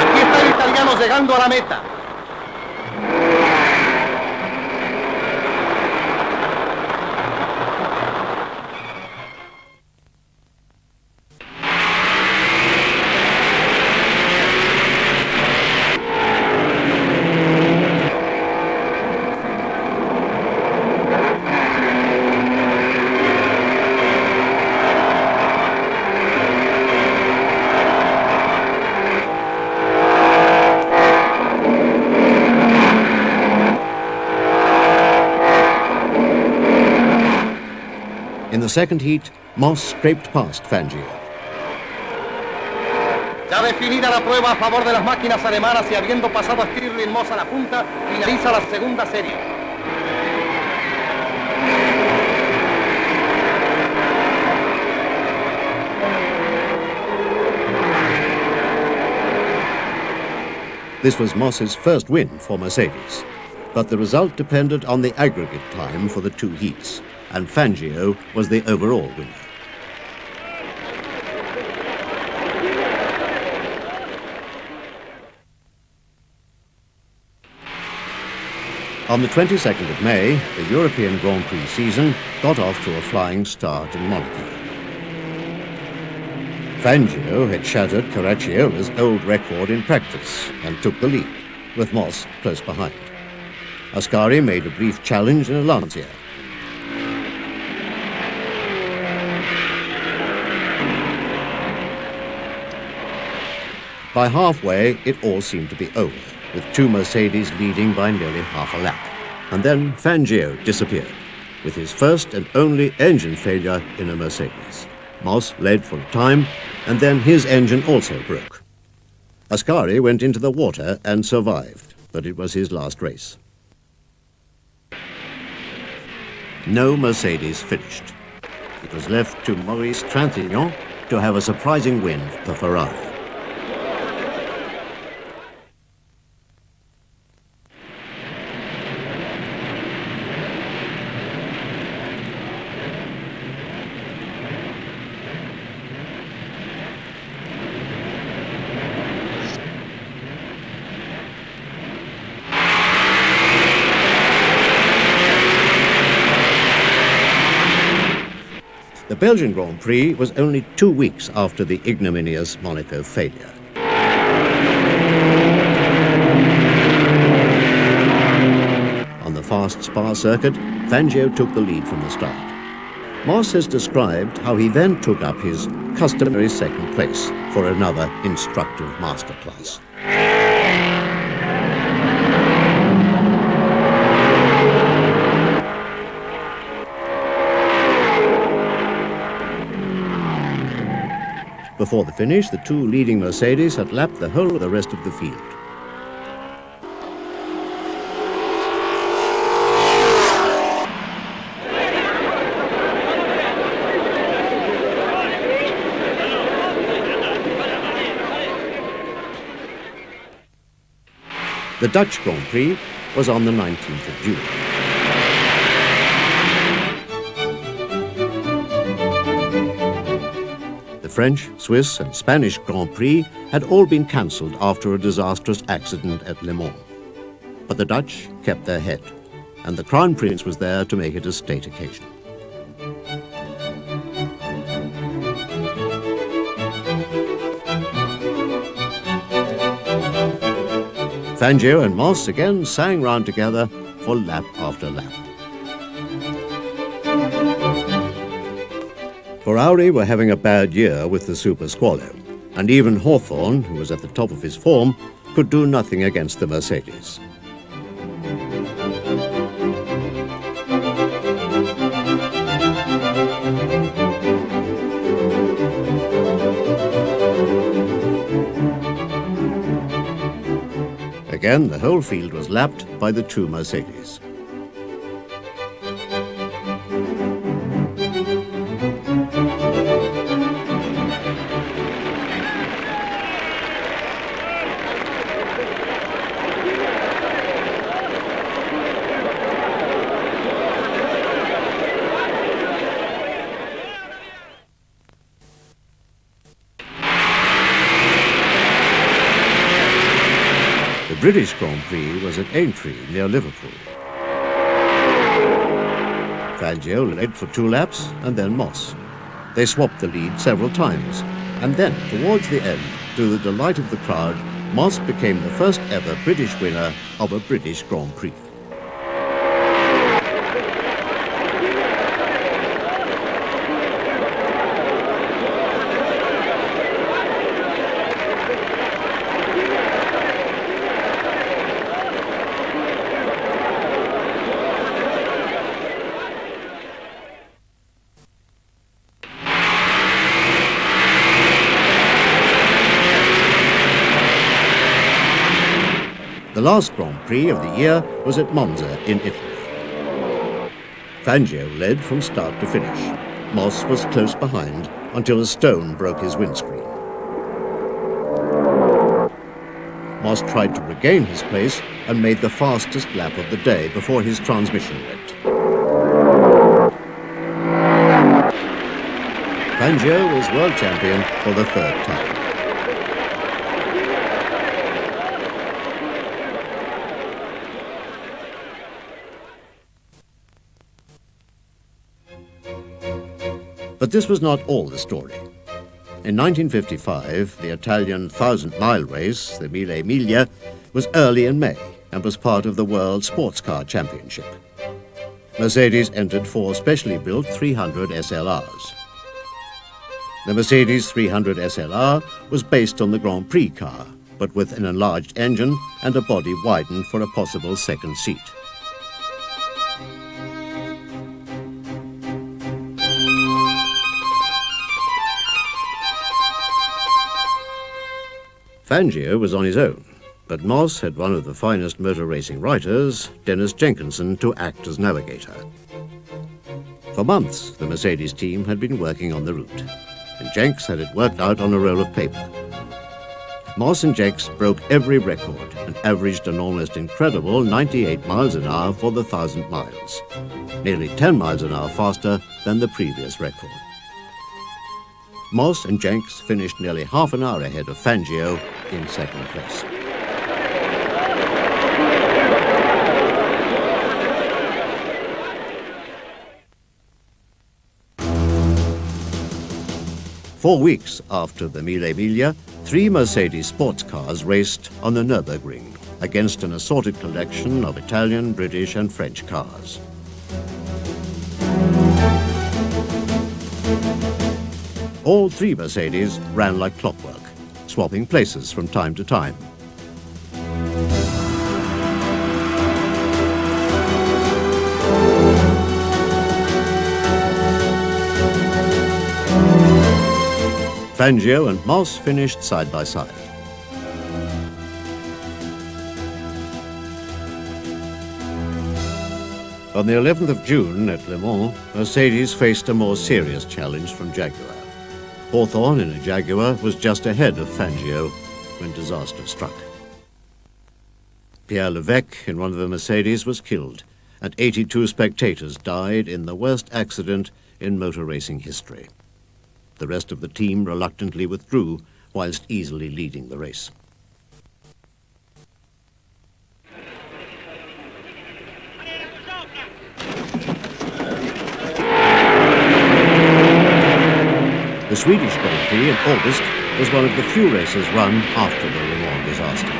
Aquí está el italiano llegando a la meta. In the second heat, Moss scraped past Fangio. Ya definida la prueba a favor de las máquinas alemanas y habiendo pasado a Stirling Moss a la punta, finaliza la segunda serie. This was Moss's first win for Mercedes, but the result depended on the aggregate time for the two heats, and Fangio was the overall winner. On the 22nd of May, the European Grand Prix season got off to a flying start in Monaco. Fangio had shattered Caracciolla's old record in practice and took the lead, with Moss close behind. Ascari made a brief challenge in a Lancia. By halfway, it all seemed to be over, with two Mercedes leading by nearly half a lap. And then Fangio disappeared, with his first and only engine failure in a Mercedes. Moss led for a time, and then his engine also broke. Ascari went into the water and survived, but it was his last race. No Mercedes finished. It was left to Maurice Trintignant to have a surprising win for Ferrari. The Belgian Grand Prix was only 2 weeks after the ignominious Monaco failure. On the fast Spa circuit, Fangio took the lead from the start. Moss has described how he then took up his customary second place for another instructive masterclass. Before the finish, the two leading Mercedes had lapped the whole of the rest of the field. The Dutch Grand Prix was on the 19th of June. The French, Swiss and Spanish Grand Prix had all been cancelled after a disastrous accident at Le Mans. But the Dutch kept their head, and the Crown Prince was there to make it a state occasion. Fangio and Moss again sang round together for lap after lap. Ferrari were having a bad year with the Super Squallow, and even Hawthorn, who was at the top of his form, could do nothing against the Mercedes. Again, the whole field was lapped by the two Mercedes. The British Grand Prix was at Aintree, near Liverpool. Fangio led for 2 laps and then Moss. They swapped the lead several times, and then, towards the end, to the delight of the crowd, Moss became the first ever British winner of a British Grand Prix. The last Grand Prix of the year was at Monza in Italy. Fangio led from start to finish. Moss was close behind until a stone broke his windscreen. Moss tried to regain his place and made the fastest lap of the day before his transmission went. Fangio was world champion for the 3rd time. But this was not all the story. In 1955, the Italian 1,000-mile race, the Mille Miglia, was early in May and was part of the World Sports Car Championship. Mercedes entered 4 specially built 300 SLRs. The Mercedes 300 SLR was based on the Grand Prix car, but with an enlarged engine and a body widened for a possible second seat. Fangio was on his own, but Moss had one of the finest motor racing writers, Dennis Jenkinson, to act as navigator. For months, the Mercedes team had been working on the route, and Jenks had it worked out on a roll of paper. Moss and Jenks broke every record and averaged an almost incredible 98 miles an hour for the 1,000 miles, nearly 10 miles an hour faster than the previous record. Moss and Jenks finished nearly half an hour ahead of Fangio in second place. 4 weeks after the Mille Miglia, 3 Mercedes sports cars raced on the Nürburgring against an assorted collection of Italian, British and French cars. All 3 Mercedes ran like clockwork, swapping places from time to time. Fangio and Moss finished side by side. On the 11th of June at Le Mans, Mercedes faced a more serious challenge from Jaguar. Hawthorn in a Jaguar was just ahead of Fangio when disaster struck. Pierre Levesque in one of the Mercedes was killed, and 82 spectators died in the worst accident in motor racing history. The rest of the team reluctantly withdrew, whilst easily leading the race. The Swedish Grand Prix in August was one of the few races run after the Le Mans disaster.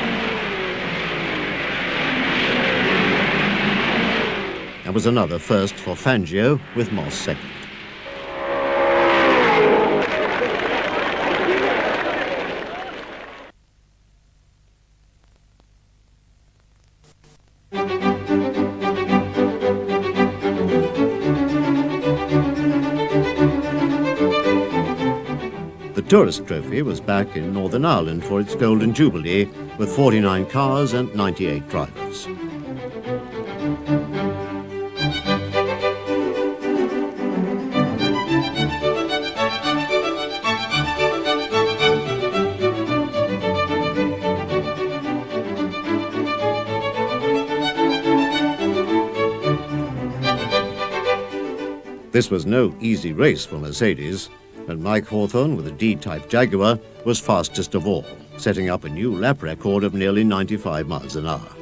There was another first for Fangio, with Moss second. The Tourist Trophy was back in Northern Ireland for its Golden Jubilee, with 49 cars and 98 drivers. This was no easy race for Mercedes, and Mike Hawthorn with a D-type Jaguar was fastest of all, setting up a new lap record of nearly 95 miles an hour.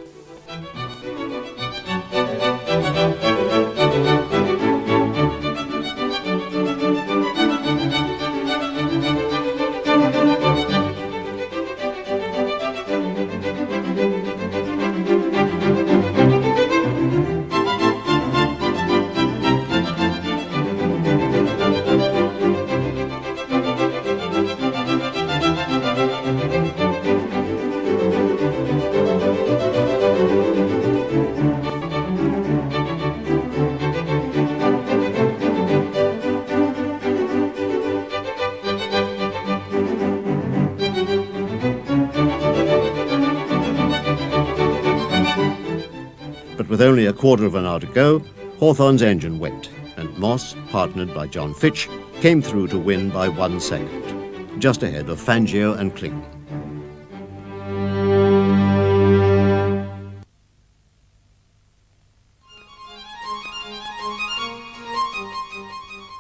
But with only a quarter of an hour to go, Hawthorn's engine went, and Moss, partnered by John Fitch, came through to win by 1 second, just ahead of Fangio and Kling.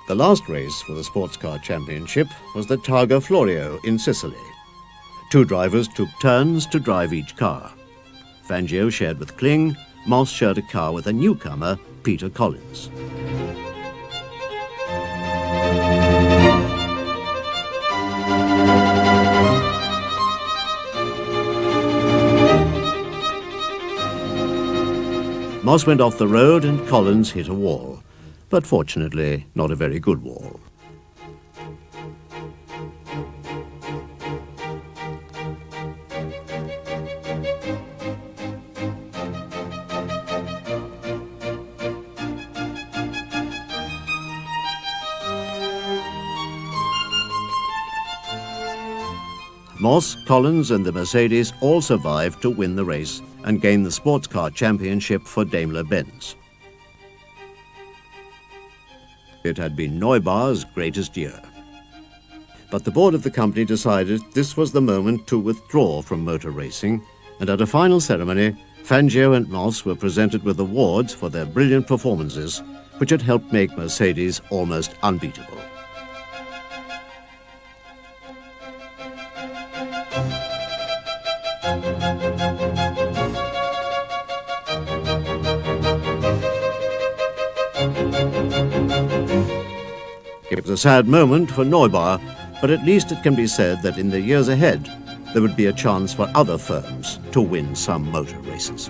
The last race for the Sports Car Championship was the Targa Florio in Sicily. 2 drivers took turns to drive each car. Fangio shared with Kling, Moss shared a car with a newcomer, Peter Collins. Moss went off the road and Collins hit a wall, but fortunately not a very good wall. Moss, Collins and the Mercedes all survived to win the race and gain the Sports Car Championship for Daimler-Benz. It had been Neubar's greatest year. But the board of the company decided this was the moment to withdraw from motor racing, and at a final ceremony, Fangio and Moss were presented with awards for their brilliant performances, which had helped make Mercedes almost unbeatable. It was a sad moment for Neubar, but at least it can be said that in the years ahead, there would be a chance for other firms to win some motor races.